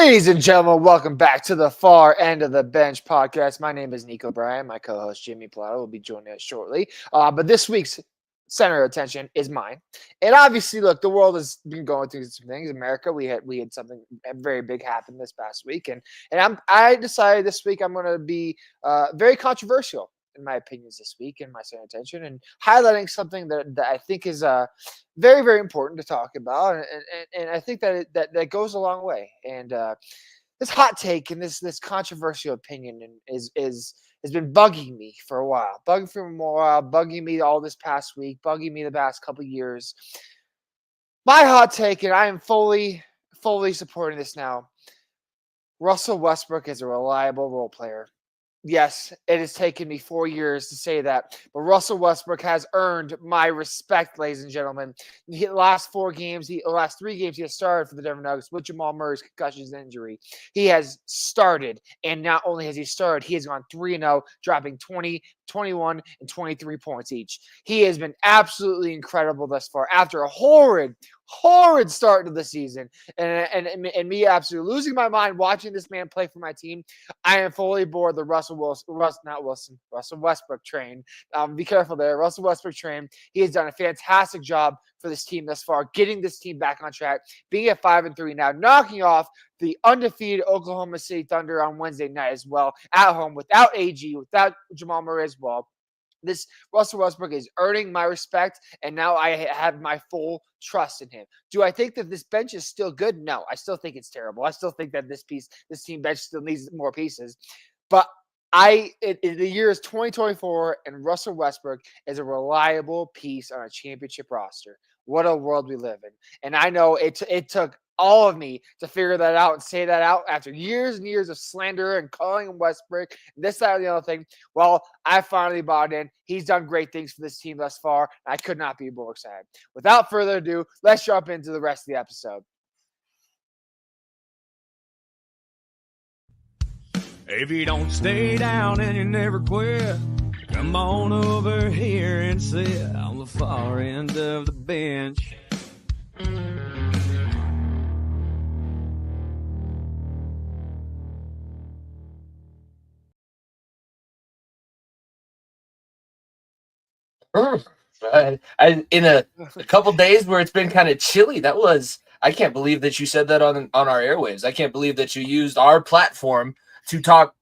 Ladies and gentlemen, welcome back to the Far End of the Bench podcast. My name is Niko Bryan. My co-host Jimmy Plata will be joining us shortly. But this week's center of attention is mine. And obviously, look, the world has been going through some things. America, we had something very big happen this past week, and I decided this week I'm going to be very controversial in my opinions this week in my center of attention and highlighting something that I think is very, very important to talk about, and I think that that goes a long way. And this hot take and this controversial opinion has been bugging me for a while, bugging me all this past week, bugging me the past couple of years. My hot take, and I am fully supporting this now. Russell Westbrook is a reliable role player. Yes, it has taken me 4 years to say that, but Russell Westbrook has earned my respect, ladies and gentlemen. The last 3 games he has started for the Denver Nuggets with Jamal Murray's concussions injury. He has started, and not only has he started, he has gone 3-0, dropping 20, 21, and 23 points each. He has been absolutely incredible thus far after a horrid start to the season, and me absolutely losing my mind watching this man play for my team. I am fully aboard the Russell Westbrook train. Be careful there. Russell Westbrook train. He has done a fantastic job for this team thus far, getting this team back on track, being at 5-3 now, knocking off the undefeated Oklahoma City Thunder on Wednesday night as well, at home, without AG, without Jamal Murray as well. This Russell Westbrook is earning my respect, and now I have my full trust in him. Do I think that this bench is still good? No, I still think it's terrible. I still think that this team bench still needs more pieces. But the year is 2024, and Russell Westbrook is a reliable piece on a championship roster. What a world we live in. And I know it took all of me to figure that out and say that out after years and years of slander and calling him Westbrook, this, that, and the other thing. Well, I finally bought in. He's done great things for this team thus far. And I could not be more excited. Without further ado, let's jump into the rest of the episode. If you don't stay down and you never quit, come on over here and sit on the far end of the bench. In a couple days where it's been kind of chilly, I can't believe that you said that on our airwaves. I can't believe that you used our platform to talk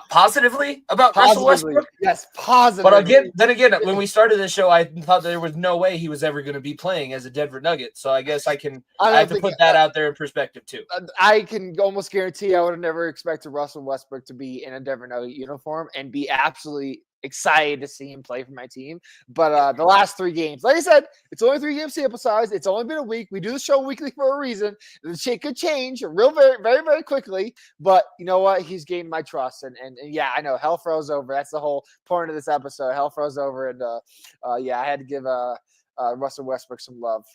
positively about Russell Westbrook. Yes, positively. But again, when we started this show, I thought there was no way he was ever going to be playing as a Denver Nugget. So I guess I have to put that out there in perspective too. I can almost guarantee I would have never expected Russell Westbrook to be in a Denver Nugget uniform and be absolutely excited to see him play for my team. But the last 3 games, like I said, it's only 3 game sample size. It's only been a week. We do the show weekly for a reason. The shit could change very, very, very quickly. But you know what? He's gained my trust. And yeah, I know hell froze over. That's the whole point of this episode. Hell froze over. And yeah, I had to give Russell Westbrook some love.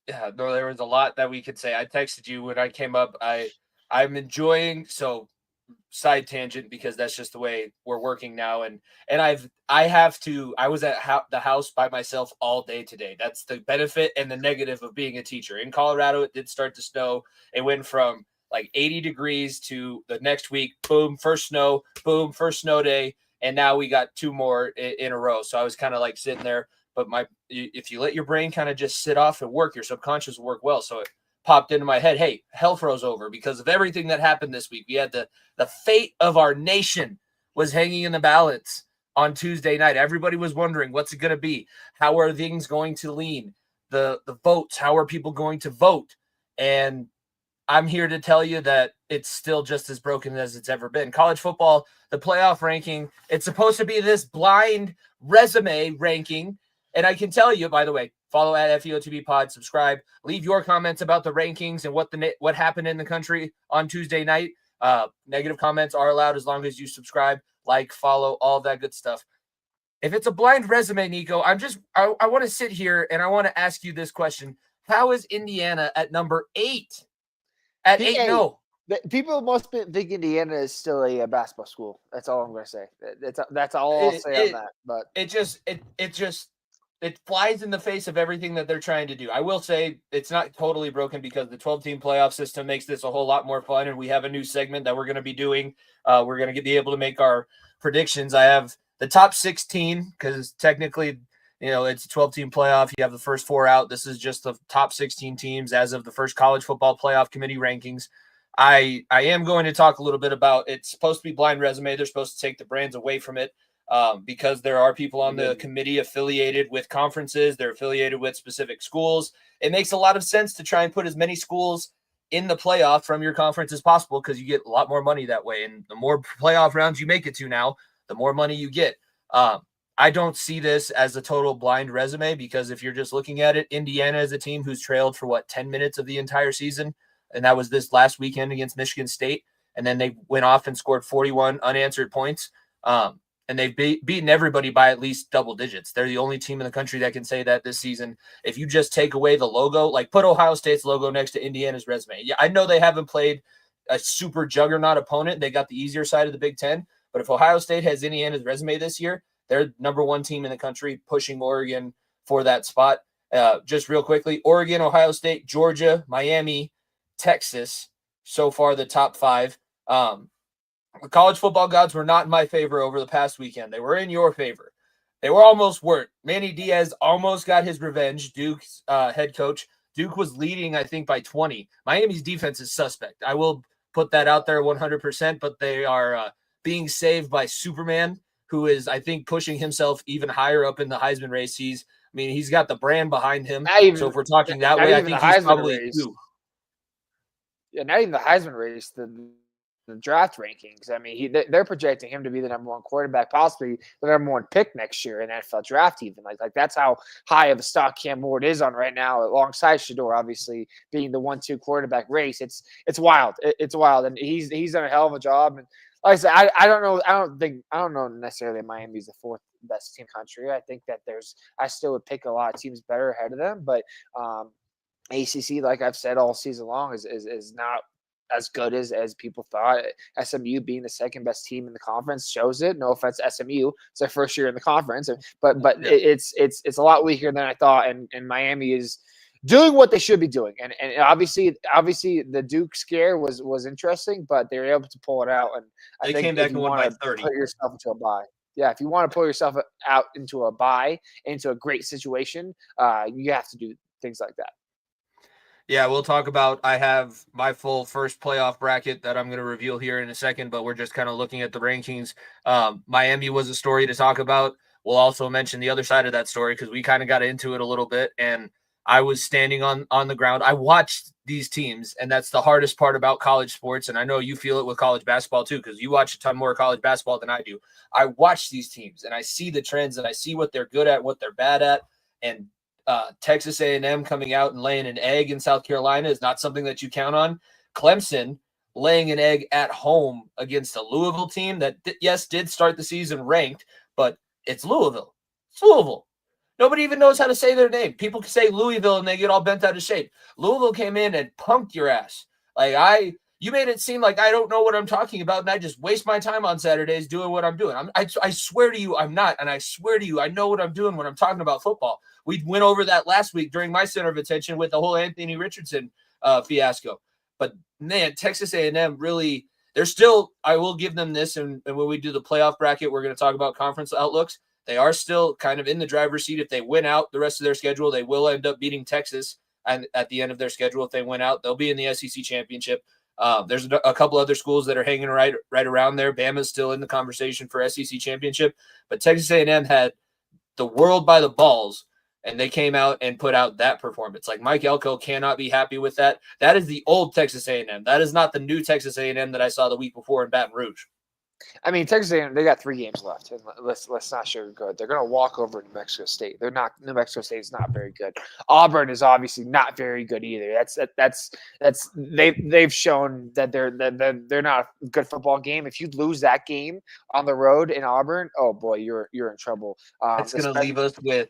Yeah, no, there was a lot that we could say. I texted you when I came up. I'm enjoying side tangent because that's just the way we're working now, and I was at the house by myself all day today. That's the benefit and the negative of being a teacher. In Colorado, it did start to snow. It went from like 80 degrees to the next week, boom, first snow day, and now we got 2 more in a row. So I was kind of like sitting there, but if you let your brain kind of just sit off and work, your subconscious will work well. So it popped into my head, hey, hell froze over because of everything that happened this week. We had the fate of our nation was hanging in the balance on Tuesday night. Everybody was wondering, what's it going to be? How are things going to lean? The votes, how are people going to vote? And I'm here to tell you that it's still just as broken as it's ever been. College football, the playoff ranking, it's supposed to be this blind resume ranking. And I can tell you, by the way, follow at FEOTB Pod, subscribe, leave your comments about the rankings and what happened in the country on Tuesday night. Negative comments are allowed as long as you subscribe, like, follow, all that good stuff. If it's a blind resume, Niko, I want to sit here and I want to ask you this question. How is Indiana at number 8? At 8-0? People must think Indiana is still a basketball school. That's all I'm going to say. That's all I'll say on that. But it just it flies in the face of everything that they're trying to do. I will say it's not totally broken because the 12-team playoff system makes this a whole lot more fun, and we have a new segment that we're going to be doing. We're going to be able to make our predictions. I have the top 16 because technically, it's a 12-team playoff. You have the first 4 out. This is just the top 16 teams as of the first college football playoff committee rankings. I am going to talk a little bit about, it's supposed to be blind resume. They're supposed to take the brands away from it. Because there are people on the committee affiliated with conferences, they're affiliated with specific schools. It makes a lot of sense to try and put as many schools in the playoff from your conference as possible because you get a lot more money that way. And the more playoff rounds you make it to now, the more money you get. I don't see this as a total blind resume because if you're just looking at it, Indiana is a team who's trailed for 10 minutes of the entire season. And that was this last weekend against Michigan State. And then they went off and scored 41 unanswered points. And they've beaten everybody by at least double digits. They're the only team in the country that can say that this season. If you just take away the logo, like put Ohio State's logo next to Indiana's resume. Yeah, I know they haven't played a super juggernaut opponent. They got the easier side of the Big Ten. But if Ohio State has Indiana's resume this year, they're number 1 team in the country pushing Oregon for that spot. Just real quickly, Oregon, Ohio State, Georgia, Miami, Texas, so far the top 5. The college football gods were not in my favor over the past weekend. They were in your favor. They weren't. Manny Diaz almost got his revenge. Duke's head coach. Duke was leading, I think, by 20. Miami's defense is suspect. I will put that out there 100%, but they are being saved by Superman, who is, I think, pushing himself even higher up in the Heisman race. He's got the brand behind him. So if we're talking that way, I think he's probably 2. Yeah, not even the Heisman race, the draft rankings. They're projecting him to be the number 1 quarterback, possibly the number 1 pick next year in NFL draft. Even like that's how high of a stock Cam Ward is on right now, alongside Shedeur, obviously being the 1-2 quarterback race. It's wild. It's wild, and he's done a hell of a job. And like I said, I don't know necessarily Miami's the 4th best team in the country. I think that I still would pick a lot of teams better ahead of them, but ACC, like I've said all season long, is not as good as people thought. SMU being the 2nd best team in the conference shows it. No offense to SMU, it's their first year in the conference, but yeah. It's a lot weaker than I thought, and Miami is doing what they should be doing. And obviously the Duke scare was interesting, but they were able to pull it out. And they came back and won by 30. Put yourself into a bye. Yeah, if you want to pull yourself out into a bye, into a great situation, you have to do things like that. Yeah, we'll talk about, I have my full first playoff bracket that I'm going to reveal here in a second, but we're just kind of looking at the rankings. Miami was a story to talk about. We'll also mention the other side of that story because we kind of got into it a little bit, and I was standing on the ground. I watched these teams, and that's the hardest part about college sports, and I know you feel it with college basketball too because you watch a ton more college basketball than I do. I watch these teams, and I see the trends, and I see what they're good at, what they're bad at, and Texas A&M coming out and laying an egg in South Carolina is not something that you count on. Clemson laying an egg at home against a Louisville team that, yes, did start the season ranked, but it's Louisville. It's Louisville. Nobody even knows how to say their name. People can say Louisville and they get all bent out of shape. Louisville came in and punked your ass. You made it seem like I don't know what I'm talking about, and I just waste my time on Saturdays doing what I'm doing. I swear to you, I'm not, and I swear to you, I know what I'm doing when I'm talking about football. We went over that last week during my center of attention with the whole Anthony Richardson fiasco. But, man, Texas A&M really – they're still – I will give them this, and when we do the playoff bracket, we're going to talk about conference outlooks. They are still kind of in the driver's seat. If they win out the rest of their schedule, they will end up beating Texas and at the end of their schedule. If they win out, they'll be in the SEC championship. There's a couple other schools that are hanging right around there. Bama's still in the conversation for SEC championship, but Texas A&M had the world by the balls, and they came out and put out that performance. Like Mike Elko cannot be happy with that. That is the old Texas A&M. That is not the new Texas A&M that I saw the week before in Baton Rouge. Texas A&M, they got 3 games left, and let's not sugarcoat. They're going to walk over New Mexico State. New Mexico State is not very good. Auburn is obviously not very good either. They've shown that they're not a good football game. If you lose that game on the road in Auburn, oh boy, you're in trouble. It's going to leave us with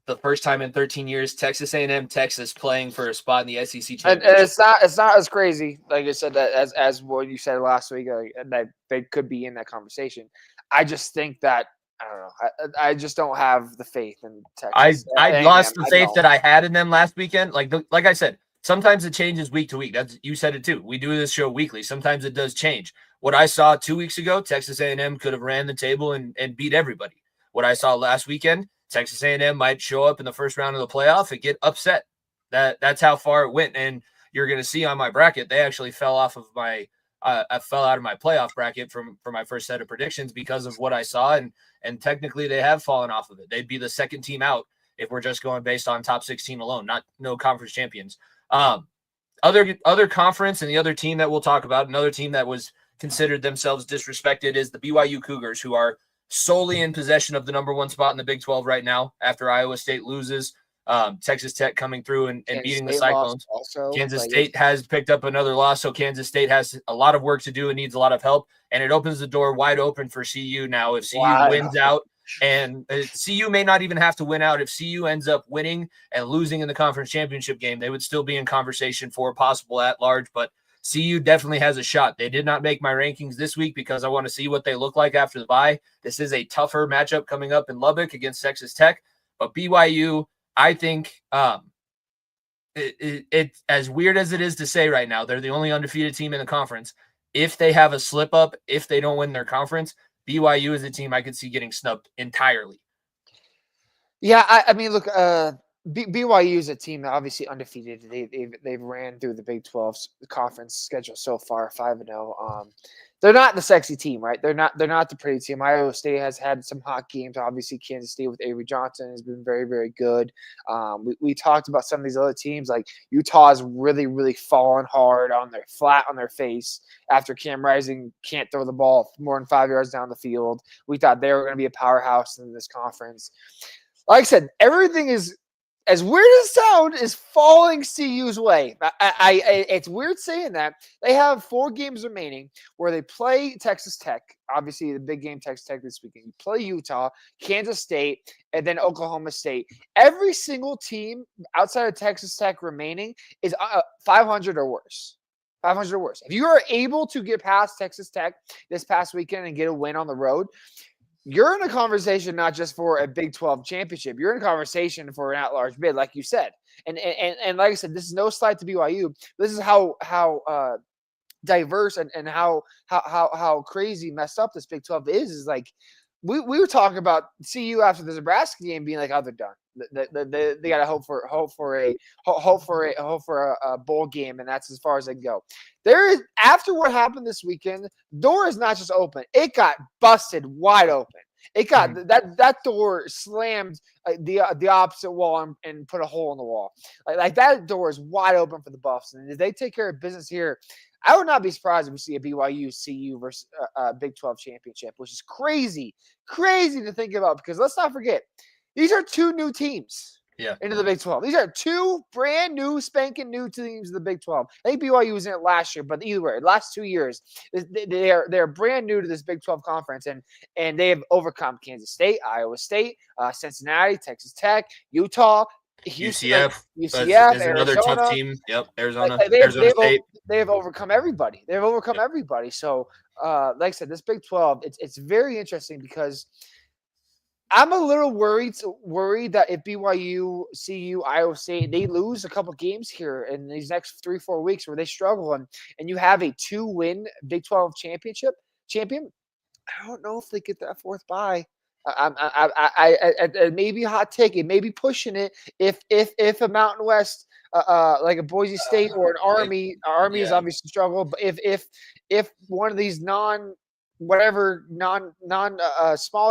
the first time in 13 years, Texas A&M, Texas playing for a spot in the SEC championship. And it's not as crazy, like I said, that as what you said last week, that they could be in that conversation. I just think that I don't know. I just don't have the faith in I Texas. lost A&M. the I faith don't. that I had in them last weekend. Like I said, sometimes it changes week to week. That's you said it too. We do this show weekly. Sometimes it does change. What I saw 2 weeks ago, Texas A&M could have ran the table and beat everybody. What I saw last weekend, Texas A&M might show up in the first round of the playoff and get upset. That's how far it went. And you're going to see on my bracket, they actually fell off of my. I fell out of my playoff bracket from my first set of predictions because of what I saw, and technically they have fallen off of it. They'd be the second team out if we're just going based on top 16 alone, no conference champions. Other conference and the other team that we'll talk about, another team that was considered themselves disrespected is the BYU Cougars, who are solely in possession of the number 1 spot in the Big 12 right now after Iowa State loses. Texas Tech coming through and beating the Cyclones. Also, Kansas State has picked up another loss, so Kansas State has a lot of work to do and needs a lot of help, and it opens the door wide open for CU now. If CU wins out, and CU may not even have to win out. If CU ends up winning and losing in the conference championship game, they would still be in conversation for a possible at-large, but CU definitely has a shot. They did not make my rankings this week because I want to see what they look like after the bye. This is a tougher matchup coming up in Lubbock against Texas Tech, but BYU, I think it as weird as it is to say right now, they're the only undefeated team in the conference. If they have a slip up, if they don't win their conference, BYU is a team I could see getting snubbed entirely. Yeah, I mean, look, BYU is a team that obviously undefeated. They've ran through the Big 12 conference schedule so far, 5-0. They're not the sexy team, right? They're not the pretty team. Iowa State has had some hot games. Obviously, Kansas State with Avery Johnson has been very, very good. We talked about some of these other teams, like Utah has really, really fallen hard flat on their face after Cam Rising can't throw the ball more than 5 yards down the field. We thought they were going to be a powerhouse in this conference. Like I said, everything is, as weird as it sounds, is falling CU's way. It's weird saying that. They have 4 games remaining where they play Texas Tech, obviously the big game Texas Tech this weekend. You play Utah, Kansas State, and then Oklahoma State. Every single team outside of Texas Tech remaining is 500 or worse. 500 or worse. If you are able to get past Texas Tech this past weekend and get a win on the road, you're in a conversation not just for a Big 12 championship. You're in a conversation for an at-large bid, like you said. And like I said, this is no slight to BYU. This is how diverse and how crazy messed up this Big 12 is like we were talking about CU after the Nebraska game being like, oh, they're done. They got to hope for a bowl game, and that's as far as they can go. There is, after what happened this weekend, door is not just open; it got busted wide open. It got that door slammed the opposite wall and put a hole in the wall. Like that door is wide open for the Buffs, and if they take care of business here, I would not be surprised if we see a BYU CU versus Big 12 championship, which is crazy to think about because let's not forget, these are 2 new teams into the Big 12. These are 2 brand new, spanking new teams in the Big 12. I think BYU was in it last year, but either way, last 2 years, they're brand new to this Big 12 conference, and they have overcome Kansas State, Iowa State, Cincinnati, Texas Tech, Utah, Houston, UCF is Arizona, another tough team. Yep, Arizona State. They have overcome everybody. They've overcome everybody. So, like I said, this Big 12, it's very interesting because I'm a little worried that if BYU, CU, Iowa State, they lose a couple games here in these next 3-4 weeks where they struggle, and you have a 2-win Big 12 champion, I don't know if they get that 4th bye. I maybe a hot take. It may be pushing it if a Mountain West like a Boise State or an Army is obviously struggle, but if one of these smaller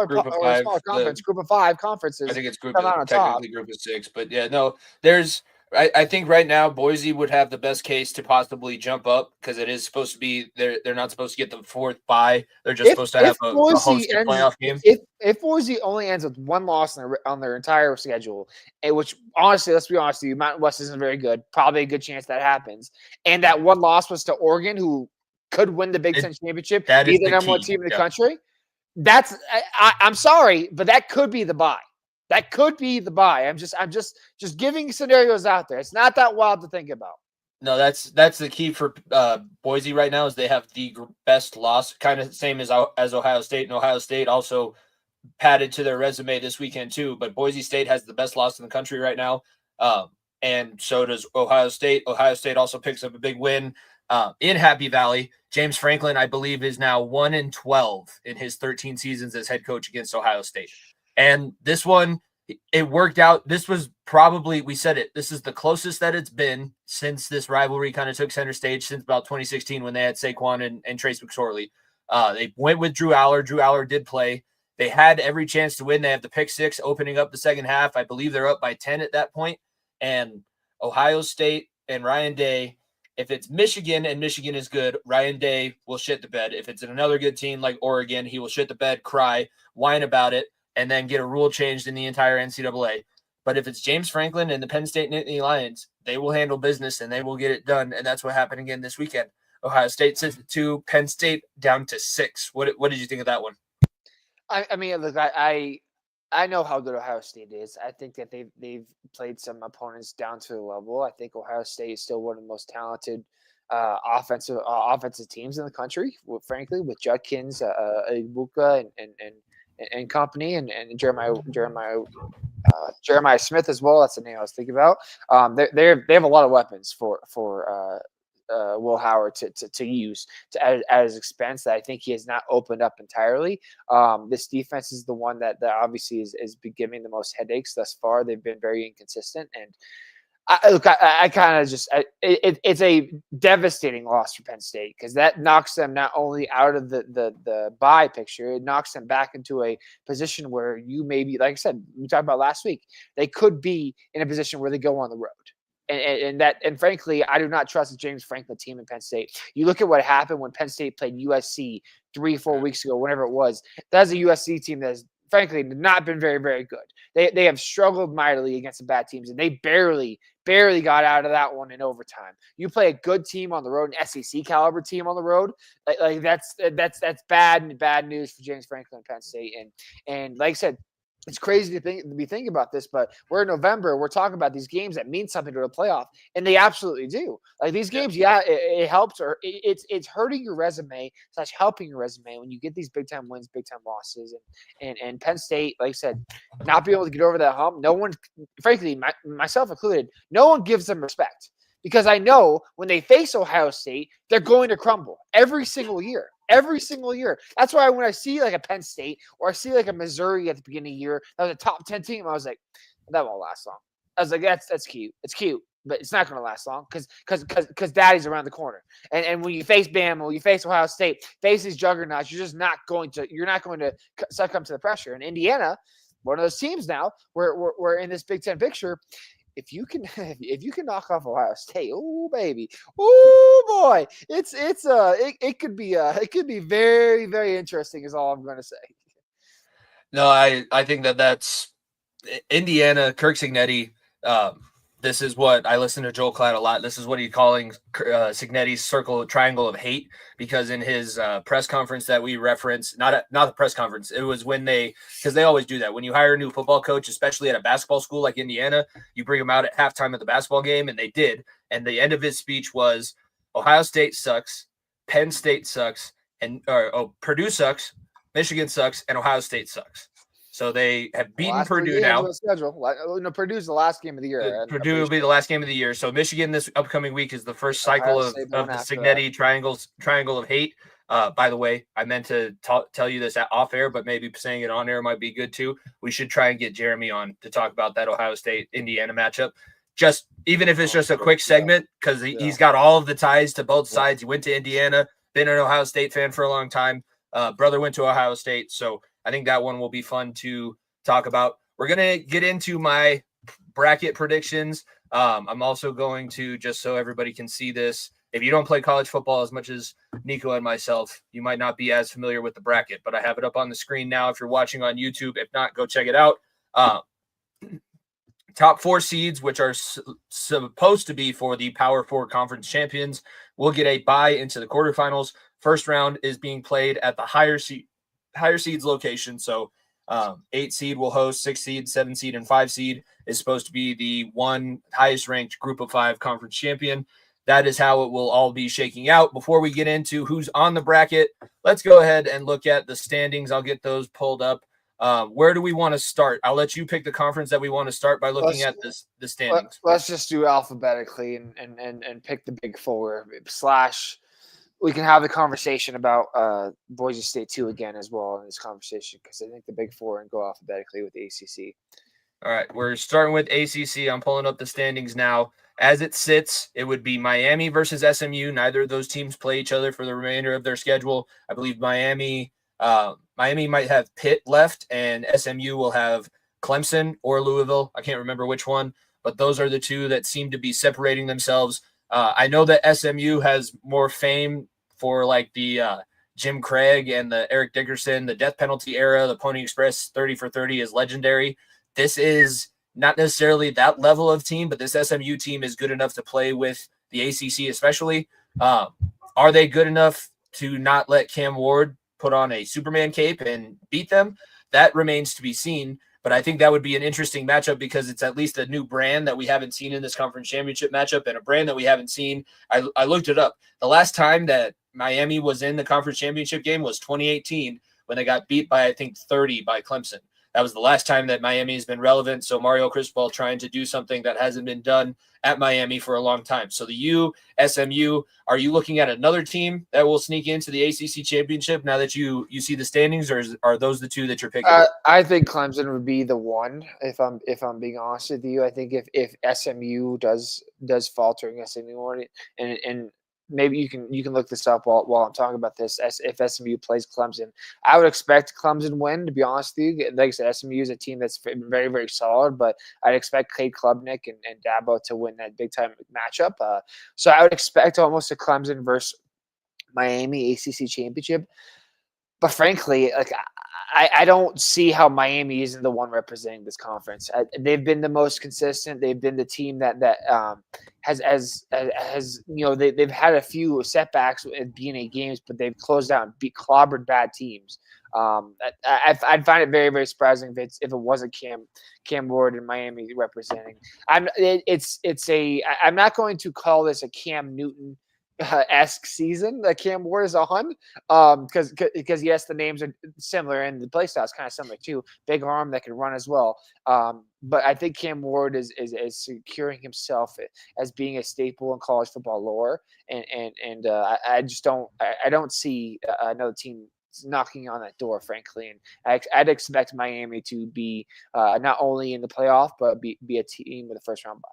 Group of 5 conferences, I think it's technically group of 6, but yeah, no, there's. I think right now Boise would have the best case to possibly jump up because it is supposed to be they're not supposed to get the 4th bye. They're just supposed to have a host playoff game. If Boise only ends with 1 loss on their entire schedule, which honestly, let's be honest with you, Mountain West isn't very good. Probably a good chance that happens. And that 1 loss was to Oregon, who could win the Big Ten championship, be the number 1 team in the country. I'm sorry, but that could be the bye. That could be the bye. I'm just giving scenarios out there. It's not that wild to think about. No, that's the key for Boise right now is they have the best loss, kind of same as Ohio State, and Ohio State also padded to their resume this weekend too. But Boise State has the best loss in the country right now. And so does Ohio State. Ohio State also picks up a big win in Happy Valley. James Franklin, I believe, is now 1-12 in his 13 seasons as head coach against Ohio State. And this one, it worked out. This was probably, we said it, this is the closest that it's been since this rivalry kind of took center stage, since about 2016 when they had Saquon and Trace McSorley. They went with Drew Aller. Drew Aller did play. They had every chance to win. They have the pick six opening up the second half. I believe they're up by 10 at that point. And Ohio State and Ryan Day, if it's Michigan and Michigan is good, Ryan Day will shit the bed. If it's another good team like Oregon, he will shit the bed, cry, whine about it, and then get a rule changed in the entire NCAA. But if it's James Franklin and the Penn State Nittany Lions, they will handle business and they will get it done. And that's what happened again this weekend. Ohio State sits at 2, Penn State down to 6. What did you think of that one? I mean, look, I know how good Ohio State is. I think that they've played some opponents down to the level. I think Ohio State is still one of the most talented offensive teams in the country. Frankly, with Judkins, Ibuka, and company, and Jeremiah Smith as well. That's the name I was thinking about. They have a lot of weapons for Will Howard to use at his expense that I think he has not opened up entirely. This defense is the one that obviously is giving the most headaches thus far. They've been very inconsistent, and I kind of just it's a devastating loss for Penn State because that knocks them not only out of the bye picture, it knocks them back into a position where you maybe, like I said, we talked about last week, they could be in a position where they go on the road. And frankly, I do not trust the James Franklin team in Penn State. You look at what happened when Penn State played USC 3-4 weeks ago, whenever it was. That's a USC team that has, frankly, not been very, very good. They have struggled mightily against the bad teams, and they barely got out of that one in overtime. You play a good team on the road, an SEC caliber team on the road, like that's bad news for James Franklin and Penn State. And like I said, it's crazy to be thinking about this, but we're in November. We're talking about these games that mean something to the playoff, and they absolutely do. Like these games, it helps, or it's hurting your resume / helping your resume when you get these big time wins, big time losses, and Penn State, like I said, not being able to get over that hump. No one, frankly, myself included, no one gives them respect because I know when they face Ohio State, they're going to crumble every single year. Every single year. That's why when I see like a Penn State or I see like a Missouri at the beginning of the year, that was a top 10 team, I was like, that won't last long. I was like, that's cute. It's cute, but it's not going to last long because daddy's around the corner. And when you face Bama, when you face Ohio State, face these juggernauts, you're not going to succumb to the pressure. And Indiana, one of those teams now, we're in this Big Ten picture. If you can knock off Ohio State, oh baby, oh boy, it could be very, very interesting. Is all I'm going to say. No, I think that's Indiana. Kirk Cignetti. This is what I listen to Joel Klatt a lot. This is what he's calling Cignetti's triangle of hate, because in his press conference that we referenced, not the press conference, it was when because they always do that. When you hire a new football coach, especially at a basketball school like Indiana, you bring them out at halftime of the basketball game, and they did. And the end of his speech was, Ohio State sucks, Penn State sucks, and Purdue sucks, Michigan sucks, and Ohio State sucks. So they have beaten Purdue now. Purdue's the last game of the year. Purdue will be the last game of the year. So Michigan this upcoming week is the first cycle of the Cignetti triangle of hate. By the way, I meant to tell you this off air, but maybe saying it on air might be good too. We should try and get Jeremy on to talk about that Ohio State-Indiana matchup. Just even if it's just a quick segment, because he's got all of the ties to both sides. He went to Indiana, been an Ohio State fan for a long time. Brother went to Ohio State, so I think that one will be fun to talk about. We're going to get into my bracket predictions. I'm also going to, just so everybody can see this, if you don't play college football as much as Niko and myself, you might not be as familiar with the bracket, but I have it up on the screen now if you're watching on YouTube. If not, go check it out. Top 4 seeds, which are supposed to be for the Power 4 conference champions, will get a bye into the quarterfinals. First round is being played at the higher seeds location. So 8 seed will host, 6 seed, 7 seed, and 5 seed is supposed to be the one highest ranked group of 5 conference champion. That is how it will all be shaking out. Before we get into who's on the bracket, let's go ahead and look at the standings. I'll get those pulled up. Where do we want to start? I'll let you pick the conference that we want to start by looking at the standings. Let's just do alphabetically and pick the big four / we can have the conversation about Boise State 2 again as well in this conversation, because I think the big four and go alphabetically with the ACC. All right, we're starting with ACC. I'm pulling up the standings now. As it sits, it would be Miami versus SMU. Neither of those teams play each other for the remainder of their schedule. I believe Miami might have Pitt left, and SMU will have Clemson or Louisville. I can't remember which one, but those are the two that seem to be separating themselves. I know that SMU has more fame for like the Jim Craig and the Eric Dickerson, the death penalty era. The Pony Express 30 for 30 is legendary. This is not necessarily that level of team, but this SMU team is good enough to play with the ACC especially. Are they good enough to not let Cam Ward put on a Superman cape and beat them? That remains to be seen. But I think that would be an interesting matchup because it's at least a new brand that we haven't seen in this conference championship matchup, and a brand that we haven't seen. I looked it up. The last time that Miami was in the conference championship game was 2018 when they got beat by, I think, 30 by Clemson. That was the last time that Miami has been relevant. So Mario Cristobal trying to do something that hasn't been done at Miami for a long time. So the SMU, are you looking at another team that will sneak into the ACC championship now that you see the standings, or are those the two that you're picking? I think Clemson would be the one, if I'm being honest with you. I think if SMU does falter against anyone, and maybe you can look this up while I'm talking about this. If SMU plays Clemson, I would expect Clemson win, to be honest with you. Like I said, SMU is a team that's very, very solid, but I'd expect Cade Klubnik and Dabo to win that big time matchup. So I would expect almost a Clemson versus Miami ACC championship. But frankly, like I don't see how Miami isn't the one representing this conference. They've been the most consistent. They've been the team that has they've had a few setbacks in BNA games, but they've closed out and clobbered bad teams. I'd find it very, very surprising if it wasn't Cam Ward in Miami representing. I'm not going to call this a Cam Newton esque season that Cam Ward is on, because yes, the names are similar and the play style is kind of similar too. Big arm that can run as well. But I think Cam Ward is securing himself as being a staple in college football lore, and I don't see another team knocking on that door, frankly. And I'd expect Miami to be not only in the playoff but be a team with a first round bye.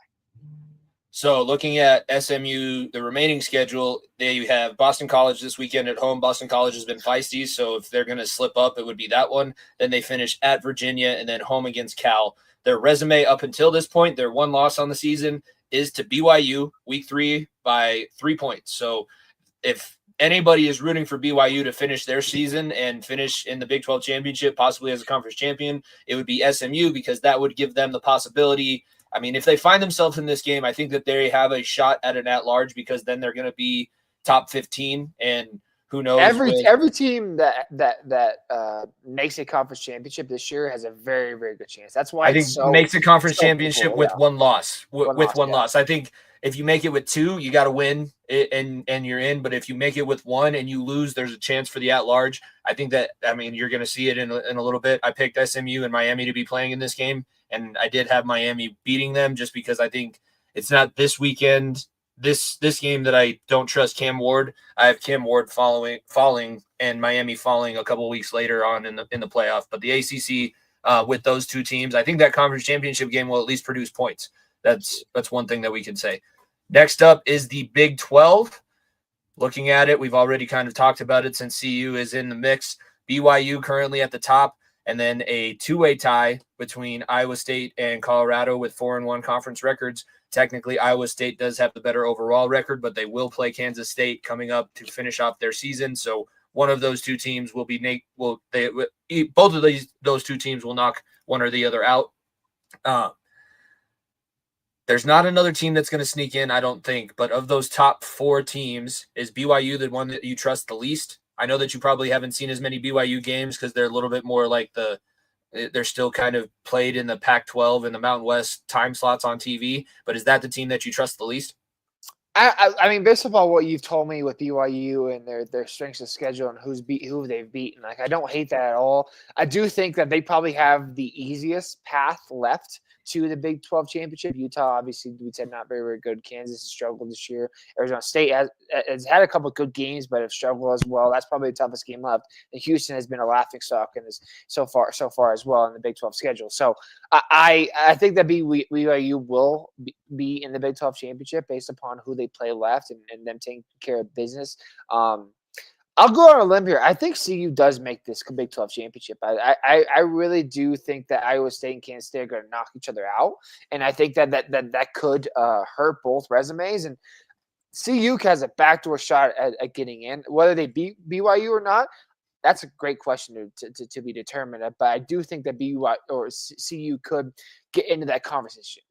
So looking at SMU, the remaining schedule, they have Boston College this weekend at home. Boston College has been feisty, so if they're going to slip up, it would be that one. Then they finish at Virginia and then home against Cal. Their resume up until this point, their one loss on the season is to BYU week 3 by 3 points. So if anybody is rooting for BYU to finish their season and finish in the Big 12 championship, possibly as a conference champion, it would be SMU, because that would give them the possibility. I mean, if they find themselves in this game, I think that they have a shot at an at-large, because then they're going to be top 15, and who knows? Every team that makes a conference championship this year has a very, very good chance. That's why I think makes a conference championship cool, with one loss. One yeah. loss. I think if you make it with 2, you got to win and you're in. But if you make it with 1 and you lose, there's a chance for the at-large. I think that, I mean, you're going to see it in a little bit. I picked SMU and Miami to be playing in this game, and I did have Miami beating them just because I think it's not this weekend, this game, that I don't trust Cam Ward. I have Cam Ward falling and Miami falling a couple weeks later on in the playoff. But the ACC with those two teams, I think that conference championship game will at least produce points. That's one thing that we can say. Next up is the Big 12. Looking at it, we've already kind of talked about it since CU is in the mix. BYU currently at the top, and then a two-way tie between Iowa State and Colorado with 4-1 conference records. Technically, Iowa State does have the better overall record, but they will play Kansas State coming up to finish off their season. So one of those two teams will be both of those two teams will knock one or the other out. There's not another team that's going to sneak in, I don't think. But of those top 4 teams, is BYU the one that you trust the least? I know that you probably haven't seen as many BYU games because they're a little bit more like they're still kind of played in the Pac-12 and the Mountain West time slots on TV. But is that the team that you trust the least? I mean, based upon what you've told me with BYU and their strengths of schedule and who they've beaten, like I don't hate that at all. I do think that they probably have the easiest path left to the Big 12 championship. Utah, obviously, we said not very good. Kansas has struggled this year. Arizona State has had a couple of good games, but have struggled as well. That's probably the toughest game left. And Houston has been a laughingstock in this so far as well in the Big 12 schedule. So I think that BYU will be in the Big 12 championship based upon who they play left and them taking care of business. I'll go on a limb here. I think CU does make this Big 12 championship. I really do think that Iowa State and Kansas State are going to knock each other out, and I think that could hurt both resumes. And CU has a backdoor shot at getting in, whether they beat BYU or not. That's a great question to be determined. But I do think that BYU or CU could get into that conversation.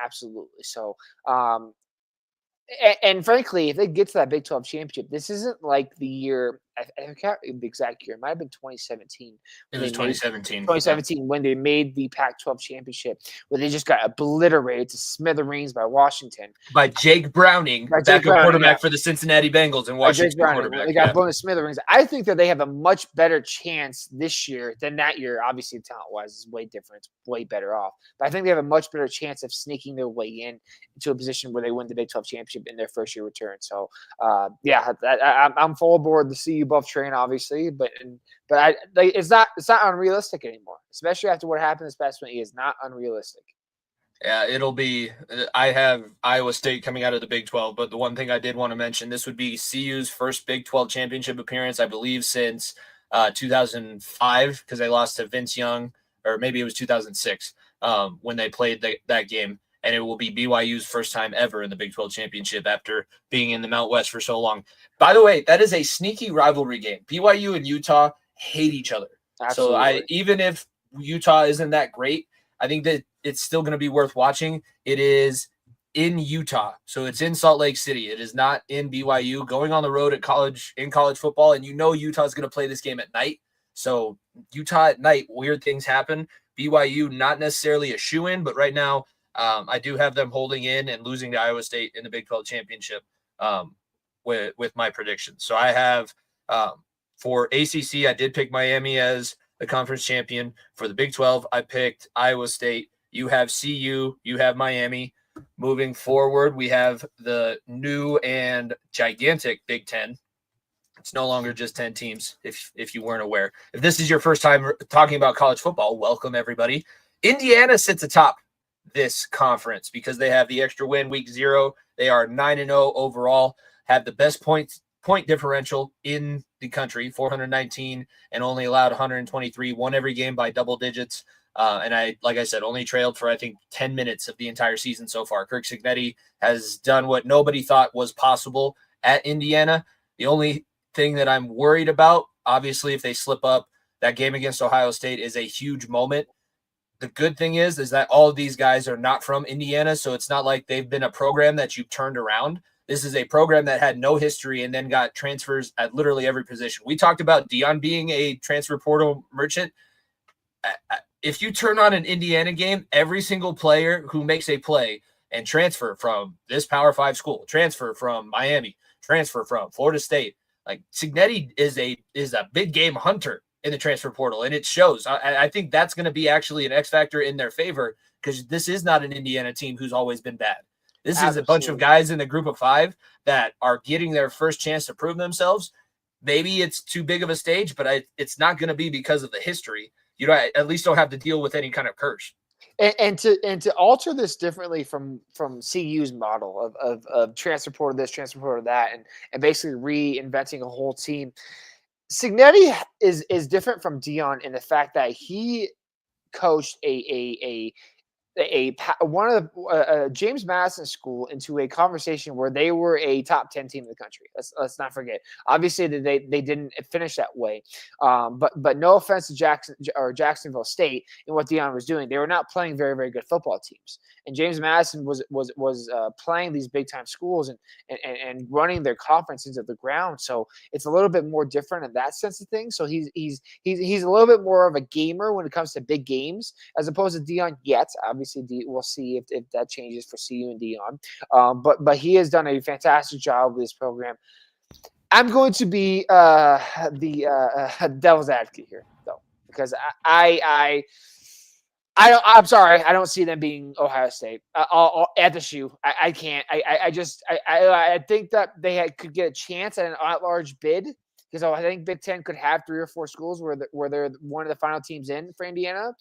Absolutely. So, and frankly, if they get to that Big 12 championship, this isn't like the year. I can't remember the exact year. It might have been 2017. It was 2017. 2017 when they made the Pac-12 championship, where they just got obliterated to smithereens by Washington. By Jake Browning, backup quarterback for the Cincinnati Bengals and Washington quarterback. They got blown to smithereens. I think that they have a much better chance this year than that year. Obviously, talent-wise, is way different. It's way better off. But I think they have a much better chance of sneaking their way into a position where they win the Big 12 championship in their first year return. So, I'm full aboard the CU Buff train, obviously, but it's not unrealistic anymore, especially after what happened this past week. It's not unrealistic. Yeah, it'll be. I have Iowa State coming out of the Big 12, but the one thing I did want to mention, this would be CU's first Big 12 championship appearance, I believe, since 2005, because they lost to Vince Young, or maybe it was 2006 when they played that game. And it will be BYU's first time ever in the Big 12 championship after being in the Mount West for so long. By the way, that is a sneaky rivalry game. BYU and Utah hate each other. Absolutely. So even if Utah isn't that great, I think that it's still going to be worth watching. It is in Utah, so it's in Salt Lake City. It is not in BYU. Going on the road in college football, and Utah is going to play this game at night. So Utah at night, weird things happen. BYU not necessarily a shoo-in, but right now, I do have them holding in and losing to Iowa State in the Big 12 championship with my predictions. So I have for ACC, I did pick Miami as the conference champion. For the Big 12, I picked Iowa State. You have CU, you have Miami. Moving forward, we have the new and gigantic Big 10. It's no longer just 10 teams, if you weren't aware. If this is your first time talking about college football, welcome everybody. Indiana sits atop this conference because they have the extra win week 0. They are 9-0 overall, have the best point differential in the country, 419, and only allowed 123, won every game by double digits. And like I said, only trailed for, I think, 10 minutes of the entire season so far. Kirk Cignetti has done what nobody thought was possible at Indiana. The only thing that I'm worried about, obviously, if they slip up, that game against Ohio State is a huge moment. The good thing is that all of these guys are not from Indiana, so it's not like they've been a program that you've turned around. This is a program that had no history and then got transfers at literally every position. We talked about Dion being a transfer portal merchant. If you turn on an Indiana game, every single player who makes a play and transfer from this Power 5 school, transfer from Miami, transfer from Florida State, like Cignetti is a big game hunter in the transfer portal, and it shows. I think that's going to be actually an X factor in their favor because this is not an Indiana team who's always been bad. This is a bunch of guys in the group of 5 that are getting their first chance to prove themselves. Maybe it's too big of a stage, but it's not going to be because of the history. You at least don't have to deal with any kind of curse. And to alter this differently from CU's model of transfer portal this, transfer portal that, and basically reinventing a whole team. Cignetti is different from Dion in the fact that he coached one of the James Madison school into a conversation where they were a top 10 team in the country. Let's not forget. Obviously, they didn't finish that way. But no offense to Jacksonville State and what Dion was doing, they were not playing very, very good football teams. And James Madison was playing these big time schools and running their conference into the ground. So it's a little bit more different in that sense of things. So he's a little bit more of a gamer when it comes to big games as opposed to Dion yet. obviously, we'll see if that changes for CU and Dion. But he has done a fantastic job with this program. I'm going to be the devil's advocate here, though, because I'm sorry. I don't see them being Ohio State at the shoe. I can't. I think that they could get a chance at an at-large bid because I think Big Ten could have 3 or 4 schools where they're one of the final teams in for Indiana.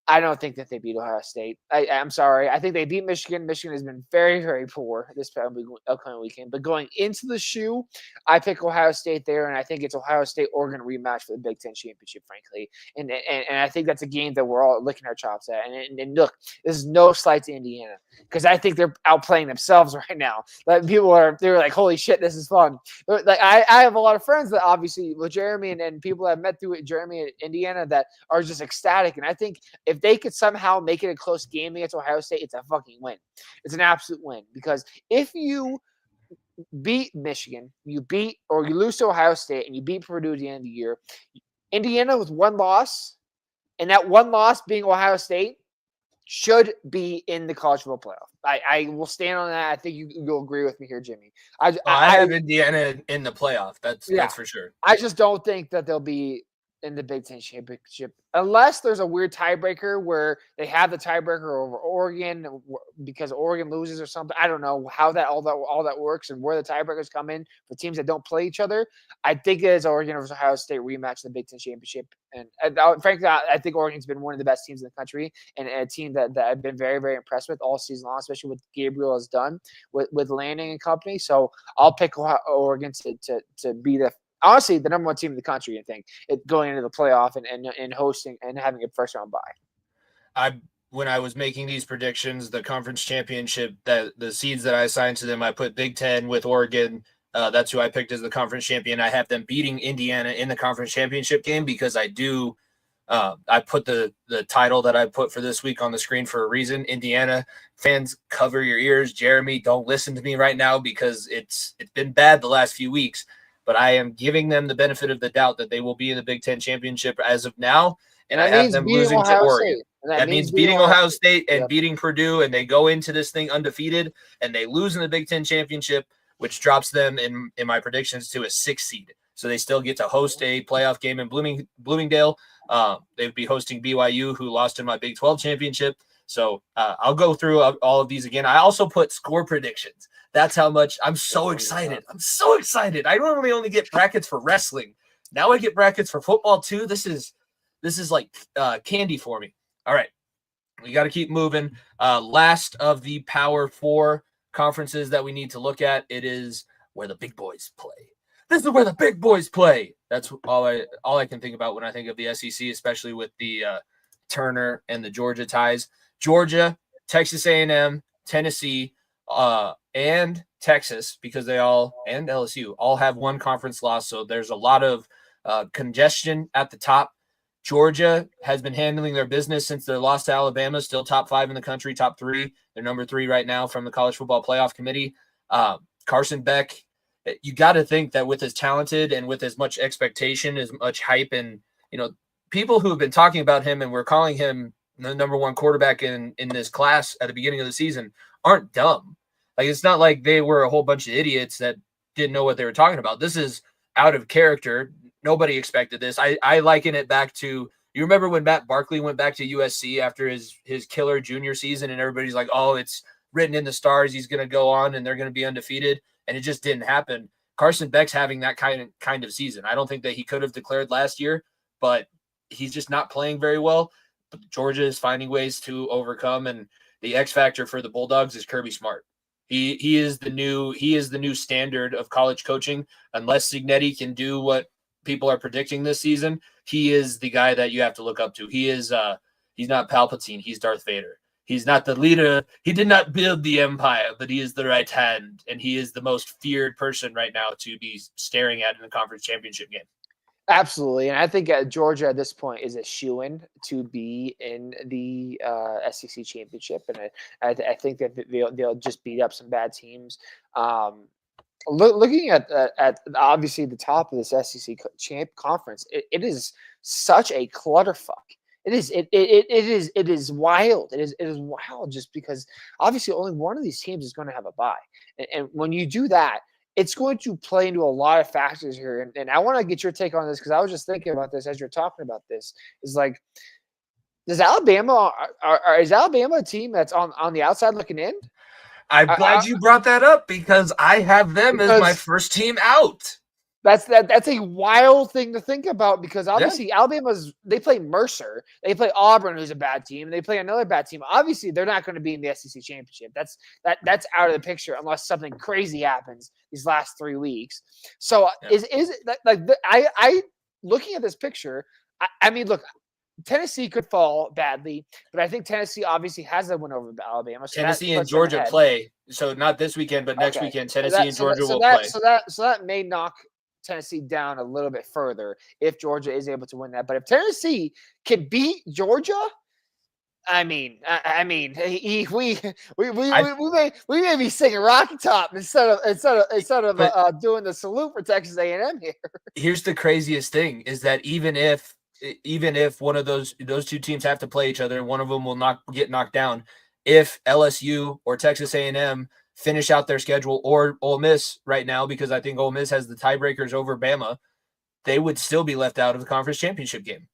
I don't think that they beat Ohio State. I'm sorry. I think they beat Michigan. Michigan has been very, very poor this upcoming weekend. But going into the shoe, I pick Ohio State there, and I think it's Ohio State-Oregon rematch for the Big Ten championship, frankly. And I think that's a game that we're all licking our chops at. And look, this is no slight to Indiana because I think they're outplaying themselves right now. Like they're like, holy shit, this is fun. Like I have a lot of friends that obviously with Jeremy and people I've met through Jeremy in Indiana that are just ecstatic. And I think if they could somehow make it a close game against Ohio State, it's a fucking win. It's an absolute win because if you beat Michigan, you lose to Ohio State, and you beat Purdue at the end of the year, Indiana with 1 loss, and that 1 loss being Ohio State should be in the college football playoff. I will stand on that. I think you'll agree with me here, Jimmy. I have Indiana in the playoff. That's for sure. I just don't think that they'll be in the Big Ten championship unless there's a weird tiebreaker where they have the tiebreaker over Oregon because Oregon loses or something. I don't know how all that works and where the tiebreakers come in for teams that don't play each other. I think it is Oregon versus Ohio State rematch in the Big Ten championship. And frankly, I think Oregon's been one of the best teams in the country and a team that I've been very, very impressed with all season long, especially what Gabriel has done with Lanning and company. So I'll pick Oregon to be honestly the number 1 team in the country. I think going into the playoff and hosting and having a first round bye. When I was making these predictions, the conference championship, that the seeds that I assigned to them, I put Big Ten with Oregon. That's who I picked as the conference champion. I have them beating Indiana in the conference championship game because I do. I put the title that I put for this week on the screen for a reason. Indiana fans, cover your ears. Jeremy, don't listen to me right now because it's been bad the last few weeks. But I am giving them the benefit of the doubt that they will be in the Big Ten championship as of now. And I have them losing to Oregon. That means beating Ohio State and beating Purdue, and they go into this thing undefeated, and they lose in the Big Ten championship, which drops them in my predictions to a 6 seed. So they still get to host a playoff game in Bloomingdale. They'd be hosting BYU, who lost in my Big 12 championship. So I'll go through all of these again. I also put score predictions. That's how much I'm so excited. I'm so excited. I normally only get brackets for wrestling. Now I get brackets for football too. This is like candy for me. All right. We got to keep moving. Last of the Power 4 conferences that we need to look at. It is where the big boys play. This is where the big boys play. That's all I can think about when I think of the SEC, especially with the Turner and the Georgia ties. Georgia, Texas A&M, Tennessee, and Texas, because and LSU all have 1 conference loss. So there's a lot of congestion at the top. Georgia has been handling their business since their loss to Alabama, still top 5 in the country, top 3. They're number 3 right now from the College Football Playoff Committee. Carson Beck, you got to think that with as talented and with as much expectation, as much hype, and people who have been talking about him and we're calling him the number 1 quarterback in this class at the beginning of the season aren't dumb. Like, it's not like they were a whole bunch of idiots that didn't know what they were talking about. This is out of character. Nobody expected this. I liken it back to, you remember when Matt Barkley went back to USC after his killer junior season, and everybody's like, oh, it's written in the stars, he's going to go on and they're going to be undefeated, and it just didn't happen. Carson Beck's having that kind of season. I don't think that he could have declared last year, but he's just not playing very well. But Georgia is finding ways to overcome, and the X factor for the Bulldogs is Kirby Smart. He is the new standard of college coaching. Unless Signetti can do what people are predicting this season, he is the guy that you have to look up to. He is he's not Palpatine, he's Darth Vader. He's not the leader. He did not build the empire, but he is the right hand, and he is the most feared person right now to be staring at in the conference championship game. Absolutely, and I think Georgia at this point is a shoo-in to be in the SEC championship, and I think that they'll just beat up some bad teams. Looking at obviously the top of this SEC conference, it is such a clutterfuck. It is. It is wild. It is wild just because obviously only one of these teams is going to have a bye, and when you do that, it's going to play into a lot of factors here. And I want to get your take on this because I was just thinking about this as you're talking about this. Is like, does Alabama is Alabama a team that's on the outside looking in? I'm glad you brought that up because I have them as my first team out. That's a wild thing to think about because obviously they play Mercer, they play Auburn, who's a bad team, and they play another bad team. Obviously, they're not going to be in the SEC championship. That's out of the picture unless something crazy happens these last 3 weeks. So is it like I looking at this picture? I mean, look, Tennessee could fall badly, but I think Tennessee obviously has a win over Alabama. So Tennessee and Georgia play, so not this weekend, but next weekend. Tennessee and Georgia will play. So that may knock Tennessee down a little bit further if Georgia is able to win that. But if Tennessee can beat Georgia, I mean, we may be singing Rocky Top instead of doing the salute for Texas A&M here. Here's the craziest thing: is that even if one of those two teams have to play each other, one of them will get knocked down. If LSU or Texas A&M finish out their schedule, or Ole Miss right now, because I think Ole Miss has the tiebreakers over Bama, they would still be left out of the conference championship game.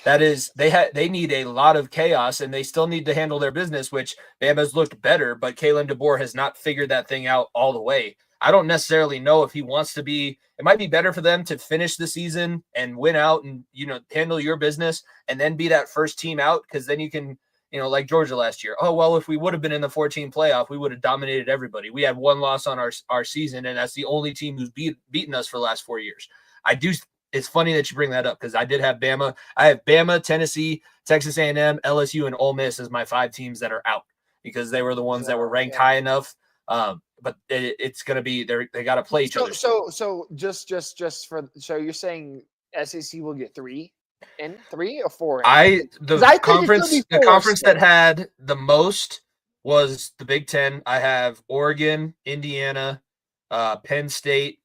That is, they need a lot of chaos, and they still need to handle their business, which Bama's looked better, but Kalen DeBoer has not figured that thing out all the way. I don't necessarily know if he wants to be. It might be better for them to finish the season and win out and, handle your business and then be that first team out, because then you can, like Georgia last year. Oh, well, if we would have been in the 14 playoff, we would have dominated everybody. We had one loss on our season, and that's the only team who's beaten us for the last 4 years. It's funny that you bring that up because I did have Bama. I have Bama, Tennessee, Texas A&M, LSU, and Ole Miss as my 5 teams that are out because they were the ones that were ranked high enough. But it's going to be they got to play each other. So you're saying SEC will get 3 or 4? The conference that had the most was the Big Ten. I have Oregon, Indiana, Penn State,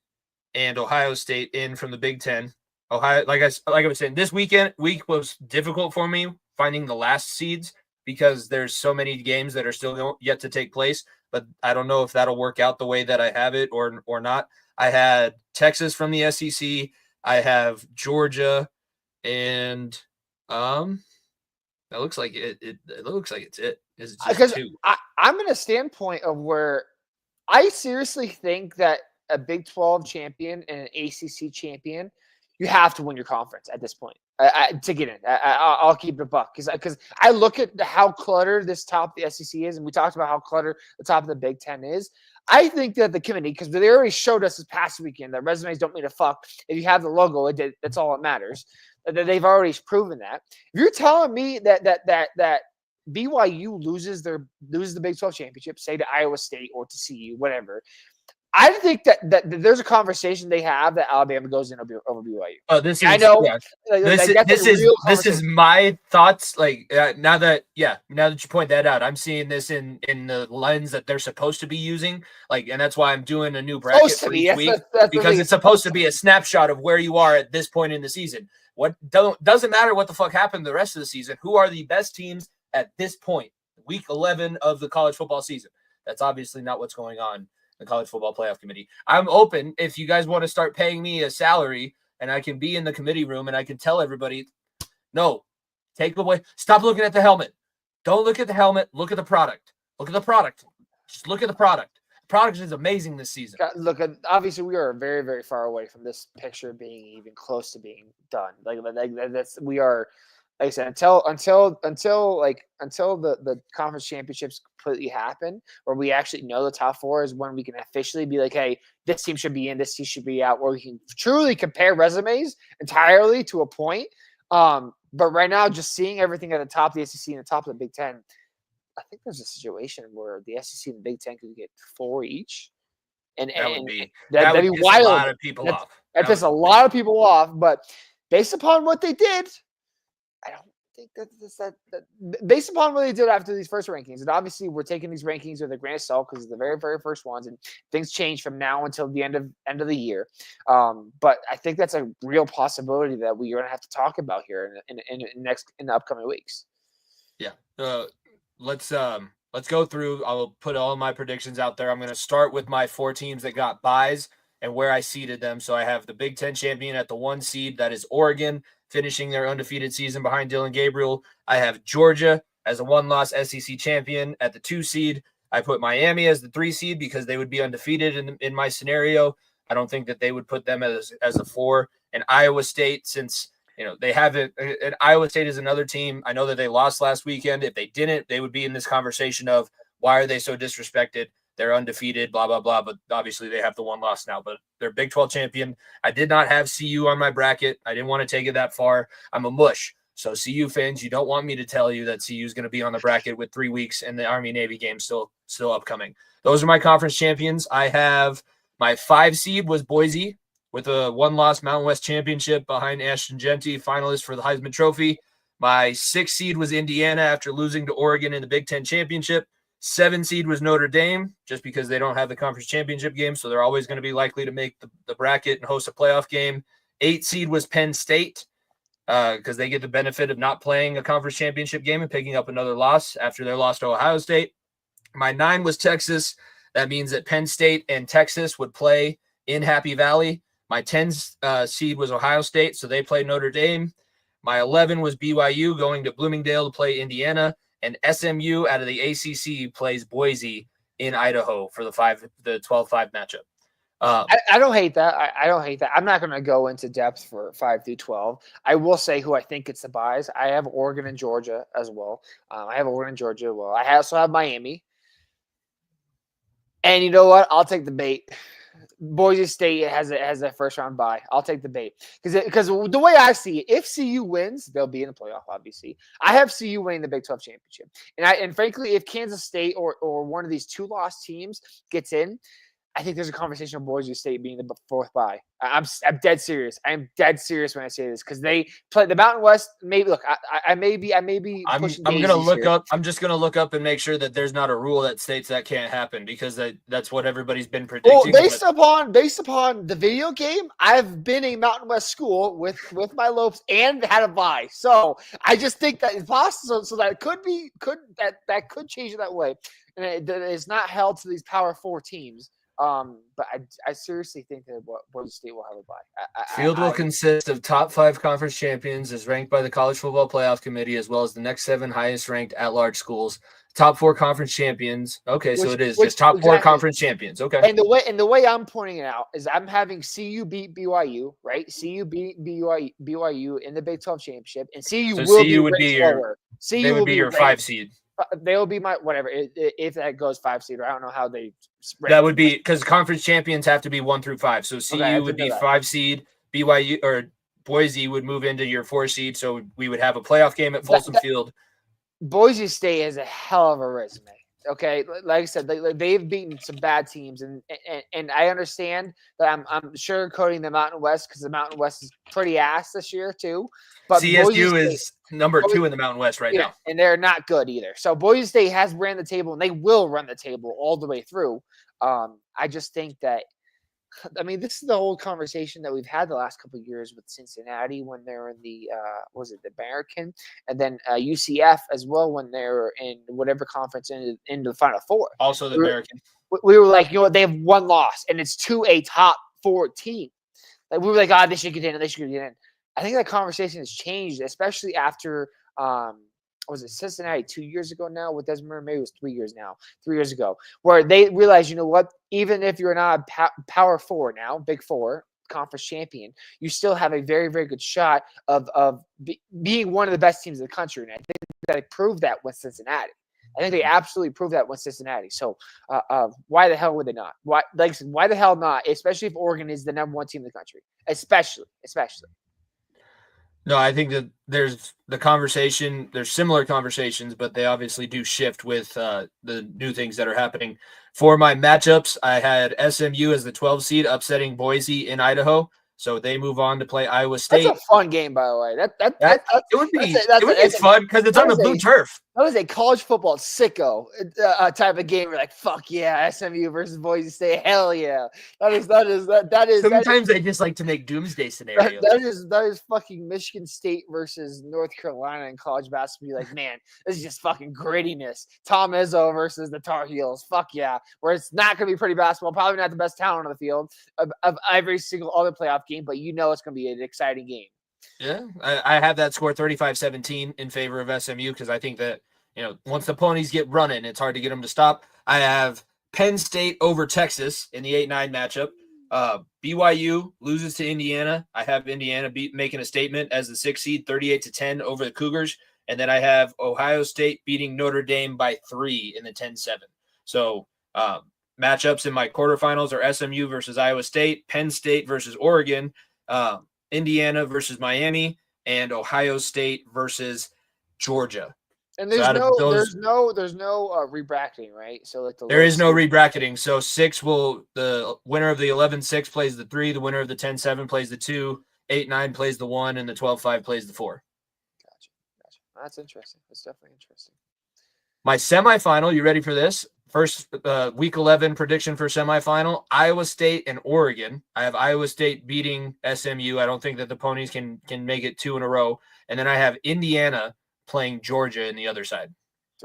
and Ohio State in from the Big Ten. Ohio, like I was saying, this week was difficult for me finding the last seeds because there's so many games that are still yet to take place. But I don't know if that'll work out the way that I have it or not. I had Texas from the SEC. I have Georgia, and that looks like it. It looks like it's it. Is it just 2? I'm in a standpoint of where I seriously think that a Big 12 champion and an ACC champion, you have to win your conference at this point to get in. I'll keep it a buck because I look at how cluttered this top of the SEC is, and we talked about how cluttered the top of the Big Ten is. I think that the committee, because they already showed us this past weekend that resumes don't mean a fuck. If you have the logo, that's all that matters. That they've already proven that. If you're telling me that BYU loses the Big 12 championship, say to Iowa State or to CU, whatever, I think that there's a converstion they have that Alabama goes in over BYU. Oh, this is my thoughts. Like now that you point that out, I'm seeing this in the lens that they're supposed to be using. Like, and that's why I'm doing a new bracket for each week because it's supposed to be a snapshot of where you are at this point in the season. Doesn't matter what the fuck happened the rest of the season. Who are the best teams at this point, week 11 of the college football season? That's obviously not what's going on. The College Football Playoff Committee. I'm open if you guys want to start paying me a salary and I can be in the committee room and I can tell everybody, no, take away. Stop looking at the helmet. Don't look at the helmet. Look at the product. Look at the product. Just look at the product. The product is amazing this season. Look, obviously we are very, very far away from this picture being even close to being done. Like we are. Like I said, until the conference championships completely happen, or we actually know the top 4 is when we can officially be like, hey, this team should be in, this team should be out, where we can truly compare resumes entirely to a point. But right now, just seeing everything at the top of the SEC and the top of the Big Ten, I think there's a situation where the SEC and the Big Ten could get 4 each. And that'd be wild. A lot of people off. That pisses a lot of people off, but based upon what they did, think that based upon what they did after these first rankings, and obviously we're taking these rankings with a grain of salt because the very, very first ones, and things change from now until the end of the year. But I think that's a real possibility that we are going to have to talk about here in the upcoming weeks. Yeah. Let's go through. I'll put all my predictions out there. I'm going to start with my 4 teams that got buys and where I seeded them. So I have the Big Ten champion at the 1 seed. That is Oregon, finishing their undefeated season behind Dylan Gabriel. I have Georgia as a 1-loss SEC champion at the 2 seed. I put Miami as the 3 seed because they would be undefeated in my scenario. I don't think that they would put them as a 4. And Iowa State, since they haven't. And Iowa State is another team. I know that they lost last weekend. If they didn't, they would be in this conversation of why are they so disrespected? They're undefeated, blah, blah, blah. But obviously they have the 1 loss now. But they're Big 12 champion. I did not have CU on my bracket. I didn't want to take it that far. I'm a mush. So CU fans, you don't want me to tell you that CU is going to be on the bracket with 3 weeks and the Army-Navy game still upcoming. Those are my conference champions. I have my 5 seed was Boise, with a 1-loss Mountain West championship behind Ashton Genty, finalist for the Heisman Trophy. My 6 seed was Indiana after losing to Oregon in the Big Ten championship. 7 seed was Notre Dame, just because they don't have the conference championship game, so they're always going to be likely to make the bracket and host a playoff game. 8 seed was Penn State, because they get the benefit of not playing a conference championship game and picking up another loss after their loss to Ohio State. My 9 was Texas. That means that Penn State and Texas would play in Happy Valley. My 10 seed was Ohio State, so they played Notre Dame. My 11 was BYU going to Bloomingdale to play Indiana, and SMU out of the ACC plays Boise in Idaho for the 12-5 matchup. I don't hate that. I don't hate that. I'm not going to go into depth for 5 through 12. I will say who I think gets the buys. I have Oregon and Georgia as well. I have Oregon and Georgia. Well, I also have Miami. And you know what? I'll take the bait. Boise State has a first round bye. I'll take the bait because the way I see it, if CU wins, they'll be in the playoff. Obviously, I have CU winning the Big 12 championship, and frankly, if Kansas State or one of these 2-loss teams gets in, I think there's a conversation of Boise State being the 4th bye. I'm dead serious. I'm dead serious when I say this because they play the Mountain West. Maybe look, I may be. I'm gonna look up. I'm just gonna look up and make sure that there's not a rule that states that can't happen because that's what everybody's been predicting. Well, based upon the video game, I've been a Mountain West school with my Lopes and had a bye. So I just think that it's possible. So that could change it that way, and it's not held to these Power 4 teams. But I seriously think that Boise State will have a bye. Field will consist of top 5 conference champions as ranked by the College Football Playoff Committee, as well as the next 7 highest ranked at-large schools. Top 4 conference champions. Okay, so it is just top 4 conference champions. Okay. And the way I'm pointing it out is I'm having CU beat BYU, right? CU beat BYU in the Big 12 championship, and CU would be your 5 seed. They will be my whatever if that goes 5 seed. I don't know how they. That would be because conference champions have to be 1 through 5. So CU would be 5 seed. BYU or Boise would move into your 4 seed. So we would have a playoff game at Folsom Field. Boise State has a hell of a resume. Okay, like I said, they've beaten some bad teams, and I understand that I'm sugarcoating the Mountain West because the Mountain West is pretty ass this year too. But CSU is number 2 in the Mountain West right now, and they're not good either. So Boise State has ran the table, and they will run the table all the way through. I just think that. I mean, this is the whole conversation that we've had the last couple of years with Cincinnati when they're in the the American, and then UCF as well when they're in whatever conference into the Final Four. Also the American. We were like, they have 1 loss, and it's to a top 4 team. Like we were like, they should get in, and they should get in. I think that conversation has changed, especially after was it Cincinnati 2 years ago now with Desmond? Maybe it was 3 years now. 3 years ago, where they realized, you know what? Even if you're not a Power 4 now, Big 4 conference champion, you still have a very, very good shot of being one of the best teams in the country. And I think that they proved that with Cincinnati. I think they absolutely proved that with Cincinnati. So why the hell would they not? Why the hell not? Especially if Oregon is the number 1 team in the country. Especially. No, I think that there's similar conversations, but they obviously do shift with the new things that are happening. For my matchups, I had SMU as the 12 seed upsetting Boise in Idaho. So they move on to play Iowa That's State. a fun game, by the way. It would be fun because it's on the blue turf. That was a college football sicko type of game. We're like, fuck yeah, SMU versus Boise State. Hell yeah. That is. Sometimes they just like to make doomsday scenarios. That is fucking Michigan State versus North Carolina in college basketball. You're like, man, this is just fucking grittiness. Tom Izzo versus the Tar Heels. Fuck yeah. Where it's not going to be pretty basketball. Probably not the best talent on the field of every single other playoff game, but you know it's going to be an exciting game. Yeah, I have that score 35-17 in favor of SMU because I think that, once the ponies get running, it's hard to get them to stop. I have Penn State over Texas in the 8-9 matchup. BYU loses to Indiana. I have Indiana making a statement as the 6th seed, 38-10 over the Cougars. And then I have Ohio State beating Notre Dame by 3 in the 10-7. So matchups in my quarterfinals are SMU versus Iowa State, Penn State versus Oregon, Indiana versus Miami, and Ohio State versus Georgia. And there's no rebracketing, right? So like there is no rebracketing. So the winner of the 11-6 plays the 3, the winner of the 10-7 plays the 2, 8-9 plays the 1, and the 12-5 plays the 4. Gotcha. That's interesting. That's definitely interesting. My semifinal, you ready for this? First week 11 prediction for semifinal, Iowa State and Oregon. I have Iowa State beating SMU. I don't think that the ponies can make it 2 in a row. And then I have Indiana playing Georgia in the other side.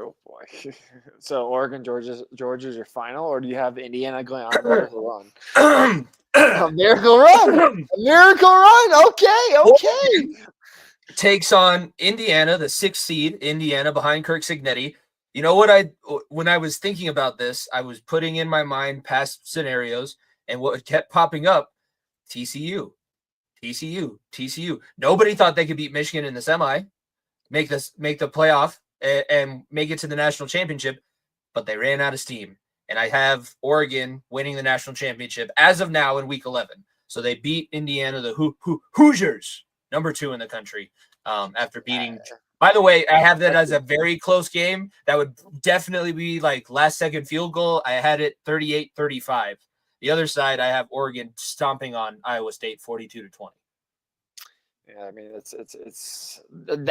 Oh boy. So Oregon, Georgia's your final, or do you have Indiana going on a miracle run? A miracle run. A miracle run. Okay. Takes on Indiana, the 6th seed, Indiana behind Kirk Cignetti. You know what when I was thinking about this, I was putting in my mind past scenarios, and what kept popping up, TCU. Nobody thought they could beat Michigan in the semi, make the playoff, and make it to the national championship, but they ran out of steam. And I have Oregon winning the national championship as of now in week 11. So they beat Indiana, the Hoosiers, number 2 in the country, after beating. By the way, I have that as a very close game. That would definitely be like last-second field goal. I had it 38-35. The other side, I have Oregon stomping on Iowa State 42-20. Yeah, I mean it's.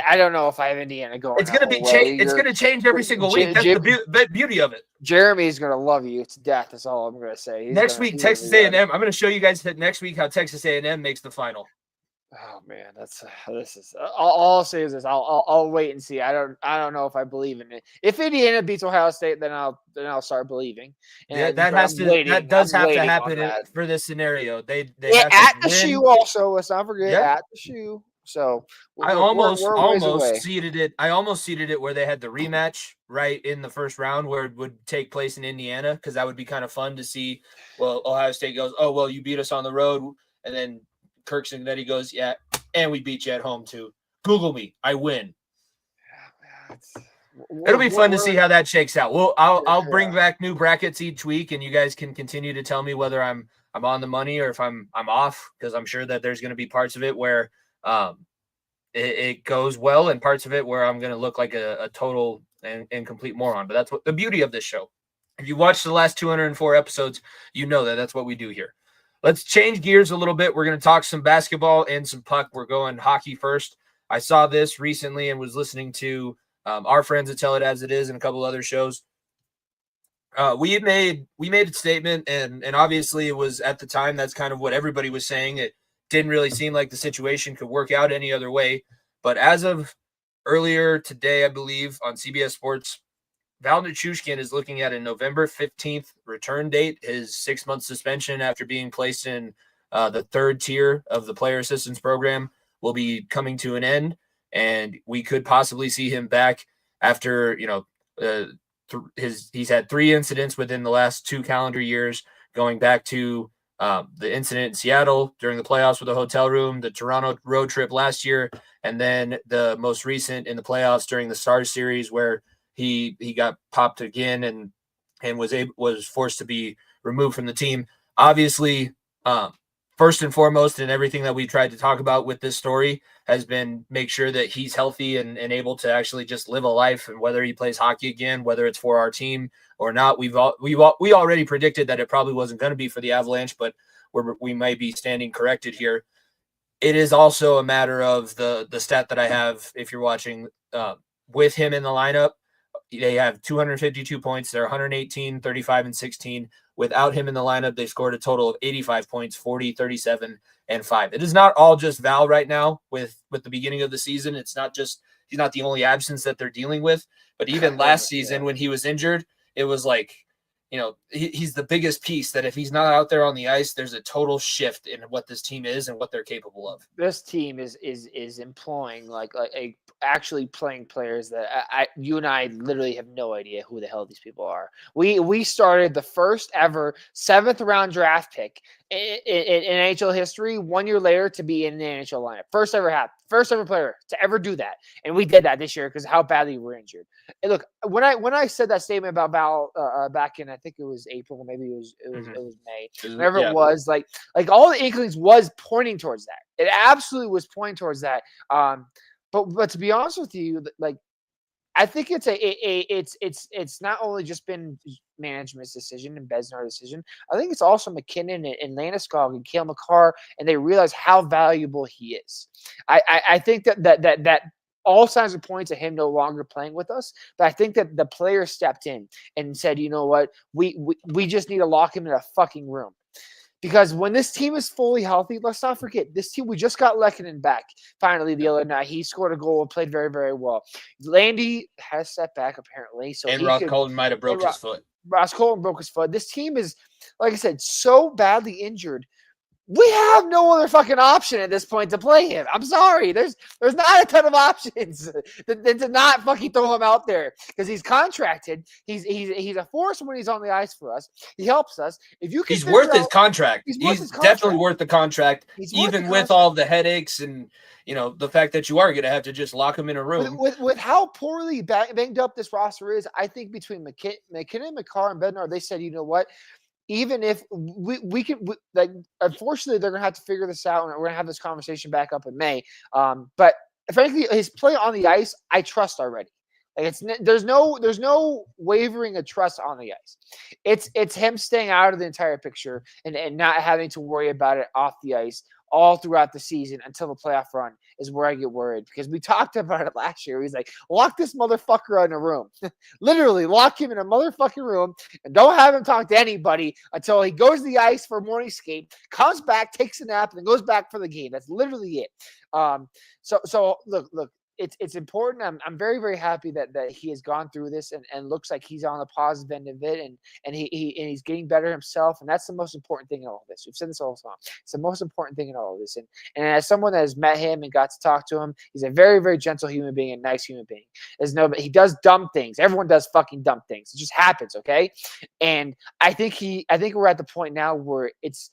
I don't know if I have Indiana going. It's going to be change. It's going to change every single week. That's the beauty of it. Jeremy's going to love you to death. That's all I'm going to say. Next week, Texas A&M. I'm going to show you guys next week how Texas A&M makes the final. Oh man, this is all I'll say is this. I'll wait and see. I don't know if I believe in it. If Indiana beats Ohio State, then I'll start believing. And that does have to happen for this scenario. They at the shoe also. Let's not forget at the shoe. So I almost seeded it. I almost seeded it where they had the rematch right in the first round where it would take place in Indiana, because that would be kind of fun to see. Well, Ohio State goes, oh well, you beat us on the road, and then Kirk Cignetti goes, yeah, and we beat you at home too. Google me, I win. It'll be fun to see how that shakes out. Well, I'll bring back new brackets each week, and you guys can continue to tell me whether I'm on the money or if I'm off, because I'm sure that there's going to be parts of it where it goes well, and parts of it where I'm going to look like a total and complete moron. But that's what the beauty of this show. If you watched the last 204 episodes, you know that's what we do here. Let's change gears a little bit. We're going to talk some basketball and some puck. We're going hockey first. I saw this recently and was listening to our friends at Tell It As It Is and a couple other shows. We made a statement, and obviously it was at the time, that's kind of what everybody was saying. It didn't really seem like the situation could work out any other way. But as of earlier today, I believe, on CBS Sports, Valeri Nichushkin is looking at a November 15th return date. His 6-month suspension after being placed in the 3rd tier of the player assistance program will be coming to an end, and we could possibly see him back after, he's had 3 incidents within the last 2 calendar years, going back to the incident in Seattle during the playoffs with a hotel room, the Toronto road trip last year, and then the most recent in the playoffs during the Stars series where he got popped again and was forced to be removed from the team. Obviously, first and foremost, in everything that we tried to talk about with this story has been make sure that he's healthy and able to actually just live a life. And whether he plays hockey again, whether it's for our team or not, we already predicted that it probably wasn't going to be for the Avalanche, but we might be standing corrected here. It is also a matter of the stat that I have. If you're watching with him in the lineup, they have 252 points. They're 118, 35, and 16. Without him in the lineup, they scored a total of 85 points, 40, 37, and 5. It is not all just Val right now with the beginning of the season. It's not just he's not the only absence that they're dealing with. But even last season when he was injured, it was like, he's the biggest piece that if he's not out there on the ice, there's a total shift in what this team is and what they're capable of. This team is employing like actually playing players that you and I literally have no idea who the hell these people are. We started the first ever 7th round draft pick in NHL history 1 year later to be in the NHL lineup. First ever player to ever do that. And we did that this year because of how badly we were injured. And look, when I said that statement about Val back in, I think it was April, maybe it was May, whenever it was, like all the inklings was pointing towards that. It absolutely was pointing towards that. But to be honest with you, like I think it's not only just been management's decision and Bednar's decision. I think it's also McKinnon and Landeskog and Cale Makar, and they realize how valuable he is. I think that all signs are pointing to him no longer playing with us. But I think that the players stepped in and said, you know what, we just need to lock him in a fucking room. Because when this team is fully healthy, let's not forget, this team, we just got Lehkonen back finally the other night. He scored a goal and played very, very well. Landy had a setback, apparently. And Ross Colton might have broke his foot. Ross Colton broke his foot. This team is, like I said, so badly injured. We have no other fucking option at this point to play him. I'm sorry. There's not a ton of options than to not fucking throw him out there because he's contracted. He's a force when he's on the ice for us. He helps us. If you can, he's worth his contract. He's definitely worth the contract, even with all the headaches and the fact that you are going to have to just lock him in a room. With how poorly banged up this roster is, I think between McKinnon, Makar, and Bednar, they said, you know what? Even if we can, unfortunately, they're going to have to figure this out, and we're going to have this conversation back up in May. But frankly, his play on the ice, I trust already. Like there's no wavering of trust on the ice. It's him staying out of the entire picture and not having to worry about it off the ice all throughout the season until the playoff run is where I get worried, because we talked about it last year. He's like, lock this motherfucker in a room. Literally lock him in a motherfucking room and don't have him talk to anybody until he goes to the ice for a morning skate, comes back, takes a nap, and then goes back for the game. That's literally it. So look, it's important. I'm very, very happy that he has gone through this and looks like he's on the positive end of it, and he's getting better himself, and that's the most important thing in all of this. We've said this all the time. It's the most important thing in all of this. And as someone that has met him and got to talk to him, he's a very, very gentle human being, a nice human being. He does dumb things. Everyone does fucking dumb things. It just happens, okay? And I think we're at the point now where it's.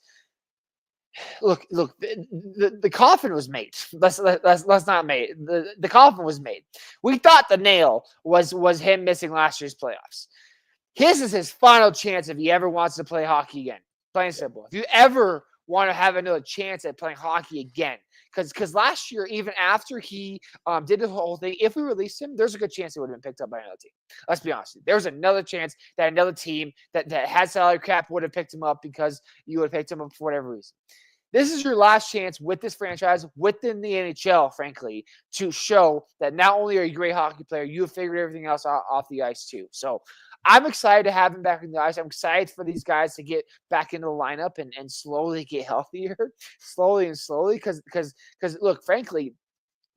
Look. The coffin was made. Let's not made. The coffin was made. We thought the nail was him missing last year's playoffs. His is his final chance if he ever wants to play hockey again. Plain and simple. If you ever want to have another chance at playing hockey again, because last year, even after he did the whole thing, if we released him, there's a good chance he would have been picked up by another team. Let's be honest. There's another chance that another team that had salary cap would have picked him up because you would have picked him up for whatever reason. This is your last chance with this franchise, within the NHL, frankly, to show that not only are you a great hockey player, you have figured everything else off the ice too. So I'm excited to have him back in the ice. I'm excited for these guys to get back into the lineup and slowly get healthier, slowly, because look, frankly,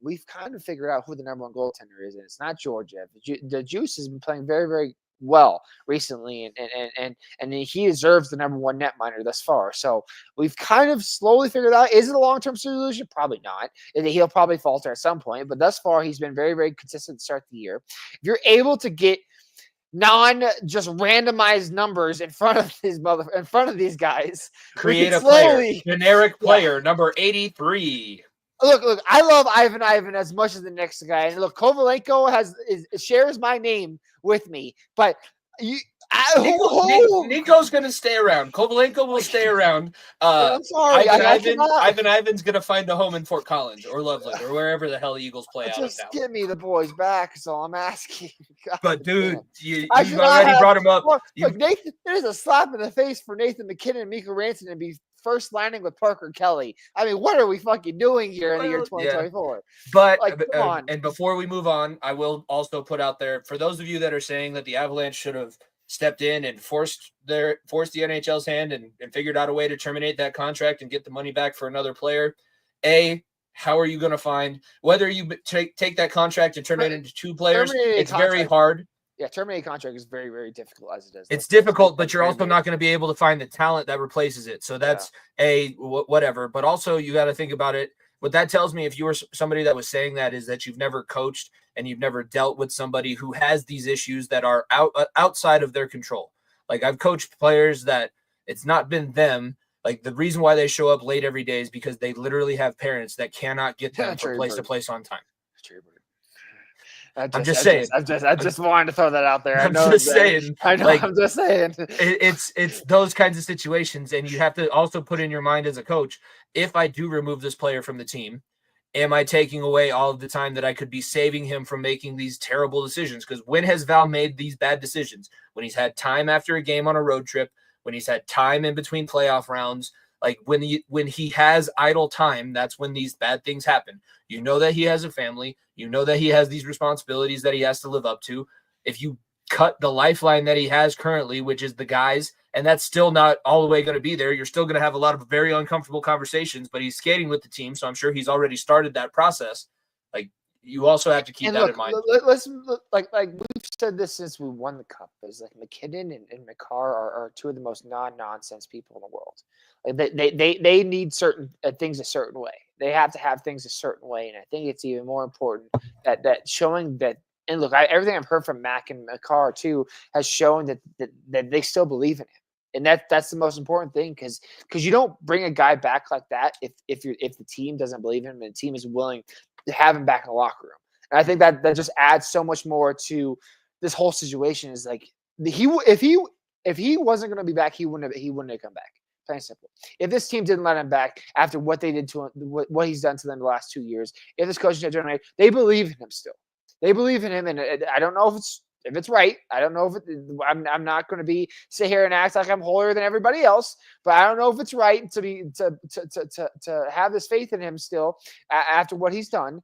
we've kind of figured out who the number one goaltender is, and it's not Georgiev. The Juice has been playing very, very well recently, and he deserves the number one netminder thus far. So we've kind of slowly figured out, is it a long-term solution? Probably not. He'll probably falter at some point, but thus far he's been very, very consistent to start the year. If you're able to get just randomized numbers in front of these guys, create a player, generic player, number 83. Look, I love Ivan as much as the next guy. And look, Kovalenko shares my name with me, but Niko's going to stay around. Kovalenko will stay around. I'm sorry. Ivan's going to find a home in Fort Collins or Loveland or wherever the hell Eagles play out of Just now. give me the boys back is all I'm asking. God, but, dude, you've already brought him up. Look, Nathan, there's a slap in the face for Nathan McKinnon and Mikko Rantanen to be first lining with Parker Kelly. I mean, what are we fucking doing here in the year 2024? But Like, come on. And before we move on, I will also put out there for those of you that are saying that the Avalanche should have stepped in and forced the NHL's hand and figured out a way to terminate that contract and get the money back for another player. How are you going to find whether you take that contract and turn it into two players? It's very hard. Yeah, terminating contract is very, very difficult as it is. It's difficult, but you're also not going to be able to find the talent that replaces it. So that's whatever. But also you got to think about it. What that tells me, if you were somebody that was saying that, is that you've never coached and you've never dealt with somebody who has these issues that are outside of their control. Like I've coached players that it's not been them. Like the reason why they show up late every day is because they literally have parents that cannot get them from place to place on time. I'm just saying. I just wanted to throw that out there. I'm just saying. It's those kinds of situations, and you have to also put in your mind as a coach, if I do remove this player from the team, am I taking away all of the time that I could be saving him from making these terrible decisions? Because when has Val made these bad decisions? When he's had time after a game on a road trip, when he's had time in between playoff rounds, like when he has idle time, that's when these bad things happen. You know that he has a family. You know that he has these responsibilities that he has to live up to. If you cut the lifeline that he has currently, which is the guys, and that's still not all the way going to be there, you're still going to have a lot of very uncomfortable conversations, but he's skating with the team, so I'm sure he's already started that process. Like, you also have to keep that in mind. Let's like we've said this since we won the cup. Is like McKinnon and McCarr are two of the most non-nonsense people in the world. Like they need certain things a certain way. They have to have things a certain way, and I think it's even more important that showing that. And look, everything I've heard from Mac and McCarr too has shown that they still believe in him, and that's the most important thing because you don't bring a guy back like that if the team doesn't believe in him and the team is willing to have him back in the locker room. And I think that just adds so much more to this whole situation. Is like if he wasn't going to be back, he wouldn't have come back. Plain and simple. If this team didn't let him back after what they did to him, what he's done to them the last 2 years, if this coaching staff, they believe in him still. They believe in him, and I don't know if it's right. I don't know if I'm not going to sit here and act like I'm holier than everybody else, but I don't know if it's right to have this faith in him still after what he's done.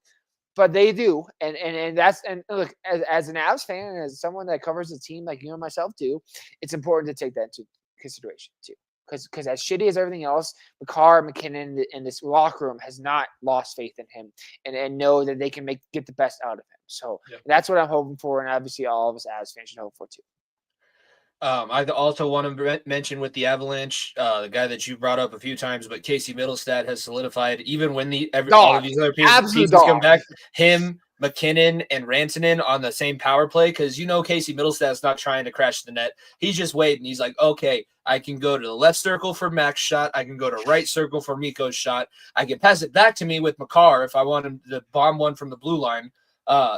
But they do, and look, as an Avs fan and as someone that covers the team like you and myself do, it's important to take that into consideration too. Because as shitty as everything else, McCarr, McKinnon, and this locker room has not lost faith in him, and know that they can get the best out of him. So that's what I'm hoping for, and obviously all of us as fans should hope for too. I also want to mention with the Avalanche, the guy that you brought up a few times, but Casey Middlestat has solidified even when all of these other pieces come back. Him, McKinnon, and Rantanen on the same power play, because Casey Middlestat's not trying to crash the net. He's just waiting. He's like, okay, I can go to the left circle for Mac's shot. I can go to right circle for Mikko's shot. I can pass it back to me with McCarr if I want him to bomb one from the blue line.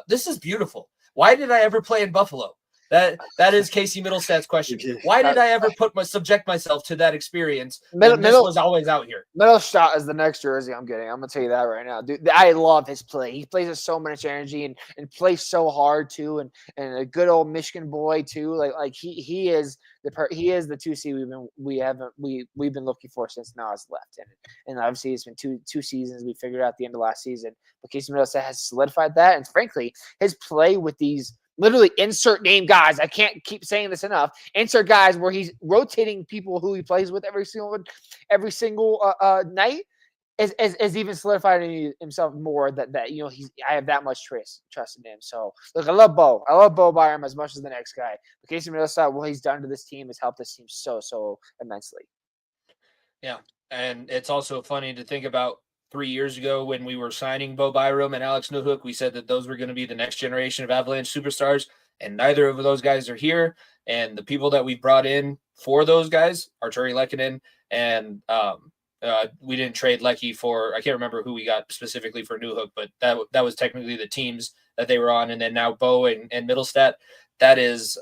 This is beautiful. Why did I ever play in Buffalo? That is Casey Middlestat's question. Why did I ever subject myself to that experience? This was always out here. Middlestat is the next jersey I'm getting. I'm gonna tell you that right now, dude. I love his play. He plays with so much energy and plays so hard too, and a good old Michigan boy too. Like he is the 2C we've been looking for since Nas left, and obviously it's been two seasons. We figured out at the end of last season, but Casey Middlestat has solidified that, and frankly, his play with these. Literally insert name guys. I can't keep saying this enough. Insert guys where he's rotating people who he plays with every single night is even solidified himself more that I have that much trust in him. So look, I love Bo Byram as much as the next guy. But Casey Middlestat, what he's done to this team has helped this team so immensely. Yeah, and it's also funny to think about. 3 years ago when we were signing Bo Byram and Alex Newhook, we said that those were going to be the next generation of Avalanche superstars, and neither of those guys are here. And the people that we brought in for those guys, Arturi Lehkonen, and we didn't trade Lecky for, I can't remember who we got specifically for Newhook, but that was technically the teams that they were on. And then now Bo and Middlestat, that is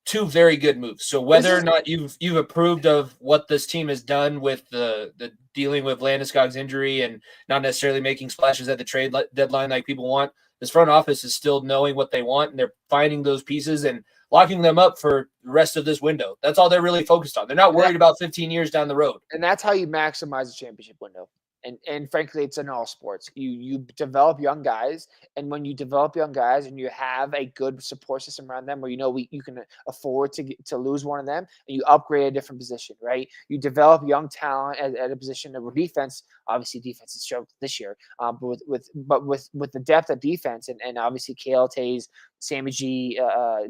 two very good moves. So whether or not you've approved of what this team has done with the dealing with Landeskog's injury and not necessarily making splashes at the trade deadline like people want, this front office is still knowing what they want, and they're finding those pieces. And locking them up for the rest of this window. That's all they're really focused on. They're not worried about 15 years down the road. And that's how you maximize the championship window. And frankly, it's in all sports. You develop young guys, and when you develop young guys and you have a good support system around them, where you can afford to lose one of them, and you upgrade a different position, right? You develop young talent at a position where defense, obviously defense is struggled this year, but with the depth of defense and obviously Kale Tays, Sammy G,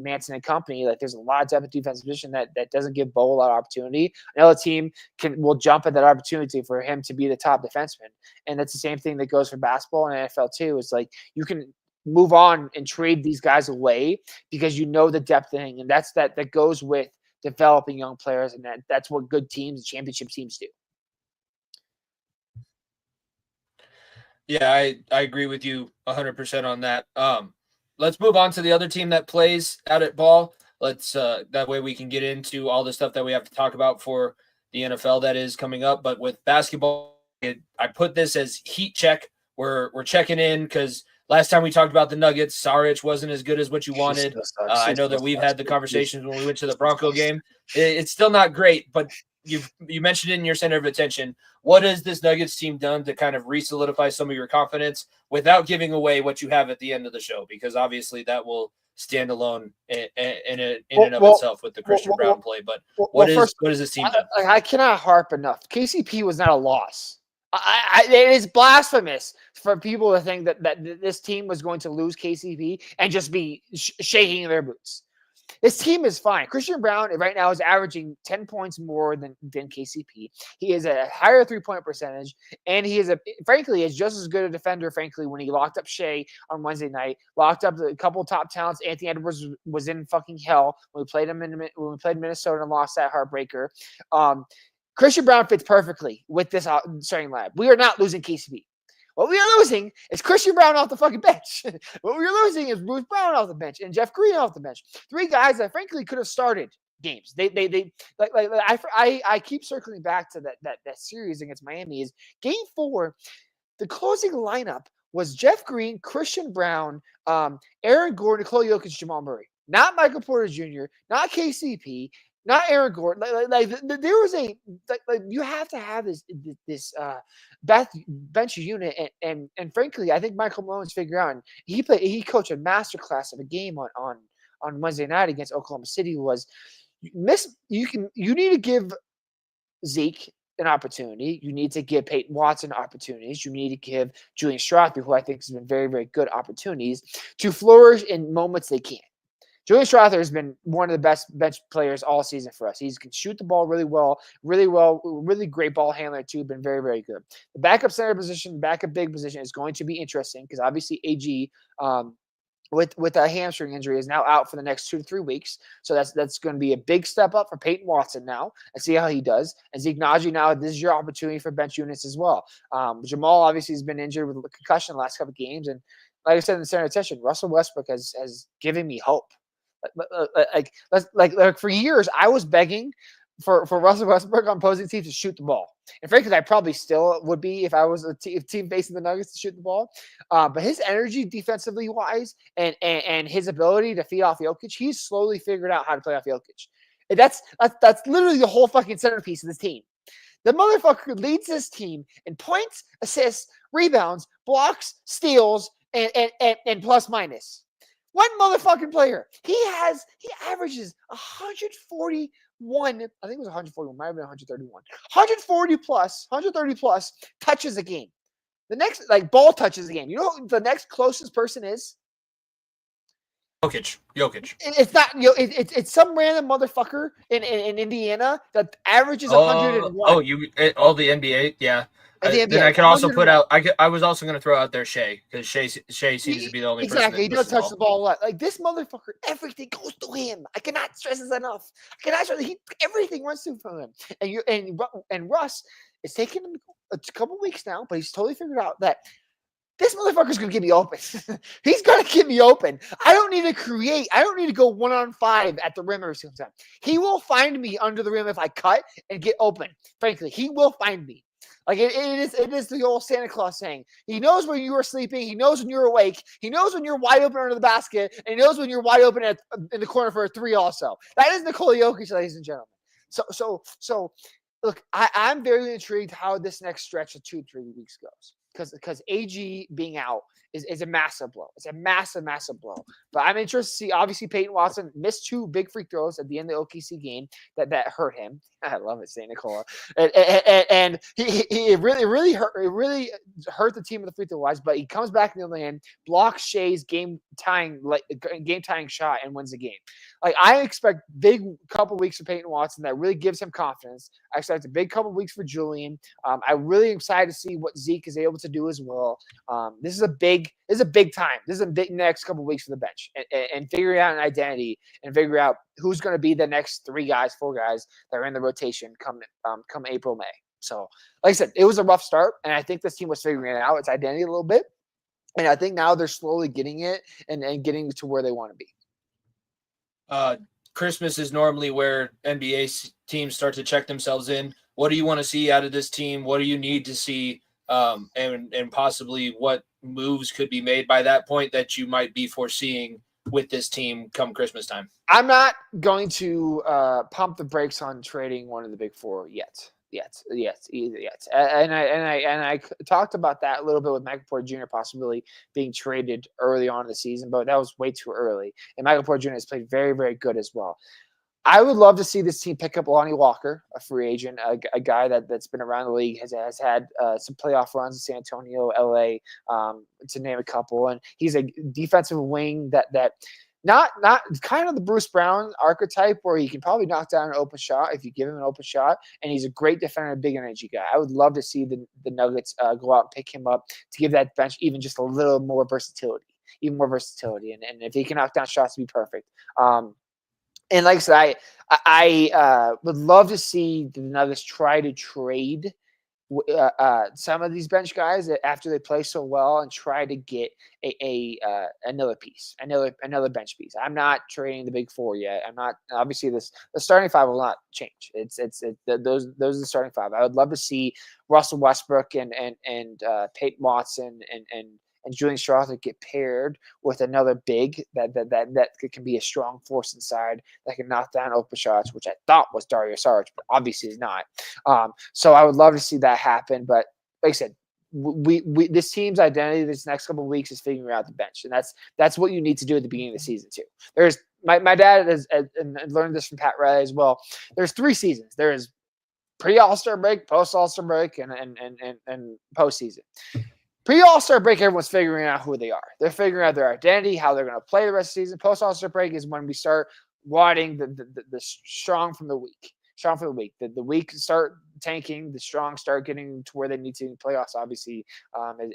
Manson and company, like there's a lot of depth of defensive position that doesn't give Bo a lot of opportunity. Another team will jump at that opportunity for him to be the top defenseman. And that's the same thing that goes for basketball and NFL too. It's like you can move on and trade these guys away because you know the depth thing, and that goes with developing young players, and that's what good teams, championship teams do. Yeah, I agree with you 100% on that. Let's move on to the other team that plays out at ball. Let's that way we can get into all the stuff that we have to talk about for the NFL that is coming up. But with basketball, I put this as heat check. We're checking in because last time we talked about the Nuggets, Saric wasn't as good as what you wanted. I know that we've had the conversations when we went to the Bronco game. It's still not great, but you mentioned it in your center of attention. What has this Nuggets team done to kind of re-solidify some of your confidence without giving away what you have at the end of the show? Because obviously that will stand alone in and of itself with the Christian Brown play. But what is this team done? I cannot harp enough. KCP was not a loss. It is blasphemous for people to think that this team was going to lose KCP and just be shaking their boots. This team is fine. Christian Brown right now is averaging 10 points more than KCP. He is a higher 3-point percentage, and he is frankly just as good a defender. Frankly, when he locked up Shea on Wednesday night, locked up a couple top talents. Anthony Edwards was in fucking hell when we played Minnesota and lost that heartbreaker. Christian Brown fits perfectly with this starting lineup. We are not losing KCP. What we are losing is Christian Brown off the fucking bench. What we're losing is Bruce Brown off the bench and Jeff Green off the bench. 3 guys that frankly could have started games. I keep circling back to that series against Miami. Is Game 4, the closing lineup was Jeff Green, Christian Brown, Aaron Gordon, Nikola Jokic, Jamal Murray. Not Michael Porter Jr., not KCP, not Aaron Gordon. There was you have to have this bench unit, and frankly, I think Michael Malone's figured out. And he coached a masterclass of a game on Wednesday night against Oklahoma City. You need to give Zeke an opportunity. You need to give Peyton Watson opportunities. You need to give Julian Strathberry, who I think has been very, very good, opportunities to flourish in moments they can. Julian Strather has been one of the best bench players all season for us. He can shoot the ball really well, really great ball handler too, been very, very good. The backup center position, backup big position is going to be interesting because obviously AG with a hamstring injury is now out for the next 2 to 3 weeks. So that's going to be a big step up for Peyton Watson now and see how he does. And Zeke Naji, now this is your opportunity for bench units as well. Jamal obviously has been injured with a concussion the last couple of games. And like I said in the center of attention, Russell Westbrook has given me hope. Like for years, I was begging for Russell Westbrook on opposing teams to shoot the ball. And frankly, I probably still would be if I was a team facing the Nuggets to shoot the ball. But his energy defensively wise and his ability to feed off Jokic, he's slowly figured out how to play off Jokic. And that's literally the whole fucking centerpiece of this team. The motherfucker leads this team in points, assists, rebounds, blocks, steals, and plus minus. One motherfucking player. He averages 141. I think it was 141. Might have been 131. 130 plus touches a game. The next, ball touches a game. You know who the next closest person is? Jokic. It's not. It's some random motherfucker in Indiana that averages 101. All the NBA, yeah. Then I can also put out. I was also going to throw out there Shea because Shea seems to be the only person. Exactly, he does touch the ball a lot. Like this motherfucker, everything goes to him. I cannot stress this enough. Everything runs through from him. And Russ, it's taken him a couple weeks now, but he's totally figured out that this motherfucker's going to get me open. He's going to get me open. I don't need to create. I don't need to go 1-on-5 at the rim every single time. He will find me under the rim if I cut and get open. Frankly, he will find me. Like it is the old Santa Claus saying. He knows when you are sleeping. He knows when you're awake. He knows when you're wide open under the basket, and he knows when you're wide open in the corner for a three. Also, that is Nikola Jokic, ladies and gentlemen. So, look, I'm very intrigued how this next stretch of 2-3 weeks goes, because AG being out is a massive blow. It's a massive blow. But I'm interested to see. Obviously, Peyton Watson missed 2 big free throws at the end of the OKC game that hurt him. I love it, St. Nicola, and he really hurt the team with the free throw wise. But he comes back in the end, blocks Shea's game tying shot, and wins the game. Like, I expect big couple weeks for Peyton Watson that really gives him confidence. I expect a big couple weeks for Julian. I'm really excited to see what Zeke is able to do as well. This is a big time. This is a big next couple weeks for the bench, and figuring out an identity and figure out who's going to be the next 4 guys that are in the rotation come April, May. So, like I said, it was a rough start, and I think this team was figuring out its identity a little bit, and I think now they're slowly getting it and getting to where they want to be. Christmas is normally where NBA teams start to check themselves in. What do you want to see out of this team? What do you need to see? And possibly what moves could be made by that point that you might be foreseeing with this team come Christmas time? I'm not going to pump the brakes on trading one of the big 4 yet. And I talked about that a little bit with Michael Porter Jr. possibly being traded early on in the season, but that was way too early. And Michael Porter Jr. has played very, very good as well. I would love to see this team pick up Lonnie Walker, a free agent, a guy that's been around the league, has had some playoff runs in San Antonio, LA, to name a couple. And he's a defensive wing that not kind of the Bruce Brown archetype where he can probably knock down an open shot if you give him an open shot. And he's a great defender, big energy guy. I would love to see the Nuggets go out and pick him up to give that bench even just a little more versatility. And if he can knock down shots, it'd be perfect. And like I said, I would love to see the Nuggets try to trade some of these bench guys after they play so well and try to get another piece, another bench piece. I'm not trading the big 4 yet. I'm not. Obviously, the starting 5 will not change. Those are the starting 5. I would love to see Russell Westbrook and Peyton Watson and Julian Strawther get paired with another big that can be a strong force inside that can knock down open shots, which I thought was Dario Saric, but obviously is not. So I would love to see that happen. But like I said, we this team's identity this next couple of weeks is figuring out the bench, and that's what you need to do at the beginning of the season too. There's my dad has and learned this from Pat Riley as well. There's 3 seasons. There is pre-All-Star break, post-All-Star break, and postseason. Pre-All-Star break, everyone's figuring out who they are. They're figuring out their identity, how they're going to play the rest of the season. Post-All-Star break is when we start wadding the strong from the weak. The weak start tanking. The strong start getting to where they need to in playoffs. Obviously,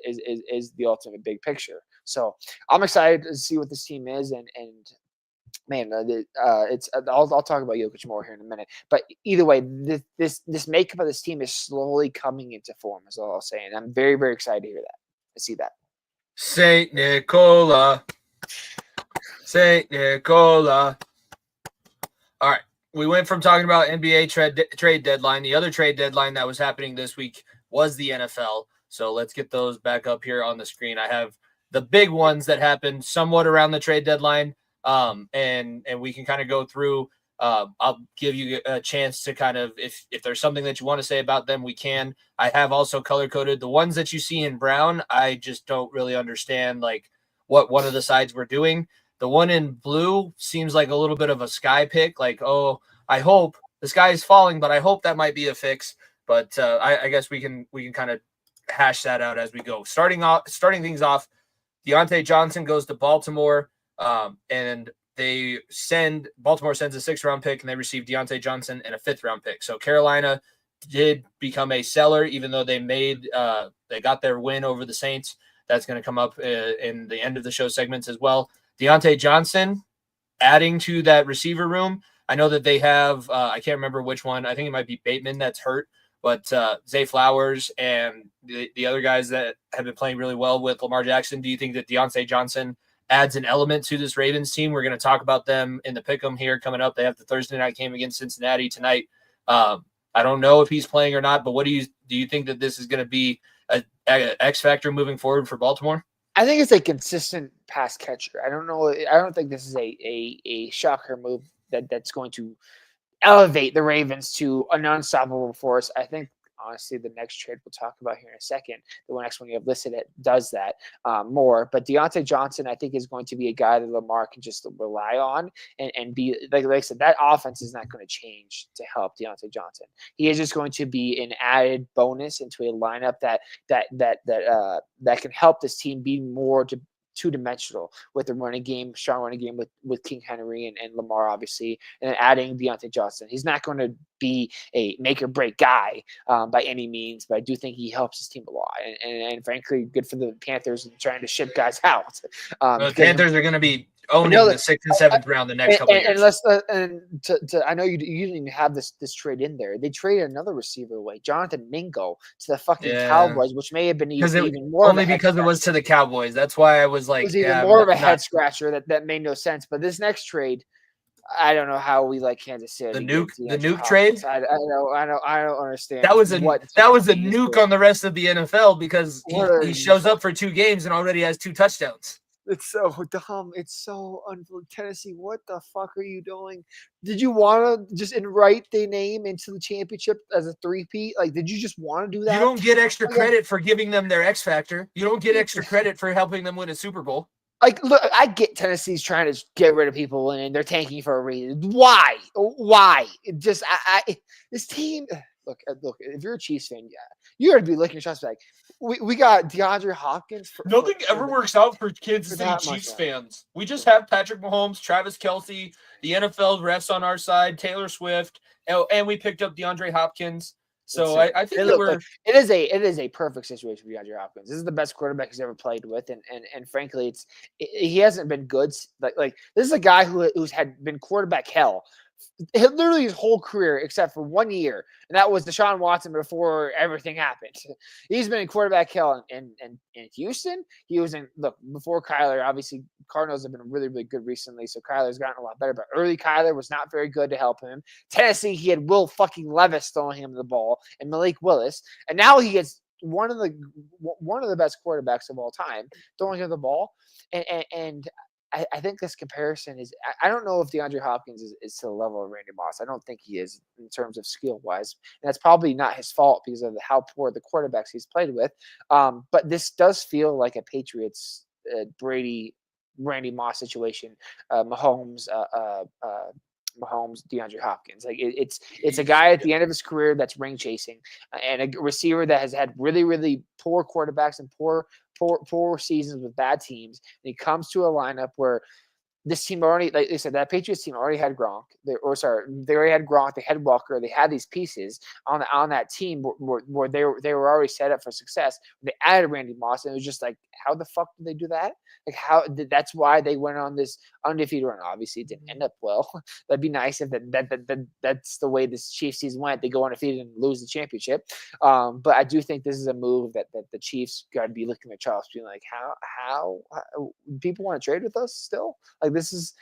is the ultimate big picture. So I'm excited to see what this team is, and man, it's. I'll talk about Jokic more here in a minute. But either way, this makeup of this team is slowly coming into form. Is all I'll say, and I'm very, very excited to hear that. I see that. Saint Nicola. All right, we went from talking about NBA trade deadline. The other trade deadline that was happening this week was the NFL. So let's get those back up here on the screen. I have the big ones that happened somewhat around the trade deadline. And we can kind of go through. I'll give you a chance to kind of, if there's something that you want to say about them, we can. I have also color coded the ones that you see in brown. I just don't really understand like what one of the sides we're doing. The one in blue seems like a little bit of a sky pick. Like, oh, I hope the sky is falling, but I hope that might be a fix. But I guess we can kind of hash that out as we go. Starting things off, Deontay Johnson goes to Baltimore. And Baltimore sends a 6th-round pick, and they receive Deontay Johnson and a 5th-round pick. So Carolina did become a seller, even though they got their win over the Saints. That's going to come up in the end of the show segments as well. Deontay Johnson adding to that receiver room. I know that they have, I can't remember which one. I think it might be Bateman that's hurt, but Zay Flowers and the other guys that have been playing really well with Lamar Jackson. Do you think that Deontay Johnson adds an element to this Ravens team? We're going to talk about them in the pick'em here coming up. They have the Thursday night game against Cincinnati tonight. I don't know if he's playing or not, but do you think that this is going to be a X factor moving forward for Baltimore? I think it's a consistent pass catcher. I don't think this is a shocker move that's going to elevate the Ravens to an unstoppable force. I think, honestly, the next trade we'll talk about here in a second, the next one you have listed, it does that more. But Deontay Johnson, I think, is going to be a guy that Lamar can just rely on and be, like I said, that offense is not going to change to help Deontay Johnson. He is just going to be an added bonus into a lineup that can help this team be more two-dimensional with the running game, strong running game with King Henry and Lamar, obviously, and then adding Deontay Johnson. He's not going to be a make or break guy by any means, but I do think he helps his team a lot. And frankly, good for the Panthers trying to ship guys out. The Panthers are going to be owning the 6th and 7th round the next couple of years. I know you didn't even have this trade in there. They traded another receiver away, Jonathan Mingo, to the fucking Cowboys, which may have been even more only because it was to the Cowboys. That's why I was like, it was even more of a head scratcher that made no sense. But this next trade, I don't know how we like Kansas City. The nuke trade. I don't understand. That was a nuke on the rest of the NFL because he shows up for 2 games and already has 2 touchdowns. It's so dumb. It's so Tennessee. What the fuck are you doing? Did you want to just write the name into the championship as a 3-peat? Like, did you just want to do that? You don't get extra credit for giving them their X factor. You don't get extra credit for helping them win a Super Bowl. Like, look, I get Tennessee's trying to get rid of people and they're tanking for a reason. Why? Just this team. Look. If you're a Chiefs fan, you got to be licking your shots like. We got DeAndre Hopkins. Nothing ever works out for Kansas City Chiefs fans. We just have Patrick Mahomes, Travis Kelce, the NFL refs on our side, Taylor Swift, and we picked up DeAndre Hopkins. So I think it is a perfect situation for DeAndre Hopkins. This is the best quarterback he's ever played with, and frankly, he hasn't been good. Like this is a guy who's had been quarterback hell. Literally his whole career, except for 1 year, and that was Deshaun Watson before everything happened. He's been in quarterback hell in Houston. He was before Kyler. Obviously, Cardinals have been really, really good recently, so Kyler's gotten a lot better. But early Kyler was not very good to help him. Tennessee, he had Will fucking Levis throwing him the ball and Malik Willis, and now he gets one of the best quarterbacks of all time throwing him the ball, and I think this comparison is – I don't know if DeAndre Hopkins is to the level of Randy Moss. I don't think he is in terms of skill-wise. And that's probably not his fault because of how poor the quarterbacks he's played with. But this does feel like a Patriots Brady, Randy Moss situation, Mahomes, DeAndre Hopkins. Like it's a guy at the end of his career that's ring chasing and a receiver that has had really, really poor quarterbacks and poor seasons with bad teams. And he comes to a lineup where this team already, like they said, that Patriots team already had Gronk. They already had Gronk. They had Walker. They had these pieces on that team where they were already set up for success. They added Randy Moss, and it was just like, how the fuck did they do that? Like that's why they went on this undefeated run. Obviously, it didn't end up well. That'd be nice if that's the way this Chiefs season went. They go undefeated and lose the championship. But I do think this is a move that the Chiefs got to be looking at Charles, being like, how people want to trade with us still? Like this is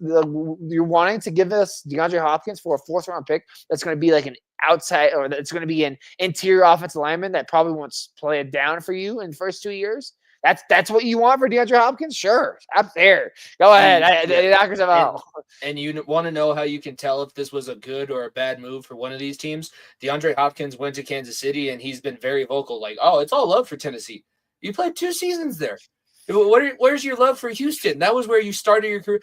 you're wanting to give us DeAndre Hopkins for a 4th round pick that's going to be like an outside, or that's going to be an interior offensive lineman that probably won't play it down for you in the first 2 years. That's what you want for DeAndre Hopkins? Sure. Up there. Go ahead. Knock yourself out. And you want to know how you can tell if this was a good or a bad move for one of these teams? DeAndre Hopkins went to Kansas City, and he's been very vocal, like, oh, it's all love for Tennessee. You played 2 seasons there. Where's your love for Houston? That was where you started your career.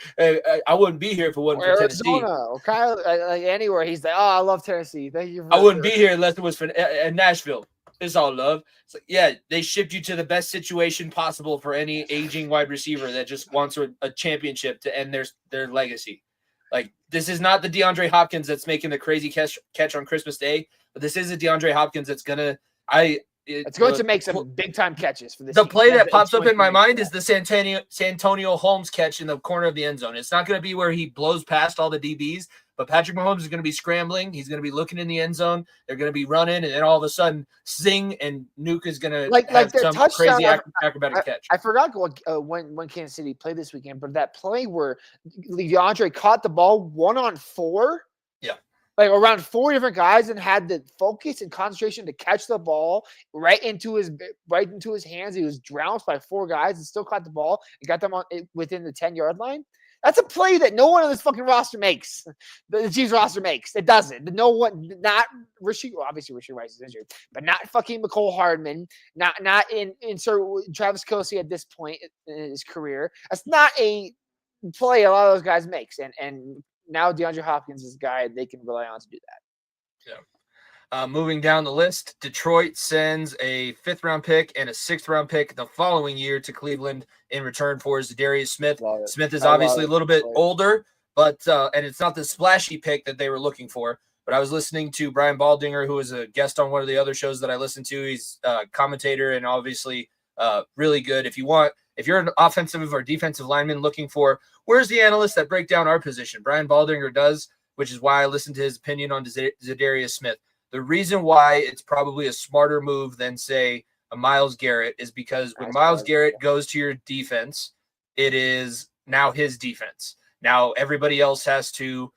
I wouldn't be here if it wasn't for Tennessee. Or Kyle, like anywhere, he's like, oh, I love Tennessee. Thank you. I wouldn't be here unless it was for Nashville. It's all love. It's like, yeah, they shipped you to the best situation possible for any aging wide receiver that just wants a championship to end their legacy. Like, this is not the DeAndre Hopkins that's making the crazy catch on Christmas Day, but this is a DeAndre Hopkins that's gonna it's going to make some big time catches for this. The play that pops up in my mind is the Santonio Holmes catch in the corner of the end zone. It's not going to be where he blows past all the DBs, but Patrick Mahomes is going to be scrambling. He's going to be looking in the end zone. They're going to be running, and then all of a sudden, zing, and Nuke is going to have some crazy acrobatic catch. I forgot when Kansas City played this weekend, but that play where DeAndre caught the ball 1-on-4. Yeah. like around 4 different guys and had the focus and concentration to catch the ball right into his hands. He was trounced by 4 guys and still caught the ball and got them on within the 10-yard line. That's a play that no one on this fucking roster makes. The Chiefs roster makes. It doesn't. No one, not Rasheed. Well, obviously Rasheed Rice is injured, but not fucking McCole Hardman. Not insert Travis Kelce at this point in his career. That's not a play a lot of those guys makes. And now DeAndre Hopkins is a guy they can rely on to do that. Yeah. Moving down the list, Detroit sends a 5th-round pick and a 6th-round pick the following year to Cleveland in return for Zadarius Smith. Smith is obviously a little bit older, but and it's not the splashy pick that they were looking for. But I was listening to Brian Baldinger, who was a guest on one of the other shows that I listened to. He's a commentator and obviously really good. If you're an offensive or defensive lineman looking for where's the analysts that break down our position, Brian Baldinger does, which is why I listened to his opinion on Zadarius Smith. The reason why it's probably a smarter move than, say, a Myles Garrett is because when Myles Garrett goes to your defense, it is now his defense. Now everybody else has to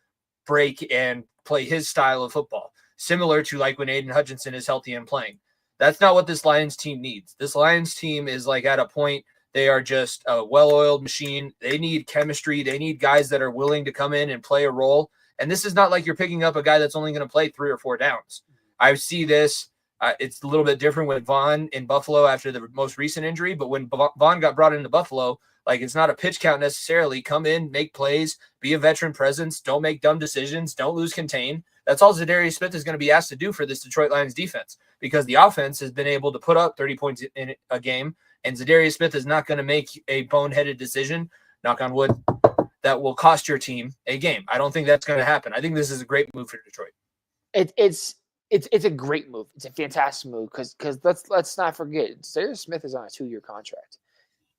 break and play his style of football, similar to like when Aiden Hutchinson is healthy and playing. That's not what this Lions team needs. This Lions team is like at a point they are just a well-oiled machine. They need chemistry. They need guys that are willing to come in and play a role. And this is not like you're picking up a guy that's only going to play 3 or 4 downs. I see this. It's a little bit different with Vaughn in Buffalo after the most recent injury. But when Vaughn got brought into Buffalo, like it's not a pitch count necessarily. Come in, make plays, be a veteran presence. Don't make dumb decisions. Don't lose contain. That's all Zadarius Smith is going to be asked to do for this Detroit Lions defense because the offense has been able to put up 30 points in a game. And Zadarius Smith is not going to make a boneheaded decision, knock on wood, that will cost your team a game. I don't think that's going to happen. I think this is a great move for Detroit. It's a great move. It's a fantastic move because let's not forget, Zadarius Smith is on a 2-year contract.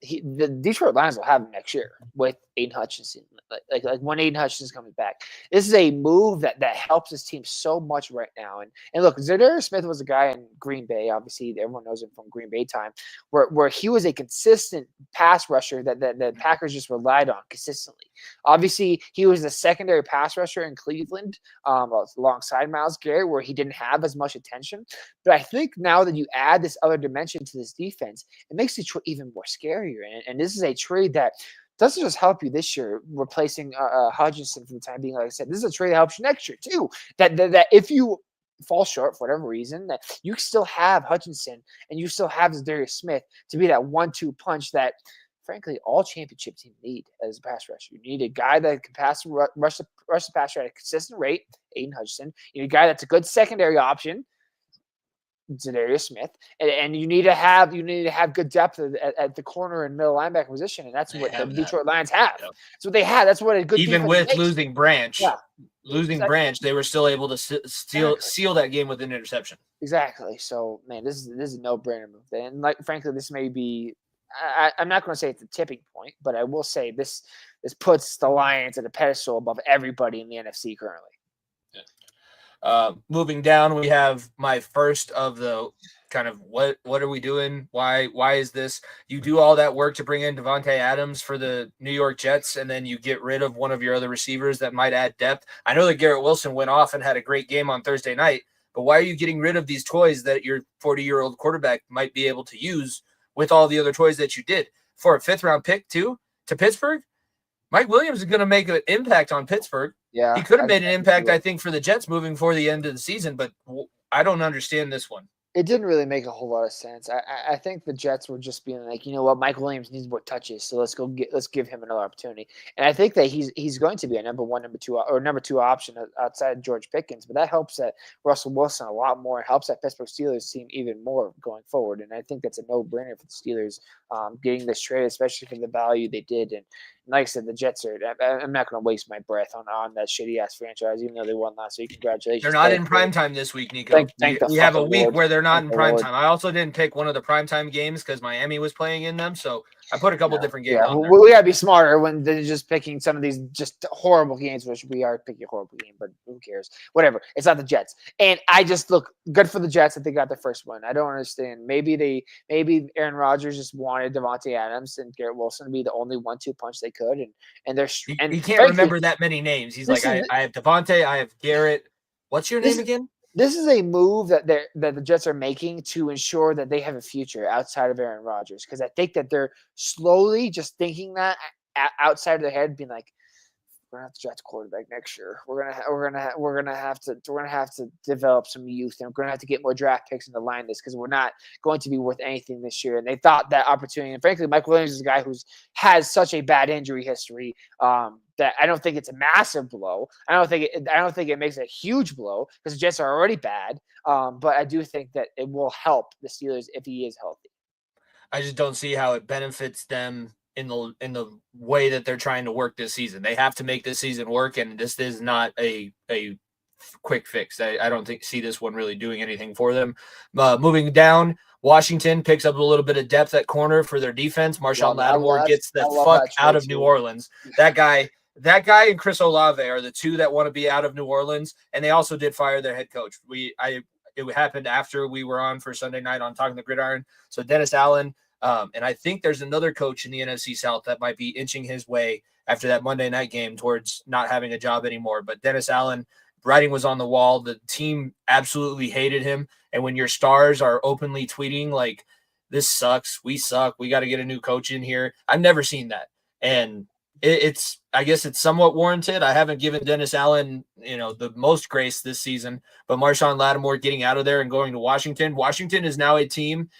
The Detroit Lions will have him next year with Aiden Hutchinson. Like when Aiden Hutchinson comes back, this is a move that helps his team so much right now. And look, Zadarius Smith was a guy in Green Bay. Obviously, everyone knows him from Green Bay time, where he was a consistent pass rusher that the Packers just relied on consistently. Obviously, he was the secondary pass rusher in Cleveland alongside Myles Garrett, where he didn't have as much attention. But I think now that you add this other dimension to this defense, it makes Detroit even more scarier. And this is a trade that doesn't just help you this year, replacing Hutchinson for the time being. Like I said, this is a trade that helps you next year too. That if you fall short for whatever reason, that you still have Hutchinson and you still have Zadarius Smith to be that 1-2 punch that, frankly, all championship teams need as a pass rusher. You need a guy that can rush the passer at a consistent rate, Aiden Hutchinson. You need a guy that's a good secondary option, Zadarius Smith, and you need to have good depth at the corner and middle linebacker position, and that's what the Detroit Lions have. Yep. That's what they have. That's what a good even with makes. Losing Branch, Branch, they were still able to seal that game with an interception. Exactly. So, man, this is a no-brainer move. And frankly, this may be. I'm not going to say it's a tipping point, but I will say this puts the Lions at a pedestal above everybody in the NFC currently. Moving down, we have my first of the kind of what are we doing? Why is this? You do all that work to bring in Davante Adams for the New York Jets, and then you get rid of one of your other receivers that might add depth. I know that Garrett Wilson went off and had a great game on Thursday night, but why are you getting rid of these toys that your 40-year-old quarterback might be able to use with all the other toys that you did for a 5th-round pick too to Pittsburgh? Mike Williams is going to make an impact on Pittsburgh. Yeah, he could have made an impact, I think, for the Jets moving for the end of the season, but I don't understand this one. It didn't really make a whole lot of sense. I think the Jets were just being like, you know what, Mike Williams needs more touches, so let's give him another opportunity. And I think that he's going to be a number 1, number 2 option outside of George Pickens, but that helps that Russell Wilson a lot more. It helps that Pittsburgh Steelers team even more going forward. And I think that's a no-brainer for the Steelers getting this trade, especially for the value they did. And like I said, the Jets are. I'm not going to waste my breath on that shitty ass franchise, even though they won last week. Congratulations! They're not in primetime this week, Niko. We have a week where they're not in primetime. I also didn't pick one of the primetime games because Miami was playing in them, so I put a couple different games on there. We gotta be smarter when they're just picking some of these just horrible games, which we are picking a horrible game, but who cares? Whatever. It's not the Jets, and I just look good for the Jets that they got the first one. I don't understand. Maybe Aaron Rodgers just wanted Davante Adams and Garrett Wilson to be the only 1-2 punch they could, and they're he can't remember that many names. He's like, I have Davante, I have Garrett, What's your name again? This is a move that the Jets are making to ensure that they have a future outside of Aaron Rodgers, because I think that they're slowly just thinking that outside of their head, being like, we're gonna have to draft a quarterback next year. We're gonna have to develop some youth, and we're gonna have to get more draft picks in the line this, because we're not going to be worth anything this year. And they thought that opportunity. And frankly, Mike Williams is a guy who's has such a bad injury history that I don't think it's a massive blow. I don't think it makes a huge blow, because the Jets are already bad. But I do think that it will help the Steelers if he is healthy. I just don't see how it benefits them in the way that they're trying to work this season. They have to make this season work, and this is not a quick fix. I don't see this one really doing anything for them. Moving down, Washington picks up a little bit of depth at corner for their defense. Marshawn Lattimore gets the fuck out of New Orleans. That guy and Chris Olave are the two that want to be out of New Orleans, and they also did fire their head coach. It happened after we were on for Sunday night on Talking the Gridiron. So Dennis Allen, and I think there's another coach in the NFC South that might be inching his way after that Monday night game towards not having a job anymore. But Dennis Allen, writing was on the wall. The team absolutely hated him. And when your stars are openly tweeting like, this sucks, we suck, we got to get a new coach in here, I've never seen that. And I guess it's somewhat warranted. I haven't given Dennis Allen, the most grace this season, but Marshawn Lattimore getting out of there and going to Washington. Washington is now a team,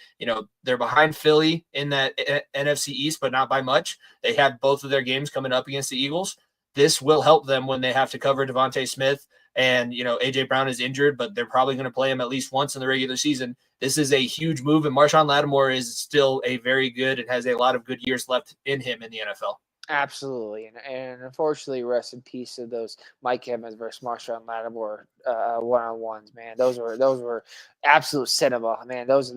they're behind Philly in that NFC East, but not by much. They have both of their games coming up against the Eagles. This will help them when they have to cover Devontae Smith, and, A.J. Brown is injured, but they're probably going to play him at least once in the regular season. This is a huge move, and Marshawn Lattimore is still a very good and has a lot of good years left in him in the NFL. Absolutely, and unfortunately, rest in peace to those Mike Evans versus Marshawn Lattimore one-on-ones. Man, those were absolute cinema. Man, those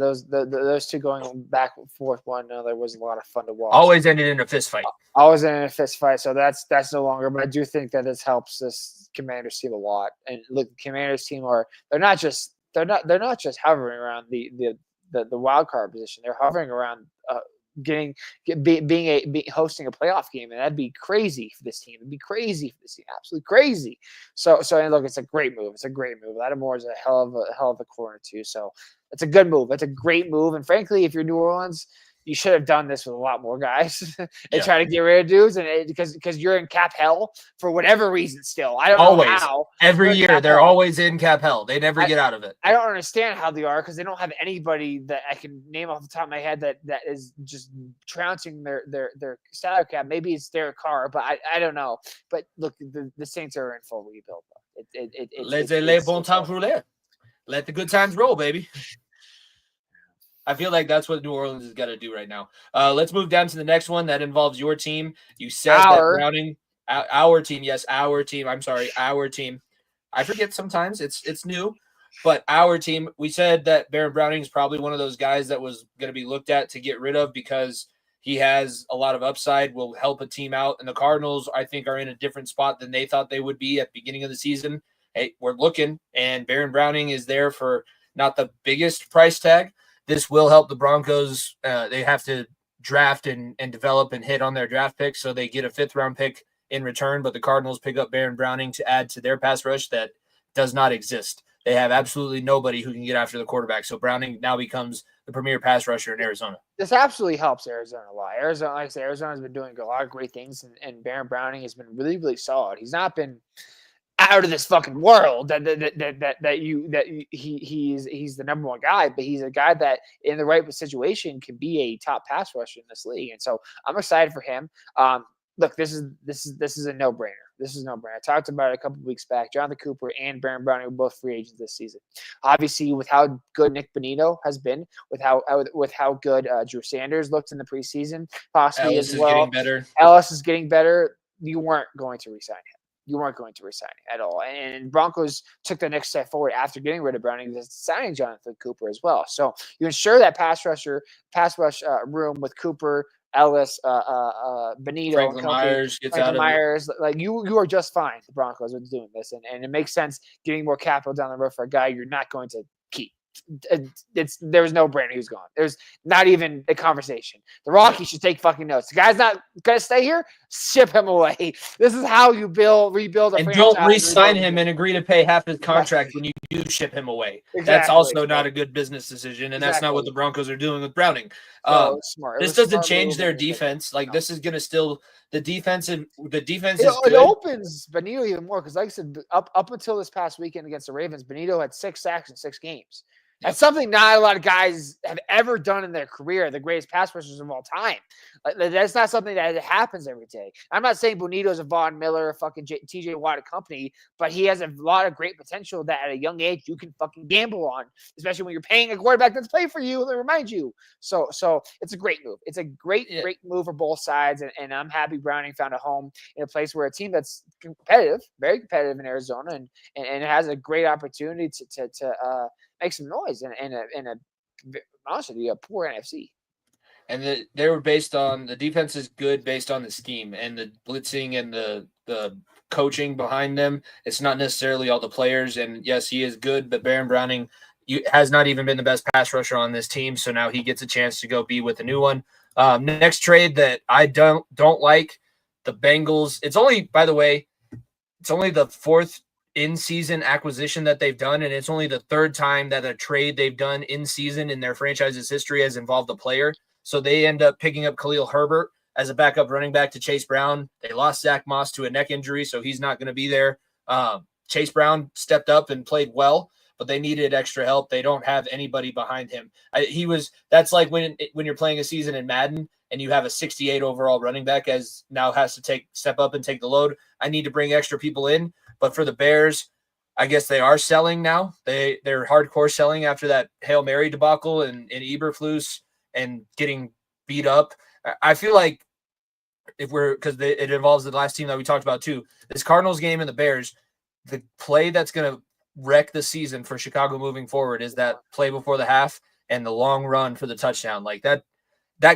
two going back and forth one another was a lot of fun to watch. Always ended in a fist fight. Always ended in a fist fight. So that's no longer. But I do think that this helps this Commanders team a lot. And look, the Commanders team they're not just hovering around the wild card position. They're hovering around. Hosting a playoff game, and that'd be crazy for this team. It'd be crazy for this team, absolutely crazy. So look, it's a great move. It's a great move. Lattimore is a hell of a corner too. So it's a good move. It's a great move. And frankly, if you're New Orleans, you should have done this with a lot more guys and try to get rid of dudes, and because you're in cap hell for whatever reason. Still, I don't know how. Every year they're always in cap hell. They never get out of it. I don't understand how they are, because they don't have anybody that I can name off the top of my head that is just trouncing their salary cap. Maybe it's Derek Carr, but I don't know. But look, the Saints are in full rebuild. Let the good times roll, baby. I feel like that's what New Orleans has got to do right now. Let's move down to the next one that involves your team. You said that Browning, our team. Yes, our team. I'm sorry, our team. I forget sometimes. It's new, but our team. We said that Baron Browning is probably one of those guys that was going to be looked at to get rid of because he has a lot of upside, will help a team out. And the Cardinals, I think, are in a different spot than they thought they would be at the beginning of the season. Hey, we're looking, and Baron Browning is there for not the biggest price tag. This will help the Broncos. They have to draft and develop and hit on their draft picks, so they get a 5th-round pick in return, but the Cardinals pick up Baron Browning to add to their pass rush that does not exist. They have absolutely nobody who can get after the quarterback, so Browning now becomes the premier pass rusher in Arizona. This absolutely helps Arizona a lot. Arizona, like I said, Arizona's been doing a lot of great things, and Baron Browning has been really, really solid. He's not been out of this fucking world he's the number one guy, but he's a guy that in the right situation can be a top pass rusher in this league. And so I'm excited for him. Look, this is a no-brainer. This is a no-brainer. I talked about it a couple of weeks back. Jonathan Cooper and Baron Browning were both free agents this season. Obviously, with how good Nick Bonino has been, with how good Drew Sanders looked in the preseason, possibly Ellis as well. Ellis is getting better. You weren't going to resign him. You weren't going to resign him at all. And Broncos took the next step forward after getting rid of Browning, signing Jonathan Cooper as well. So you ensure that pass rush room with Cooper, Ellis, Bonito, Franklin Myers gets out of Myers. Like you are just fine. The Broncos are doing this, and it makes sense getting more capital down the road for a guy you're not going to keep. there was no brainer who's gone. There's not even a conversation. The Rockies should take fucking notes. The guy's not gonna stay here. Ship him away. This is how you rebuild a And franchise. don't re-sign him and agree to pay half his contract when you do ship him away. That's also not a good business decision, and that's not what the Broncos are doing with Browning. Smart. This doesn't change their defense. Like this is gonna still the defense is good. It opens Benito even more because, like I said, up until this past weekend against the Ravens, Benito had 6 sacks in 6 games. That's something not a lot of guys have ever done in their career. The greatest pass rushers of all time. Like, that's not something that happens every day. I'm not saying Bonito's a Von Miller, a fucking TJ Watt company, but he has a lot of great potential that at a young age you can fucking gamble on, especially when you're paying a quarterback that's played for you and remind you. So it's a great move. It's a great move for both sides, and I'm happy Browning found a home in a place where a team that's competitive, very competitive in Arizona, and it has a great opportunity to make some noise in a honestly a poor NFC. And they were based on the defense is good based on the scheme and the blitzing and the coaching behind them. It's not necessarily all the players. And yes, he is good, but Baron Browning has not even been the best pass rusher on this team. So now he gets a chance to go be with a new one. Next trade that I don't like, the Bengals. It's only, by the way, it's only the 4th in-season acquisition that they've done, and it's only the 3rd time that a trade they've done in-season in their franchise's history has involved a player. So they end up picking up Khalil Herbert as a backup running back to Chase Brown. They lost Zach Moss to a neck injury, so he's not going to be there. Chase Brown stepped up and played well, but they needed extra help. They don't have anybody behind him. That's like when you're playing a season in Madden and you have a 68 overall running back as now has to step up and take the load. I need to bring extra people in. But for the Bears, I guess they are selling now. They're hardcore selling after that Hail Mary debacle and Eberflus and getting beat up. I feel like because it involves the last team that we talked about too, this Cardinals game and the Bears, the play that's going to wreck the season for Chicago moving forward is that play before the half and the long run for the touchdown. Like that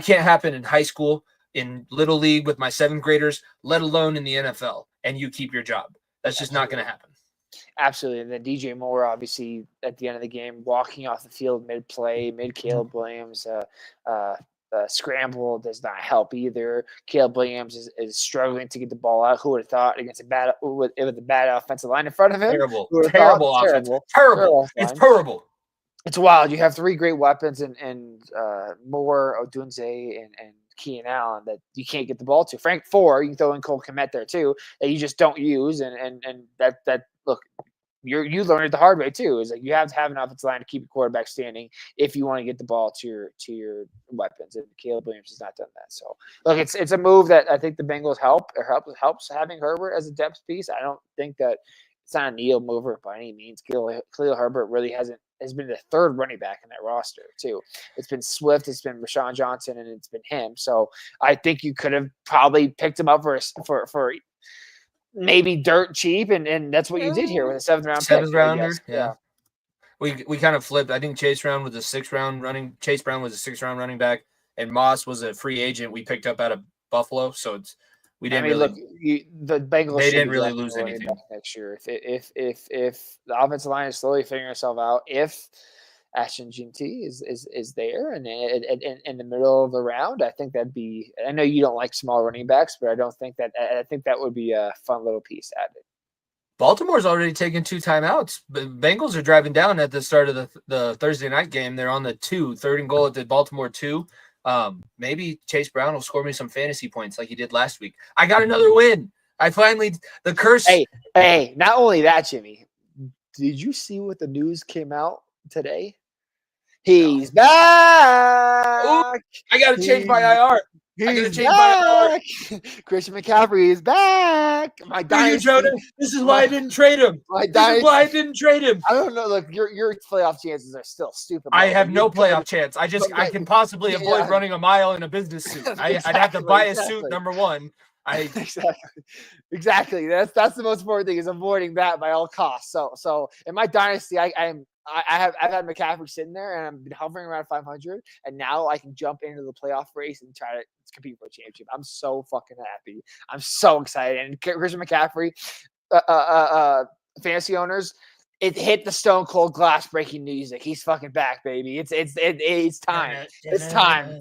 can't happen in high school, in little league with my 7th graders, let alone in the NFL, and you keep your job. That's just not going to happen. Absolutely. And then DJ Moore, obviously, at the end of the game, walking off the field mid-play, mid-Caleb Williams, scramble does not help either. Caleb Williams is struggling to get the ball out. Who would have thought against a bad offensive line in front of him? Terrible offense. Terrible. It's terrible. It's wild. You have 3 great weapons and Moore, Odunze, and Keenan Allen that you can't get the ball to. Frank 4, you can throw in Cole Kmet there too, that you just don't use. And that look, you learned it the hard way too. Is like you have to have an offensive line to keep your quarterback standing if you want to get the ball to your weapons. And Caleb Williams has not done that. So look, it's a move that I think the Bengals helps having Herbert as a depth piece. I don't think that it's not a needle mover by any means. Khalil Herbert really has been the 3rd running back in that roster too. It's been Swift, it's been Rashawn Johnson, and it's been him. So I think you could have probably picked him up for maybe dirt cheap, and that's what you did here with a 7th round pick. 7th rounder, yeah. We kind of flipped. I think Chase Brown was a 6th round running back, and Moss was a free agent we picked up out of Buffalo. So we didn't the Bengals. They didn't really lose anything next year. If the offensive line is slowly figuring itself out, if Ashton Ginty is there and in the middle of the round, I think that'd be. I know you don't like small running backs, but I think that would be a fun little piece added. Baltimore's already taken 2 timeouts. But Bengals are driving down at the start of the Thursday night game. They're on the 3rd and goal at the Baltimore 2. Maybe Chase Brown will score me some fantasy points like he did last week. I got another win. I finally the curse. Hey! Not only that, Jimmy. Did you see what the news came out today? He's back. Ooh, I gotta change my IR. Christian McCaffrey is back. This is why I didn't trade him. I don't know. Look, your playoff chances are still stupid. I have no playoff chance. I can possibly avoid running a mile in a business suit. I'd have to buy a suit, number one. Exactly. That's the most important thing, is avoiding that by all costs. So in my dynasty, I've had McCaffrey sitting there, and I've been hovering around 500, and now I can jump into the playoff race and try to compete for a championship. I'm so fucking happy. I'm so excited. And Christian McCaffrey, fantasy owners, it hit the stone cold glass breaking music. He's fucking back, baby. It's time. It's time.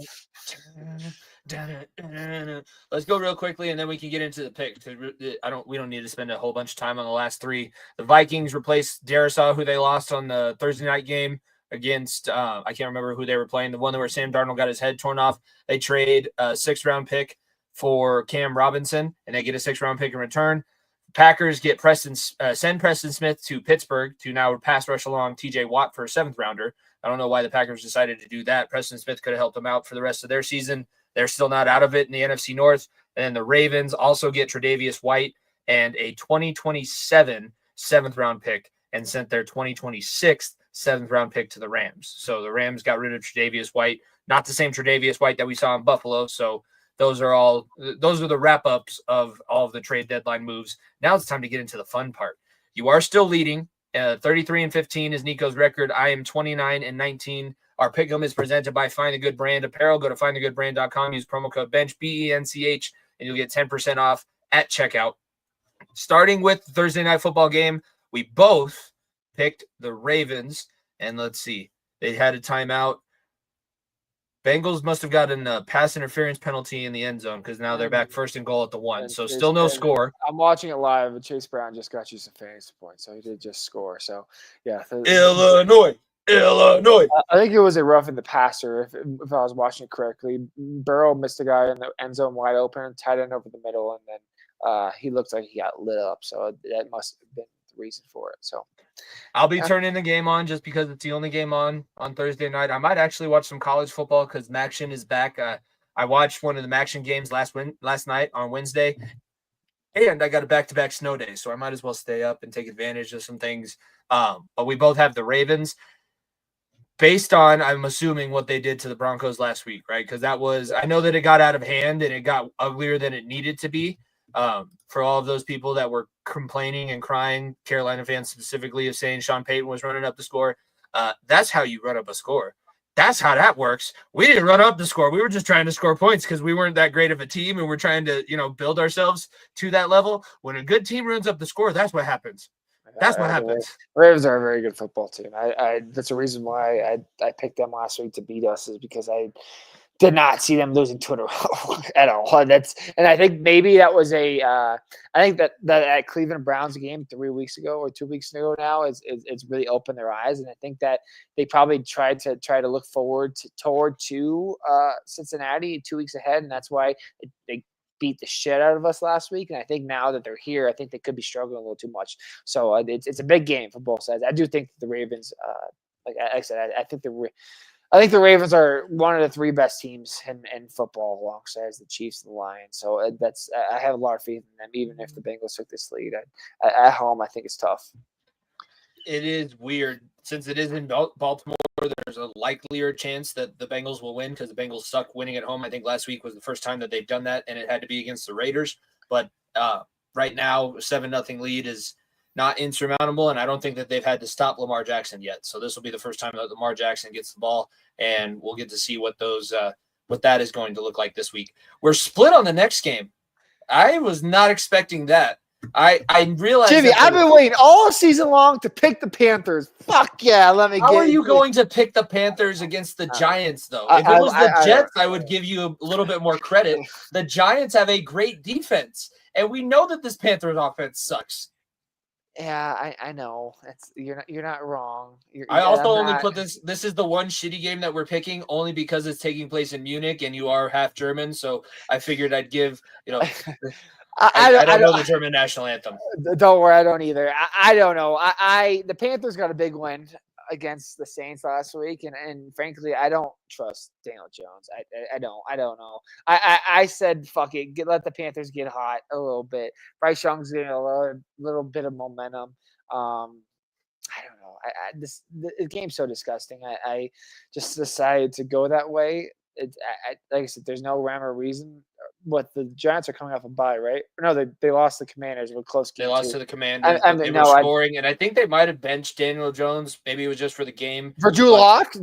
Let's go real quickly, and then we can get into the pick. We don't need to spend a whole bunch of time on the last three. The Vikings replaced Darisaw, who they lost on the Thursday night game against. I can't remember who they were playing. The one where Sam Darnold got his head torn off. They trade a 6th-round pick for Cam Robinson, and they get a 6th-round pick in return. Packers get send Preston Smith to Pittsburgh to now pass rush along TJ Watt for a 7th-rounder. I don't know why the Packers decided to do that. Preston Smith could have helped them out for the rest of their season. They're still not out of it in the NFC North. And then the Ravens also get Tre'Davious White and a 2027 7th-round pick and sent their 2026 7th-round pick to the Rams. So the Rams got rid of Tre'Davious White, not the same Tre'Davious White that we saw in Buffalo. So those are the wrap-ups of all of the trade deadline moves. Now it's time to get into the fun part. You are still leading. 33-15 is Niko's record. I am 29-19. Our pick'em is presented by Find a Good Brand Apparel. Go to findagoodbrand.com. Use promo code BENCH, BENCH, and you'll get 10% off at checkout. Starting with the Thursday night football game, we both picked the Ravens. And let's see. They had a timeout. Bengals must have gotten a pass interference penalty in the end zone because now they're back 1st and goal at the 1. So still no score. I'm watching it live, and Chase Brown just got you some fantasy points, so he did just score. So, yeah. Illinois. I think it was a rough in the passer, if I was watching it correctly. Burrow missed a guy in the end zone wide open, tight end over the middle, and then he looked like he got lit up. So that must have been the reason for it. So I'll be turning the game on just because it's the only game on Thursday night. I might actually watch some college football because Maction is back. I watched one of the Maction games last night on Wednesday, and I got a back-to-back snow day, so I might as well stay up and take advantage of some things. But we both have the Ravens. Based on, I'm assuming, what they did to the Broncos last week, right? Because I know that it got out of hand and it got uglier than it needed to be. For all of those people that were complaining and crying, Carolina fans specifically, of saying Sean Payton was running up the score, that's how you run up a score. That's how that works. We didn't run up the score. We were just trying to score points because we weren't that great of a team and we're trying to, build ourselves to that level. When a good team runs up the score, that's what happens. That's what happens. Ravens are a very good football team. That's the reason why I picked them last week to beat us, is because I did not see them losing to it at all. And I think maybe that was I think that Cleveland Browns game 3 weeks ago or 2 weeks ago now it's really opened their eyes. And I think that they probably tried to look forward toward Cincinnati 2 weeks ahead, and that's why they beat the shit out of us last week. And I think now that they're here, I think they could be struggling a little too much. So it's a big game for both sides. I do think the Ravens, like I said, I think the Ravens are one of the 3 best teams in football, alongside the Chiefs and the Lions. So I have a lot of faith in them, even if the Bengals took this lead. At home, I think it's tough. It is weird. Since it is in Baltimore, there's a likelier chance that the Bengals will win because the Bengals suck winning at home. I think last week was the first time that they've done that, and it had to be against the Raiders. But right now, 7-0 lead is not insurmountable, and I don't think that they've had to stop Lamar Jackson yet. So this will be the first time that Lamar Jackson gets the ball, and we'll get to see what that is going to look like this week. We're split on the next game. I was not expecting that. I realized, Jimmy, I've been waiting all season long to pick the Panthers. Fuck yeah, let me. How are you going to pick the Panthers against the Giants, though? If it was the Jets, I would give you a little bit more credit. The Giants have a great defense, and we know that this Panthers offense sucks. Yeah, I know. You're not wrong. I also only put this. This is the one shitty game that we're picking only because it's taking place in Munich, and you are half German, so I figured I'd give I don't know the German national anthem. Don't worry, I don't either. I don't know. The Panthers got a big win against the Saints last week, and frankly, I don't trust Daniel Jones. I don't know. I said fuck it, let the Panthers get hot a little bit. Bryce Young's getting a little bit of momentum. I don't know. The game's so disgusting. I just decided to go that way. Like I said, there's no rhyme or reason. What, the Giants are coming off a bye, right? No, they lost the Commanders with a close game. They lost to the Commanders. They were scoring, and I think they might have benched Daniel Jones. Maybe it was just for the game. For Drew Lock,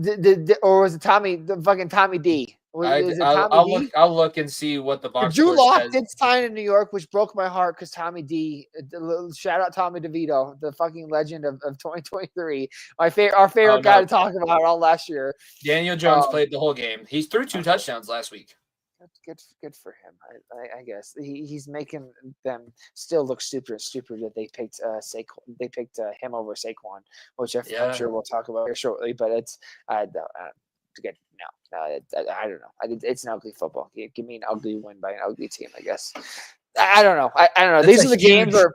or was it the fucking Tommy D? Is it Tommy D? I'll look and see what the box Drew score Lock says. did sign in New York, which broke my heart because Tommy D. Shout out Tommy DeVito, the fucking legend of 2023. Our favorite guy to talk about all last year. Daniel Jones played the whole game. He threw 2 touchdowns last week. Good for him. I guess he's making them still look stupid that they picked Saquon. They picked him over Saquon, which I'm sure we'll talk about here shortly. But it's I don't know. It's an ugly football. Give me an ugly win by an ugly team. I guess. I don't know. I don't know. These are the games where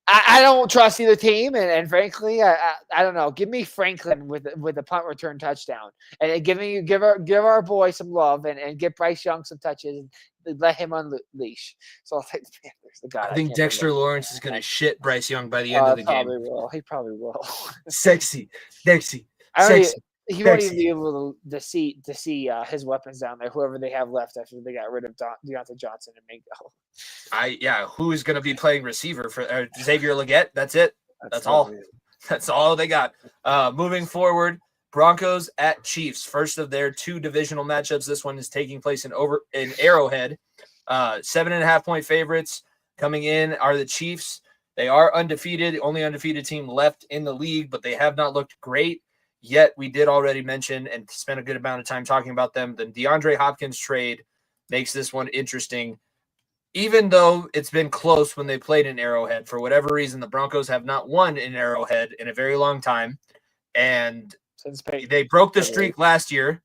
I don't trust either team, and frankly, I don't know. Give me Franklin with a punt return touchdown, and give our boy some love, and give Bryce Young some touches, and let him unleash. So I'll take the Panthers. I think Dexter Lawrence is gonna shit Bryce Young by the end of the game. He probably will. Sexy. He won't even be able to see his weapons down there. Whoever they have left after they got rid of Deontay Johnson and Mingo. Who is going to be playing receiver for Xavier Legette? That's it. That's all. That's all they got. Moving forward, Broncos at Chiefs. First of their 2 divisional matchups. This one is taking place in Arrowhead. 7.5-point favorites coming in are the Chiefs. They are undefeated, only undefeated team left in the league, but they have not looked great. Yet we did already mention and spent a good amount of time talking about them. The DeAndre Hopkins trade makes this one interesting. Even though it's been close when they played in Arrowhead, for whatever reason, the Broncos have not won in Arrowhead in a very long time. And they broke the streak last year,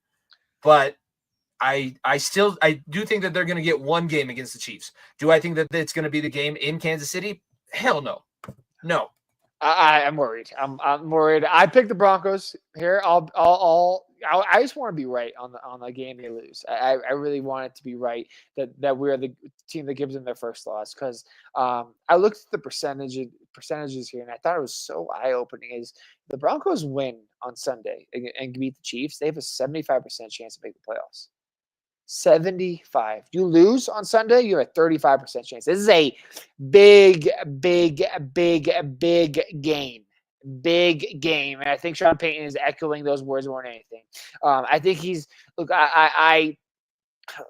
but I do think that they're going to get one game against the Chiefs. Do I think that it's going to be the game in Kansas City? Hell no. No. I'm worried. I'm worried. I picked the Broncos here. I just want to be right on the game they lose. I really want it to be right that we're the team that gives them their first loss, because I looked at the percentages here and I thought it was so eye opening. Is the Broncos win on Sunday and beat the Chiefs, they have a 75% chance to make the playoffs. 75. You lose on Sunday, you have a 35% chance. This is a big game. Big game. And I think Sean Payton is echoing those words more than anything. I think he's I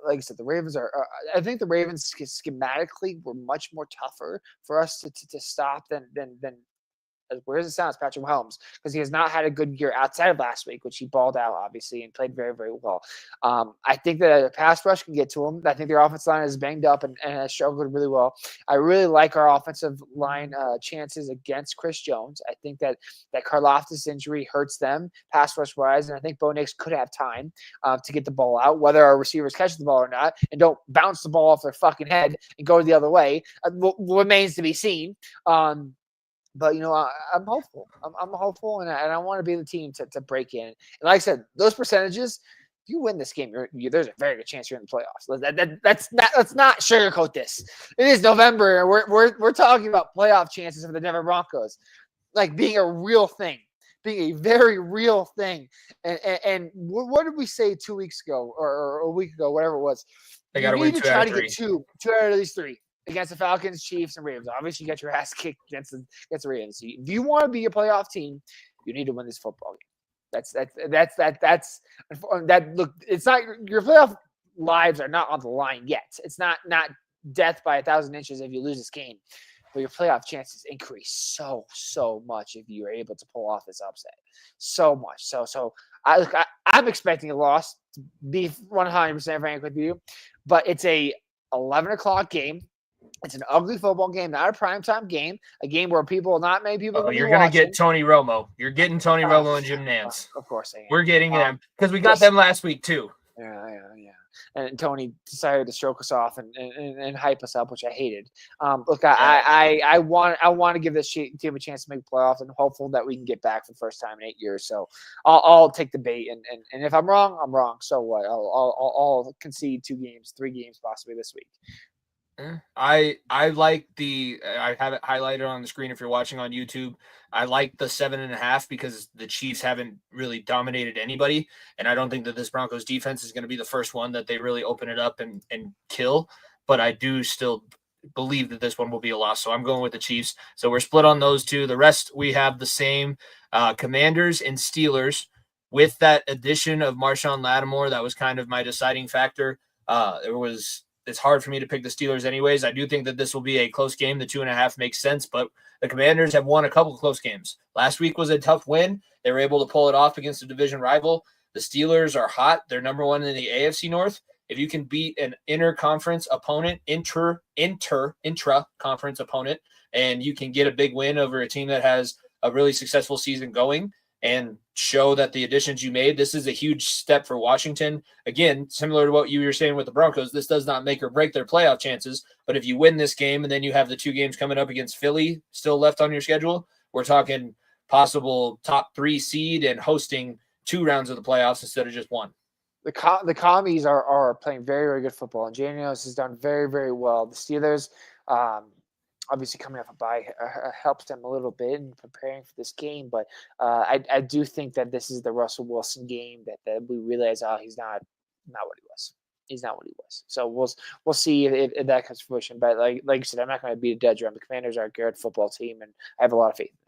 like I said, the Ravens are. I think the Ravens schematically were much more tougher for us to stop than as weird as it sounds, Patrick Mahomes, because he has not had a good year outside of last week, which he balled out, obviously, and played very, very well. I think that a pass rush can get to him. I think their offensive line is banged up and has struggled really well. I really like our offensive line chances against Chris Jones. I think that Karlaftis injury hurts them pass rush-wise, and I think Bo Nix could have time to get the ball out, whether our receivers catch the ball or not, and don't bounce the ball off their fucking head and go the other way. Remains to be seen. But, I'm hopeful. I'm hopeful, and I want to be the team to break in. And like I said, those percentages, if you win this game, there's a very good chance you're in the playoffs. Let's not sugarcoat this. It is November, and we're talking about playoff chances for the Denver Broncos, like being a real thing, being a very real thing. And what did we say 2 weeks ago or a week ago, whatever it was? They got to win 2 out of 3. Get two out of these 3. Against the Falcons, Chiefs, and Ravens. Obviously, you got your ass kicked against the Ravens. If you want to be a playoff team, you need to win this football game. That's look. It's not your playoff lives are not on the line yet. It's not death by 1,000 inches if you lose this game, but your playoff chances increase so much if you are able to pull off this upset. So much. So I'm expecting a loss, to be 100% frank with you, but it's a 11 o'clock game. It's an ugly football game, not a primetime game, a game where not many people. Oh, you're going to get Tony Romo. You're getting Tony Romo and Jim Nantz. Of course I am. We're getting them because we got them last week too. Yeah. And Tony decided to stroke us off and hype us up, which I hated. Look, I want to give this team a chance to make the playoffs, and hopeful that we can get back for the first time in 8 years. So I'll take the bait, and if I'm wrong, I'm wrong. So what? I'll concede 2 games, 3 games possibly this week. I like I have it highlighted on the screen if you're watching on YouTube. I like the 7.5 because the Chiefs haven't really dominated anybody, and I don't think that this Broncos defense is going to be the first one that they really open it up and kill. But I do still believe that this one will be a loss, so I'm going with the Chiefs. So we're split on those 2. The rest we have the same. Commanders and Steelers. with that addition of Marshawn Lattimore, that was kind of my deciding factor. It's hard for me to pick the Steelers anyways. I do think that this will be a close game. The 2.5 makes sense, but the Commanders have won a couple of close games. Last week was a tough win. They were able to pull it off against a division rival. The Steelers are hot. They're number one in the AFC North. If you can beat an intra-conference opponent, intra-conference opponent, and you can get a big win over a team that has a really successful season going and show that the additions you made, this is a huge step for Washington. Again, similar to what you were saying with the Broncos, this does not make or break their playoff chances. But if you win this game and then you have the 2 games coming up against Philly still left on your schedule, we're talking possible top 3 seed and hosting 2 rounds of the playoffs instead of just 1. The Commies are playing very, very good football, and Janios has done very, very well. The Steelers, obviously coming off a bye, helps them a little bit in preparing for this game. But I do think that this is the Russell Wilson game that we realize, he's not what he was. He's not what he was. So we'll see if that comes to fruition. But like you said, I'm not going to beat a dead drum. The Commanders are a good football team, and I have a lot of faith in them.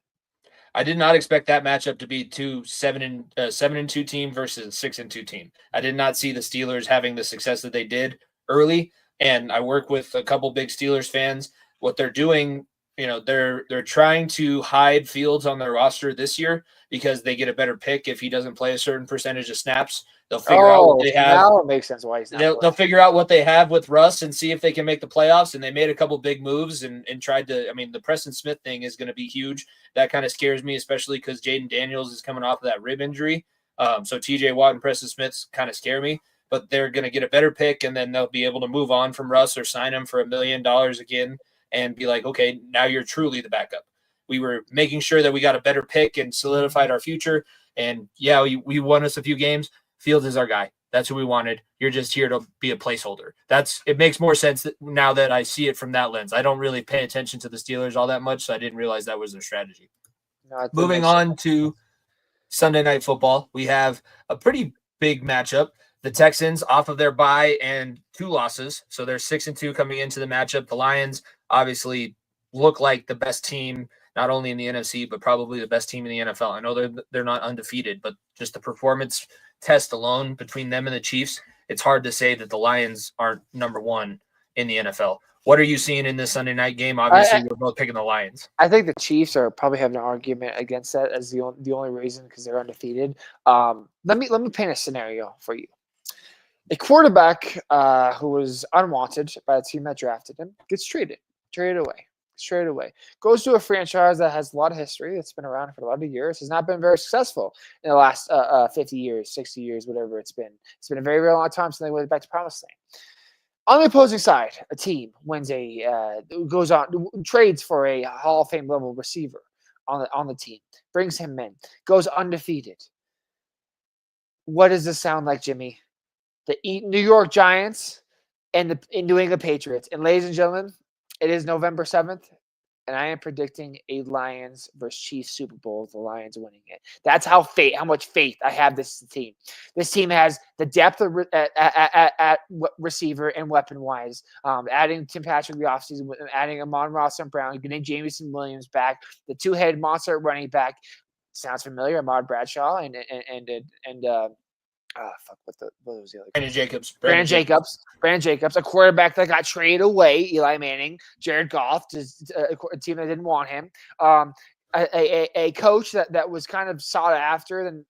I did not expect that matchup to be 7-2 team versus 6-2 team. I did not see the Steelers having the success that they did early. And I work with a couple big Steelers fans. What they're doing, they're trying to hide Fields on their roster this year because they get a better pick if he doesn't play a certain percentage of snaps. They'll figure out what they have. Now it makes sense why he's not. They'll figure out what they have with Russ and see if they can make the playoffs. And they made a couple big moves and tried to. I mean, the Preston Smith thing is going to be huge. That kind of scares me, especially because Jaden Daniels is coming off of that rib injury. So TJ Watt and Preston Smith kind of scare me. But they're going to get a better pick, and then they'll be able to move on from Russ or sign him for $1 million again and be like, okay, now you're truly the backup. We were making sure that we got a better pick and solidified our future. And yeah, we won us a few games. Fields is our guy. That's who we wanted. You're just here to be a placeholder. It makes more sense now that I see it from that lens. I don't really pay attention to the Steelers all that much, so I didn't realize that was their strategy. No, moving on to Sunday Night Football, we have a pretty big matchup. The Texans off of their bye and 2 losses, so they're 6-2 coming into the matchup. The Lions obviously look like the best team, not only in the NFC, but probably the best team in the NFL. I know they're not undefeated, but just the performance test alone between them and the Chiefs, it's hard to say that the Lions aren't number 1 in the NFL. What are you seeing in this Sunday night game? Obviously, we're both picking the Lions. I think the Chiefs are probably having an argument against that as the only reason because they're undefeated. Let me paint a scenario for you. A quarterback who was unwanted by the team that drafted him gets traded away. Straight away. Goes to a franchise that has a lot of history, that's been around for a lot of years, has not been very successful in the last 50 years, 60 years, whatever it's been. It's been a very, very long time since they went back to promised land. On the opposing side, a team wins trades for a Hall of Fame level receiver on the team, brings him in, goes undefeated. What does this sound like, Jimmy? The New York Giants and the New England Patriots. And ladies and gentlemen, it is November 7th, and I am predicting a Lions versus Chiefs Super Bowl with the Lions winning it. That's how much faith I have this team. This team has the depth at receiver and weapon-wise, adding Tim Patrick the offseason, adding Amon-Ra St. Brown, getting Jameson Williams back, the 2-headed monster running back. Sounds familiar, Ahmad Bradshaw, and what was the other? Brandon Jacobs, a quarterback that got traded away. Eli Manning, Jared Goff, just a team that didn't want him. A coach that was kind of sought after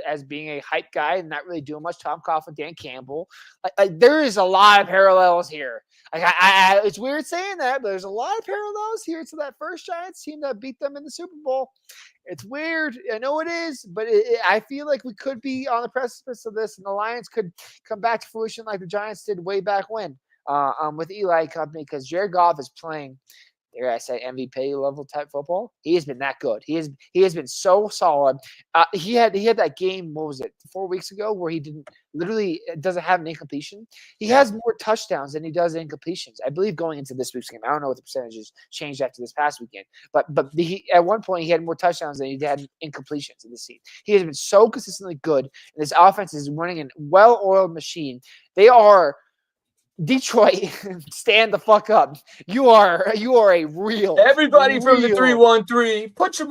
as being a hype guy and not really doing much. Tom Coughlin, Dan Campbell. There is a lot of parallels here. It's weird saying that, but there's a lot of parallels here to that first Giants team that beat them in the Super Bowl. It's weird. I know it is, but I feel like we could be on the precipice of this, and the Lions could come back to fruition like the Giants did way back when with Eli Company, because Jared Goff is playing, dare I say, MVP level type football. He has been that good. He has been so solid. He had that game, what was it, 4 weeks ago, where he doesn't have an incompletion. He has more touchdowns than he does incompletions, I believe, going into this week's game. I don't know what the percentages changed after this past weekend, but at one point he had more touchdowns than he had incompletions in the season. He has been so consistently good, and this offense is running a well-oiled machine. They are Detroit, stand the fuck up. You are a real Everybody from the real- 313, put your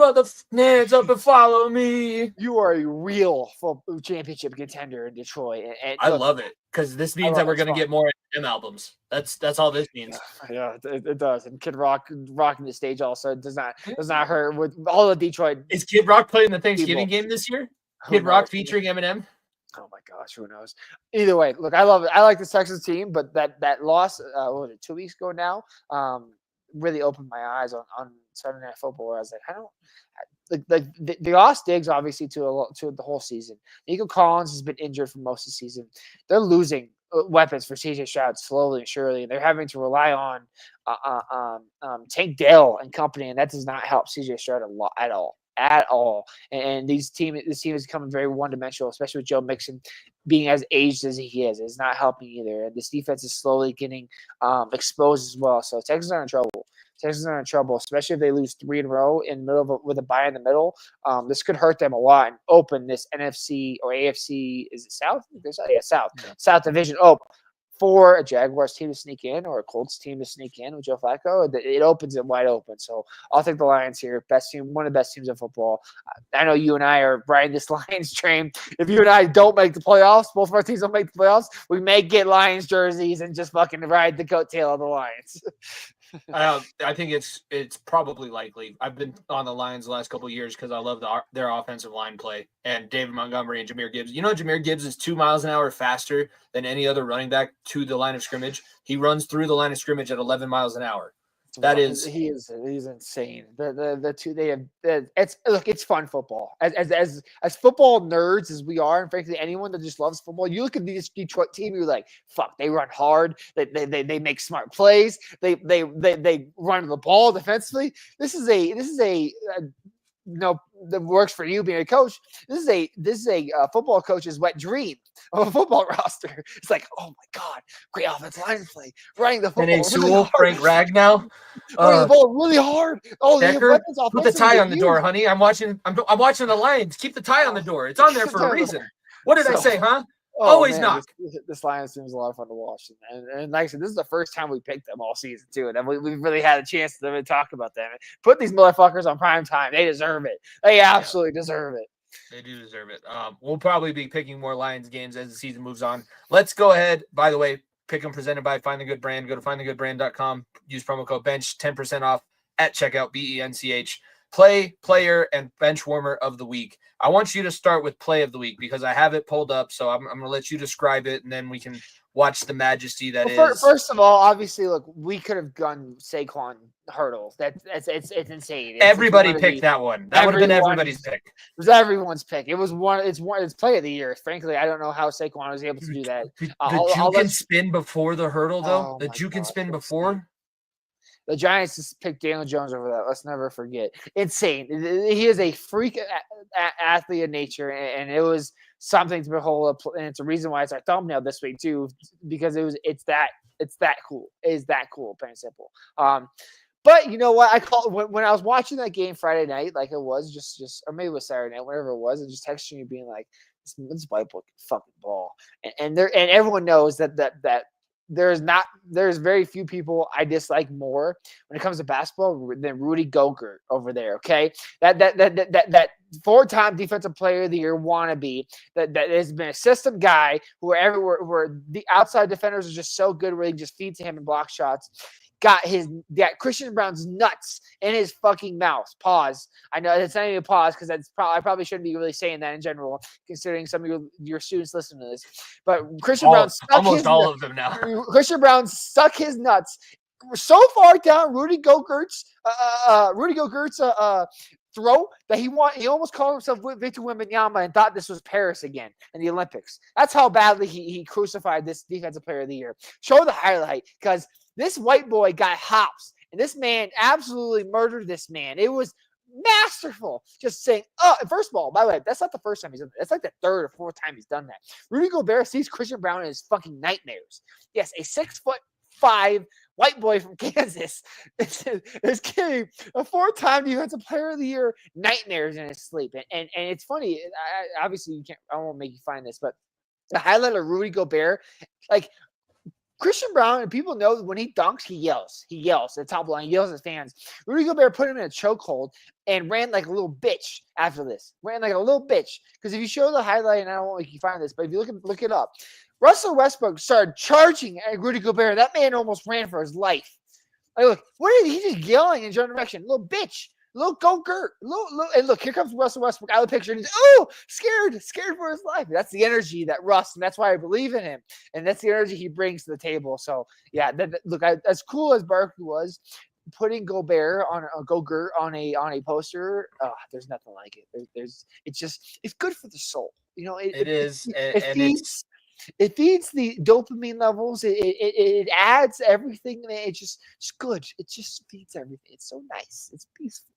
hands up and follow me. You are a real championship contender in Detroit. And I look, love it because this means love that we're it. going to It's get more M albums. That's all this means. Yeah, it does. And Kid Rock rocking the stage also does not hurt with all the Detroit. Is Kid Rock playing the Thanksgiving game this year? Kid Rock featuring Eminem? Oh my gosh, who knows? Either way, look, I love it. I like this Texas team, but that loss, what was it, 2 weeks ago now, really opened my eyes on Sunday Night Football. Where I was like, I don't. They lost Diggs obviously to the whole season. Nico Collins has been injured for most of the season. They're losing weapons for CJ Stroud slowly and surely, and they're having to rely on Tank Dell and company, and that does not help CJ Stroud a lot at all. And this team is becoming very one-dimensional, especially with Joe Mixon being as aged as he is. It's not helping either. And this defense is slowly getting exposed as well. So Texans are in trouble. Especially if they lose 3 in a row in the middle with a bye in the middle. This could hurt them a lot and open this NFC or AFC. Is it South? South Division. For a Jaguars team to sneak in or a Colts team to sneak in with Joe Flacco, it opens it wide open. So I'll take the Lions here. Best team, one of the best teams in football. I know you and I are riding this Lions train. If you and I don't make the playoffs, both of our teams don't make the playoffs, we may get Lions jerseys and just fucking ride the coattail of the Lions. I think it's probably likely. I've been on the Lions the last couple of years because I love their offensive line play and David Montgomery and Jahmyr Gibbs. You know, Jahmyr Gibbs is 2 miles an hour faster than any other running back to the line of scrimmage. He runs through the line of scrimmage at 11 miles an hour. He's insane. The two they have. It's fun football. As football nerds as we are, and frankly anyone that just loves football, you look at this Detroit team, you're like, fuck, they run hard. They make smart plays. They run the ball defensively. This is a that works for you being a coach. This is a football coach's wet dream of a football roster. It's like, oh my god, great offensive line play, running the football. Sewell, Frank Ragnow, running the ball really hard. Oh, Decker, put the tie on the door, honey. I'm watching the Lions. Keep the tie on the door. It's on there for a reason. What did I say, huh? Always knock. This Lions team is a lot of fun to watch, and like I said, this is the first time we picked them all season too, and we've really had a chance to really talk about them. Put these motherfuckers on prime time; they deserve it. They absolutely deserve it. They do deserve it. We'll probably be picking more Lions games as the season moves on. Let's go ahead. By the way, pick them presented by Find the Good Brand. Go to findthegoodbrand.com. Use promo code BENCH, 10% off at checkout. BENCH. Play, player, and bench warmer of the week. I want you to start with play of the week because I have it pulled up. So I'm going to let you describe it, and then we can watch the majesty that is. First of all, obviously, look, we could have gone Saquon hurdles. It's insane. Everybody picked that one. That would have been everybody's pick. It was everyone's pick. It was one. It's play of the year. Frankly, I don't know how Saquon was able to do that. The juke can spin before the hurdle, though. The juke can spin before. The Giants just picked Daniel Jones over that. Let's never forget. Insane. He is a freak athlete of nature, and it was something to behold. And it's a reason why it's our thumbnail this week too, because it's that cool. It is that cool, plain and simple. But you know what? I called when I was watching that game Friday night, like it was just or maybe it was Saturday night, whatever it was, and just texting you being like, "This white boy can fucking ball," and everyone knows that there's very few people I dislike more when it comes to basketball than Rudy Gobert over there. Okay, that 4-time defensive player of the year wannabe that has been a system guy where the outside defenders are just so good where they can just feed to him and block shots. Got Christian Brown's nuts in his fucking mouth. Pause. I know it's not even a pause because I probably shouldn't be really saying that in general, considering some of your students listen to this. But Christian Brown almost all of them now. Christian Brown stuck his nuts so far down Rudy Gobert's throat that he almost called himself Victor Wembanyama and thought this was Paris again in the Olympics. That's how badly he crucified this defensive player of the year. Show the highlight because this white boy got hops, and this man absolutely murdered this man. It was masterful. Just saying, first of all, by the way, that's not the first time he's done that. That's like the third or fourth time he's done that. Rudy Gobert sees Christian Brown in his fucking nightmares. Yes, a 6'5" white boy from Kansas is getting a 4-time defensive player of the year nightmares in his sleep. And it's funny. Obviously, I won't make you find this, but the highlight of Rudy Gobert, like, Christian Brown, and people know that when he dunks, he yells. He yells at the top line. He yells at fans. Rudy Gobert put him in a chokehold and ran like a little bitch after this. Ran like a little bitch. Because if you show the highlight, and I don't know if you find this, but if you look it up, Russell Westbrook started charging at Rudy Gobert. That man almost ran for his life. Like, look, what is he just yelling in general direction? Little bitch. Little go Gert. And look, here comes Russell Westbrook out of the picture. And he's, scared for his life. That's the energy that Russ, and that's why I believe in him. And that's the energy he brings to the table. So, yeah, look, as cool as Barkley was, putting Gobert on a poster, there's nothing like it. It's good for the soul. It is. It feeds the dopamine levels. It adds everything. It's just good. It just feeds everything. It's so nice. It's peaceful.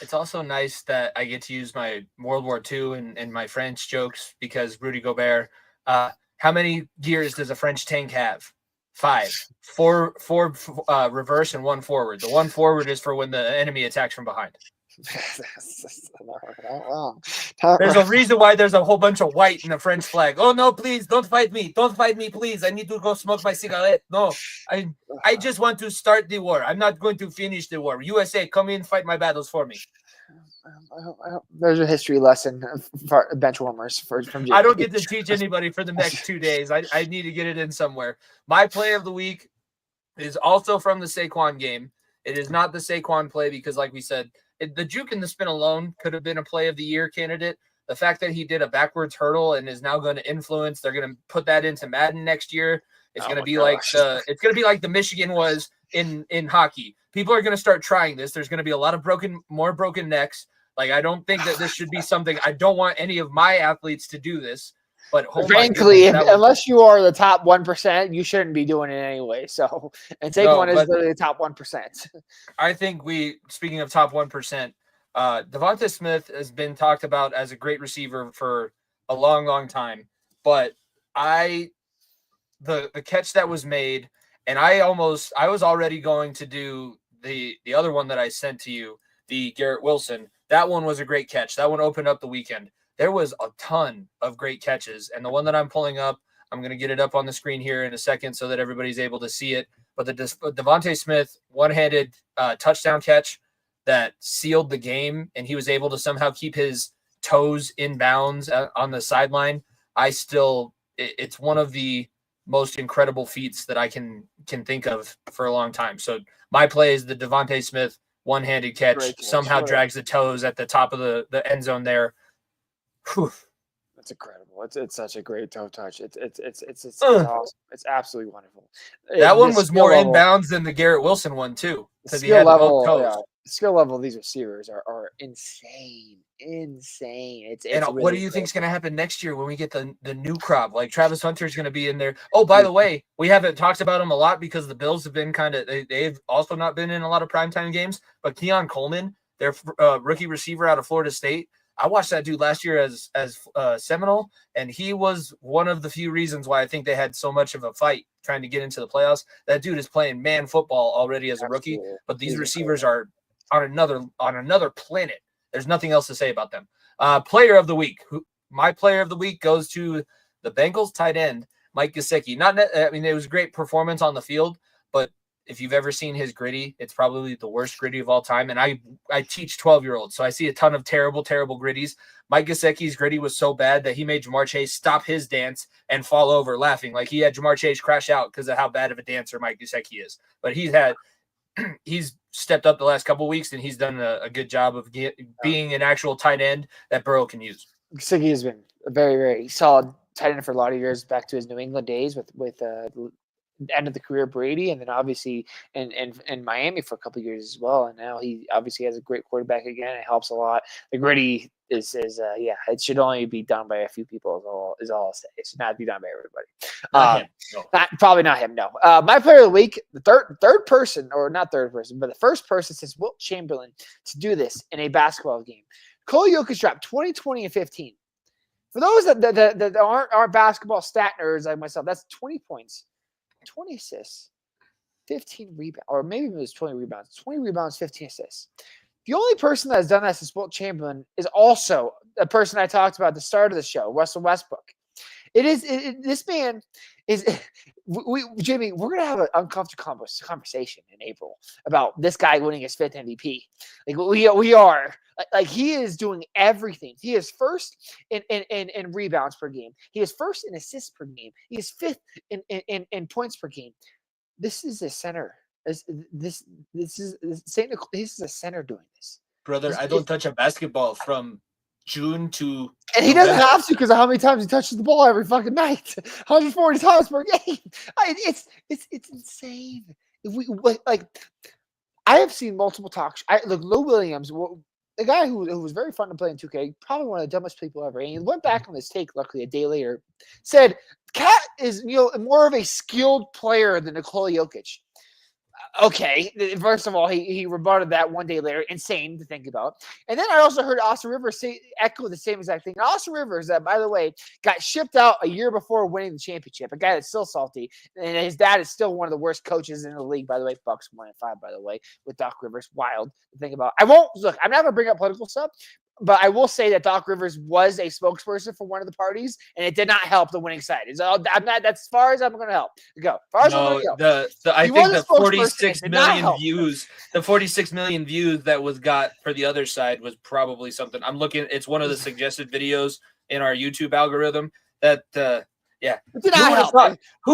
It's also nice that I get to use my World War II and my French jokes because Rudy Gobert. How many gears does a French tank have? 5. 4 reverse and 1 forward. The 1 forward is for when the enemy attacks from behind. There's a reason why there's a whole bunch of white in the French flag. Oh no, please don't fight me, please. I need to go smoke my cigarette. No, I just want to start the war. I'm not going to finish the war. USA, come in, fight my battles for me. There's a history lesson for bench warmers from Jimmy. I don't get to teach anybody for the next 2 days. I need to get it in somewhere. My play of the week is also from the Saquon game. It is not the Saquon play because, like we said, the juke and the spin alone could have been a play of the year candidate. The fact that he did a backwards hurdle and is now going to influence, they're going to put that into Madden next year. It's going to be like the Michigan was in hockey. People are going to start trying this. There's going to be a lot of more broken necks. Like, I don't think that this should be something. I don't want any of my athletes to do this. But frankly, unless you are the top 1%, you shouldn't be doing it anyway. So, and Saquon is literally the top 1%. I think speaking of top 1%, Devonta Smith has been talked about as a great receiver for a long, long time. But the catch that was made, and I was already going to do the other one that I sent to you, the Garrett Wilson. That one was a great catch. That one opened up the weekend. There was a ton of great catches. And the one that I'm pulling up, I'm going to get it up on the screen here in a second so that everybody's able to see it. But the Devonta Smith one-handed touchdown catch that sealed the game, and he was able to somehow keep his toes in bounds on the sideline. It's one of the most incredible feats that I can think of for a long time. So my play is the Devonta Smith one-handed catch, somehow drags the toes at the top of the end zone there. Whew. That's incredible. It's such a great toe touch. It's awesome. It's absolutely wonderful. That one was more inbounds than the Garrett Wilson one too, because he had both toes. Yeah, the skill level of these receivers are insane. What do you think is going to happen next year when we get the new crop? Like Travis Hunter is going to be in there. Oh, by the way, we haven't talked about him a lot because the Bills have been they've also not been in a lot of primetime games. But Keon Coleman, their rookie receiver out of Florida State. I watched that dude last year as Seminole, and he was one of the few reasons why I think they had so much of a fight trying to get into the playoffs. That dude is playing man football already as a rookie, but these receivers are on another planet. There's nothing else to say about them. Player of the week. My player of the week goes to the Bengals tight end, Mike Gesicki. It was a great performance on the field, but if you've ever seen his gritty, it's probably the worst gritty of all time. And I teach 12-year-olds, so I see a ton of terrible, terrible gritties. Mike Gesicki's gritty was so bad that he made Jamar Chase stop his dance and fall over laughing. Like he had Jamar Chase crash out because of how bad of a dancer Mike Gesicki is. But he's stepped up the last couple of weeks, and he's done a good job of being an actual tight end that Burrow can use. Gesicki has been a very, very solid tight end for a lot of years, back to his New England days with end of the career Brady, and then obviously in Miami for a couple of years as well. And now he obviously has a great quarterback again. It helps a lot. The gritty is it should only be done by a few people is all I'll say. It should not be done by everybody. Probably not him. No. My player of the week, the third person, or not third person, but the first person since Wilt Chamberlain to do this in a basketball game. Nikola Jokic dropped 20, 20, and 15. For those that aren't basketball stat nerds like myself, that's 20 points. 20 assists, 15 rebounds, or maybe it was 20 rebounds. 20 rebounds, 15 assists. The only person that has done that since Wilt Chamberlain is also a person I talked about at the start of the show, Russell Westbrook. It is. This man is. Jimmy, we're gonna have an uncomfortable conversation in April about this guy winning his 5th MVP. Like we are. Like he is doing everything. He is first in rebounds per game. He is first in assists per game. He is 5th in points per game. This is a center. This is Saint Nicole. This is a center doing this. Brother, I don't touch a basketball from June to and he doesn't have to because of how many times he touches the ball every fucking night. 140 times per game. It's insane. If we like, I have seen multiple talks. Look, Lou Williams, the guy who was very fun to play in 2K, probably one of the dumbest people ever. And he went back on his take, luckily, a day later, said Cat is more of a skilled player than Nikola Jokic. Okay, first of all, he rebutted that one day later. Insane to think about. And then I also heard Austin Rivers echo the same exact thing. Austin Rivers, that by the way, got shipped out a year before winning the championship. A guy that's still salty, and his dad is still one of the worst coaches in the league. By the way, Bucks 1-5. By the way, with Doc Rivers, wild to think about. I'm not gonna bring up political stuff. But I will say that Doc Rivers was a spokesperson for one of the parties, and it did not help the winning side. That's as far as I'm going to help. Go. I think the 46 million views, the 46 million views that got for the other side was probably something. I'm looking. It's one of the suggested videos in our YouTube algorithm that. Yeah. Who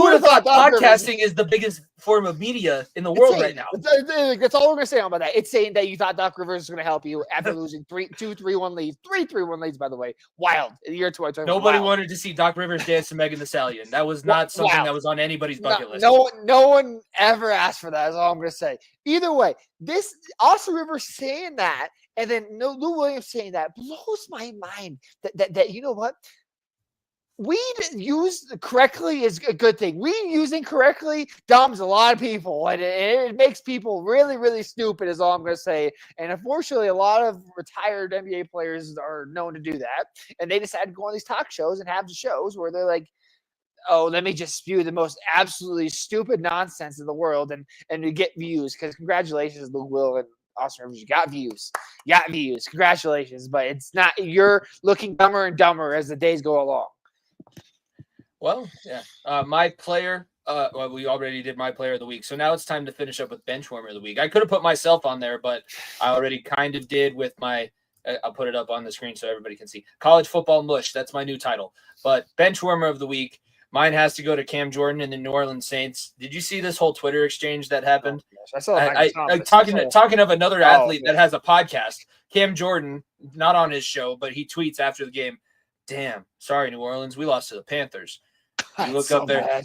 would have thought podcasting is the biggest form of media in the world right now? That's all we're going to say about that. It's saying that you thought Doc Rivers was going to help you after losing 3-3-1 leads. 3-3-1 leads, by the way. Wild. Year 2020. Nobody wanted to see Doc Rivers dance to Megan Thee Stallion. That was not something that was on anybody's bucket list. No one ever asked for that, is all I'm going to say. Either way, this Austin Rivers saying that, and then Lou Williams saying that blows my mind. That you know what? Weed used correctly is a good thing. Weed using correctly dumbs a lot of people, and it makes people really, really stupid, is all I'm going to say. And unfortunately, a lot of retired NBA players are known to do that, and they decide to go on these talk shows and have the shows where they're like, oh, let me just spew the most absolutely stupid nonsense in the world and to get views. Because congratulations, Lou Will and Austin Rivers, you got views. Congratulations, but it's not. You're looking dumber and dumber as the days go along. Well, yeah. My player, we already did my player of the week. So now it's time to finish up with Benchwarmer of the week. I could have put myself on there, but I already kind of did with my, I'll put it up on the screen so everybody can see. College Football Mush, that's my new title. But Benchwarmer of the week, mine has to go to Cam Jordan and the New Orleans Saints. Did you see this whole Twitter exchange that happened? I saw talking of another athlete that has a podcast, Cam Jordan, not on his show, but he tweets after the game, damn, sorry, New Orleans, we lost to the Panthers. You look up there.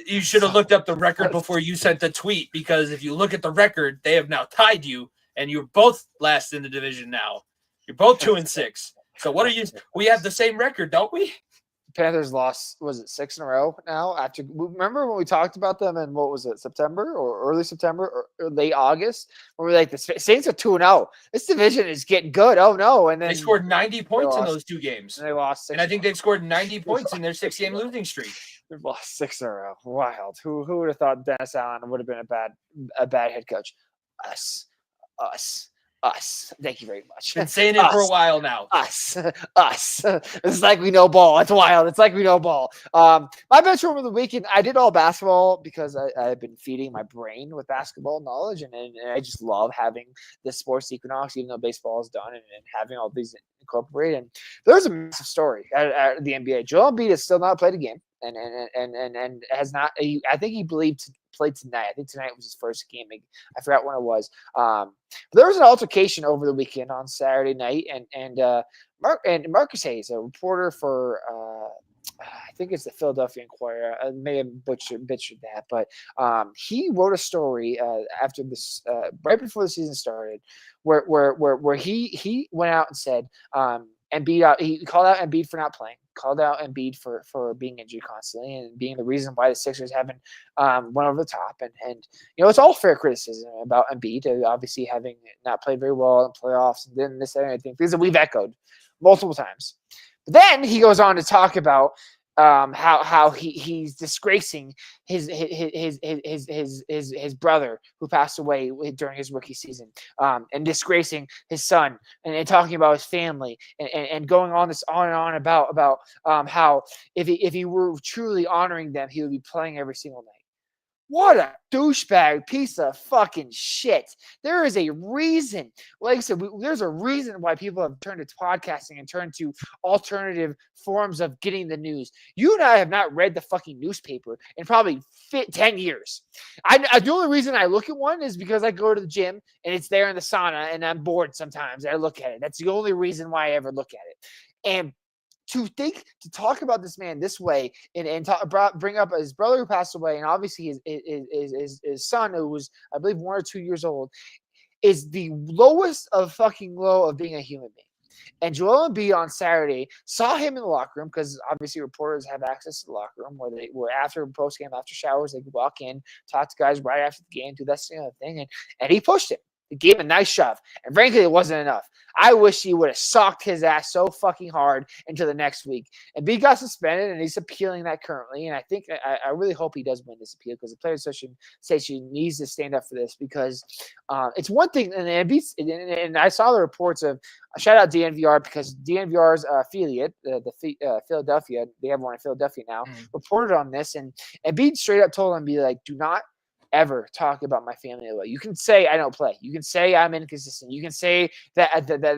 You should have looked up the record before you sent the tweet, because if you look at the record, they have now tied you, and you're both last in the division now. You're both 2-6. So what are you? We have the same record, don't we? Panthers lost, was it 6 in a row now? After, remember when we talked about them in, what was it, September or early September or late August? When we were like, the Saints are 2-0. This division is getting good. Oh no! And then they scored 90 points in those two games. And they lost 6. And I think they've scored 90 points in their 6-game losing streak. They've lost 6 in a row. Wild. Who would have thought Dennis Allen would have been a bad head coach? Us. Thank you very much. Been saying it for a while now. Us. It's like we know ball. It's wild. It's like we know ball. My bench warmer of the weekend, I did all basketball because I've been feeding my brain with basketball knowledge, and I just love having this sports equinox, even though baseball is done, and having all these incorporated. And there's a massive story at the NBA. Joel Embiid has still not played a game, and has not. I think he played tonight. I think tonight was his first game. I forgot when it was. There was an altercation over the weekend on Saturday night, and Marcus Hayes, a reporter for I think it's the Philadelphia Inquirer. I may have butchered that, but he wrote a story after this, right before the season started, where he went out and said Embiid. He called out Embiid for not playing. Called out Embiid for being injured constantly and being the reason why the Sixers haven't went over the top. And it's all fair criticism about Embiid, obviously having not played very well in playoffs and then this and everything, things that we've echoed multiple times. But then he goes on to talk about how he's disgracing his brother who passed away during his rookie season, and disgracing his son, and talking about his family, and going on and on about how if he were truly honoring them, he would be playing every single night. What a douchebag piece of fucking shit. There is a reason, like I said, there's a reason why people have turned to podcasting and turned to alternative forms of getting the news. You and I have not read the fucking newspaper in probably 10 years. The only reason I look at one is because I go to the gym and it's there in the sauna and I'm bored sometimes. I look at it. That's the only reason why I ever look at it. And to talk about this man this way and bring up his brother who passed away, and obviously his son, who was, I believe, 1 or 2 years old, is the lowest of fucking low of being a human being. And Joel Embiid on Saturday saw him in the locker room, because obviously reporters have access to the locker room where after post game, after showers, they could walk in, talk to guys right after the game, do that thing, and he pushed him. He gave him a nice shove. And frankly, it wasn't enough. I wish he would have socked his ass so fucking hard into the next week. And B got suspended, and he's appealing that currently. And I think I really hope he does win this appeal, because the Players Association needs to stand up for this, because it's one thing. And I saw the reports of shout out DNVR, because DNVR's affiliate, the Philadelphia, they have one in Philadelphia now, reported on this, and B straight up told him, be like, do not ever talk about my family at all. You can say I don't play. You can say I'm inconsistent. You can say that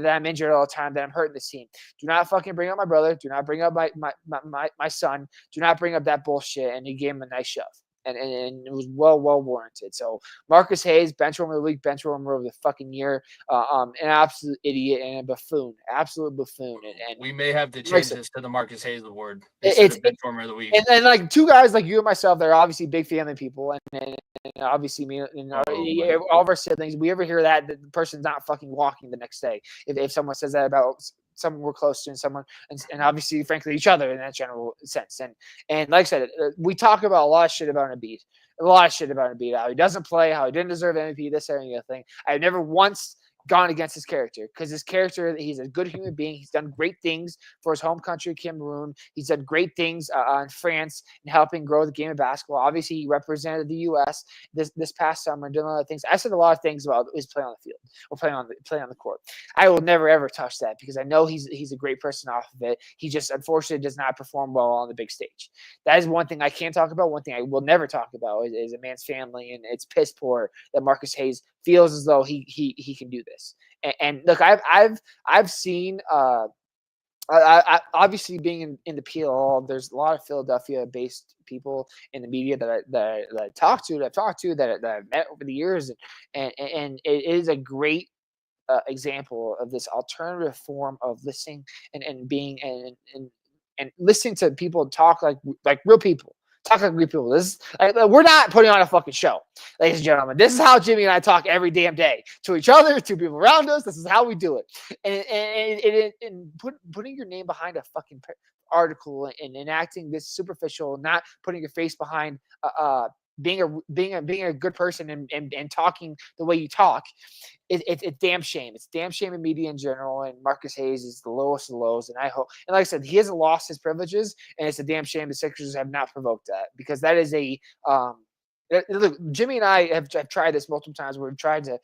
I'm injured all the time, that I'm hurting this team. Do not fucking bring up my brother. Do not bring up my son. Do not bring up that bullshit. And he gave him a nice shove. And it was well warranted. So Marcus Hayes, benchwarmer of the week, benchwarmer of the fucking year, an absolute idiot and a buffoon, absolute buffoon. And we may have to change this to the Marcus Hayes award. It's benchwarmer of the week. And like two guys like you and myself, they're obviously big family people, and obviously me and all of our siblings. We ever hear that the person's not fucking walking the next day if someone says that about someone we're close to, and someone, and obviously, frankly, each other in that general sense. And like I said, we talk about a lot of shit about Embiid, how he doesn't play, how he didn't deserve MVP, this, that, and the other thing. I've never once gone against his character, because his character, he's a good human being. He's done great things for his home country, Cameroon. He's done great things in France in helping grow the game of basketball. Obviously, he represented the U.S. this past summer and doing a lot of things. I said a lot of things about his play on the field or play on the court. I will never ever touch that, because I know he's a great person off of it. He just unfortunately does not perform well on the big stage. That is one thing I can't talk about. One thing I will never talk about is a man's family, and it's piss poor that Marcus Hayes feels as though he can do this. And look, I've seen I obviously being in the PLL, there's a lot of Philadelphia-based people in the media that I've talked to, that I've met over the years, and it is a great example of this alternative form of listening and being and listening to people talk like real people. Talk like real people. This is, we're not putting on a fucking show, ladies and gentlemen. This is how Jimmy and I talk every damn day to each other, to people around us. This is how we do it. And putting your name behind a fucking article and enacting this superficial, not putting your face behind being a good person and talking the way you talk, it's damn shame. It's damn shame in media in general. And Marcus Hayes is the lowest of lows. And I hope, and like I said, he hasn't lost his privileges, and it's a damn shame the Sixers have not provoked that, because that is a look, Jimmy and I have tried this multiple times. We've tried to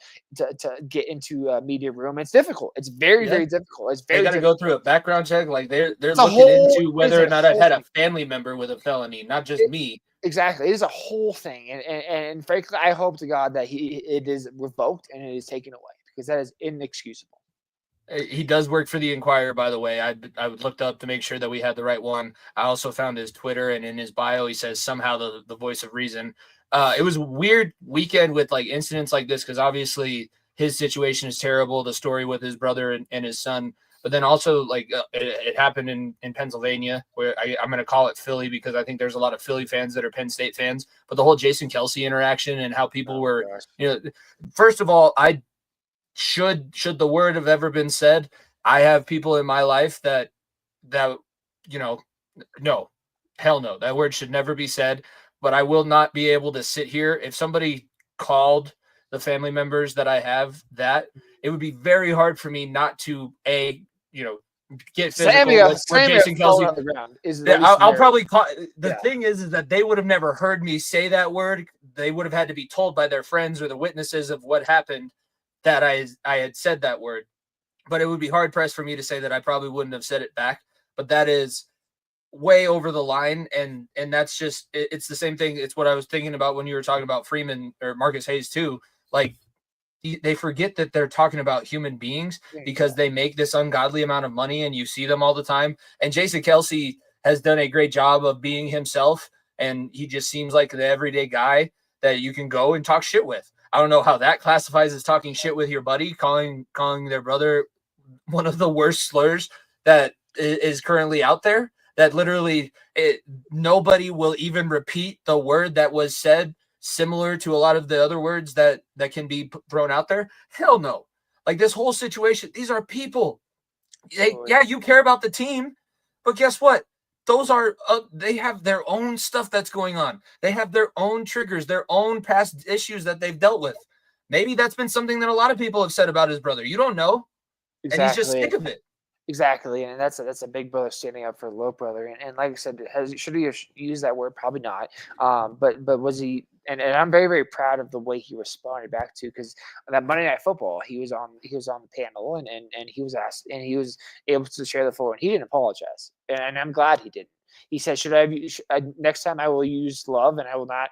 get into a media room. It's difficult. It's very difficult. It's very. They got to go through a background check. Like they're looking into whether or not I've had a family member with a felony, not just me. Exactly. It is a whole thing. And frankly, I hope to God that it is revoked and it is taken away, because that is inexcusable. He does work for the Inquirer, by the way. I looked up to make sure that we had the right one. I also found his Twitter, and in his bio, he says somehow the voice of reason. It was a weird weekend with like incidents like this, because obviously his situation is terrible. The story with his brother and his son. But then also, like, it happened in Pennsylvania, where I'm going to call it Philly, because I think there's a lot of Philly fans that are Penn State fans. But the whole Jason Kelce interaction and how people were, first of all, should the word have ever been said, I have people in my life that no, hell no, that word should never be said. But I will not be able to sit here. If somebody called the family members that I have that, it would be very hard for me not to, get physical Slamming with Jason Kelsey Kelce on the ground is. I'll probably call the Yeah. thing is that they would have never heard me say that word. They would have had to be told by their friends or the witnesses of what happened that I had said that word. But it would be hard pressed for me to say that I probably wouldn't have said it back. But that is way over the line, and that's just it's the same thing. It's what I was thinking about when you were talking about Freeman or Marcus Hayes too. Like they forget that they're talking about human beings because they make this ungodly amount of money and you see them all the time. And Jason Kelce has done a great job of being himself, and he just seems like the everyday guy that you can go and talk shit with. I don't know how that classifies as talking shit with your buddy, calling their brother one of the worst slurs that is currently out there, that literally nobody will even repeat the word that was said, similar to a lot of the other words that can be thrown out there. Hell no. Like this whole situation, these are people. Yeah, you care about the team, but guess what? Those are they have their own stuff that's going on. They have their own triggers, their own past issues that they've dealt with. Maybe that's been something that a lot of people have said about his brother. You don't know. Exactly. And he's just sick of it. Exactly, and that's a big brother standing up for the little brother. And like I said, should he have used that word? Probably not. But was he? And I'm very, very proud of the way he responded back to, because that Monday Night Football, he was on the panel and he was asked, and he was able to share the floor, and he didn't apologize, and I'm glad he didn't. He said, next time I will use love and I will not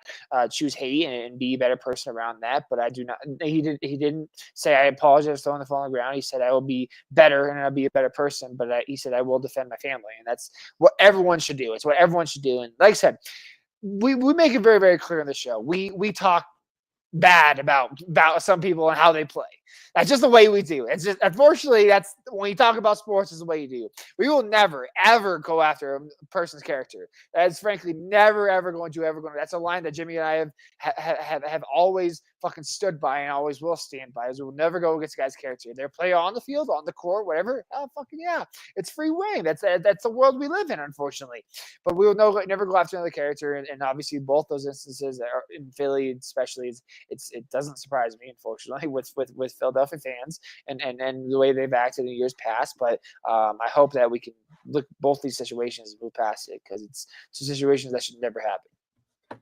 choose hate and be a better person around that. But I do not. He didn't say I apologize for throwing the phone on the ground. He said I will be better and I'll be a better person. But he said I will defend my family, and that's what everyone should do. It's what everyone should do. And like I said, we make it very, very clear in the show. We talk bad about some people and how they play. That's just the way we do. It's just, unfortunately, that's when you talk about sports, is the way you do. We will never ever go after a person's character. That's frankly never ever going to. That's a line that Jimmy and I have always fucking stood by and always will stand by. Is we will never go against a guy's character. They're play on the field, on the court, whatever. Oh fucking yeah, it's free reign. That's the world we live in, unfortunately. But we will never go after another character. And obviously, both those instances are in Philly, especially, it doesn't surprise me, unfortunately, with Philadelphia fans and the way they've acted in years past. But I hope that we can look at both these situations and move past it, because it's two situations that should never happen.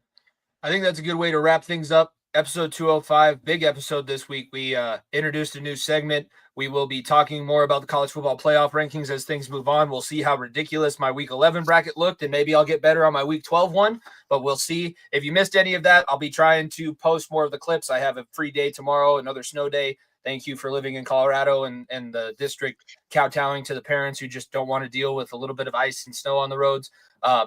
I think that's a good way to wrap things up. Episode 205, big episode this week. We introduced a new segment. We will be talking more about the college football playoff rankings as things move on. We'll see how ridiculous my week 11 bracket looked, and maybe I'll get better on my week 12 one, but we'll see. If you missed any of that, I'll be trying to post more of the clips. I have a free day tomorrow, another snow day. Thank you for living in Colorado and the district kowtowing to the parents who just don't want to deal with a little bit of ice and snow on the roads.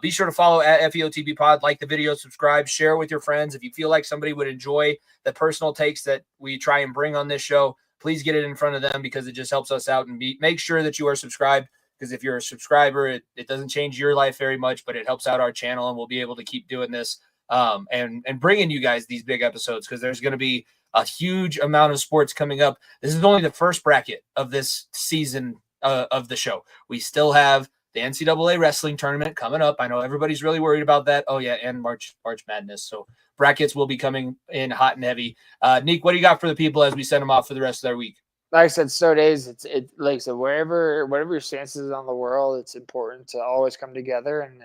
Be sure to follow at FEOTB Pod, like the video, subscribe, share with your friends. If you feel like somebody would enjoy the personal takes that we try and bring on this show, please get it in front of them, because it just helps us out. And make sure that you are subscribed, because if you're a subscriber, it doesn't change your life very much, but it helps out our channel, and we'll be able to keep doing this and bringing you guys these big episodes, because there's going to be a huge amount of sports coming up. This is only the first bracket of this season of the show. We still have the NCAA wrestling tournament coming up. I know everybody's really worried about that. Oh yeah, and March Madness. So brackets will be coming in hot and heavy. Nick, what do you got for the people as we send them off for the rest of their week? Like I said, snow days, it like I said, whatever your stance is on the world, it's important to always come together, and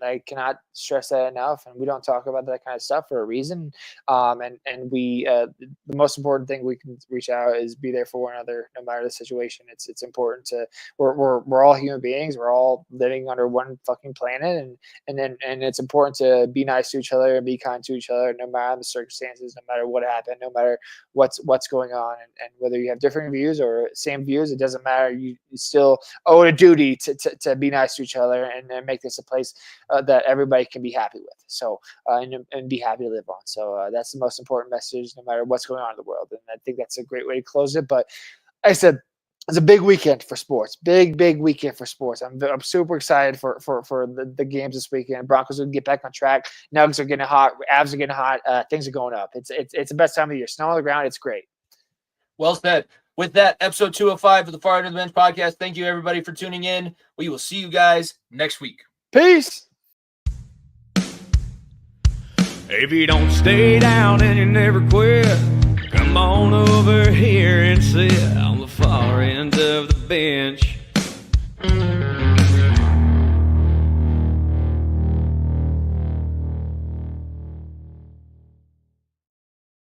I cannot stress that enough. And we don't talk about that kind of stuff for a reason. And we the most important thing we can reach out is be there for one another, no matter the situation. It's important to we're all human beings. We're all living under one fucking planet, and it's important to be nice to each other and be kind to each other, no matter the circumstances, no matter what happened, no matter what's going on, and whether you have different views or same views, it doesn't matter. You still owe a duty to be nice to each other and make this a place that everybody can be happy with. So and be happy to live on. So that's the most important message, no matter what's going on in the world. And I think that's a great way to close it. But like I said, it's a big weekend for sports. Big weekend for sports. I'm super excited for the games this weekend. Broncos will get back on track. Nuggets are getting hot. Avs are getting hot. Things are going up. It's the best time of the year. Snow on the ground. It's great. Well said. With that, episode 205 of the Far End of the Bench podcast. Thank you, everybody, for tuning in. We will see you guys next week. Peace. If you don't stay down and you never quit, come on over here and sit on the far end of the bench.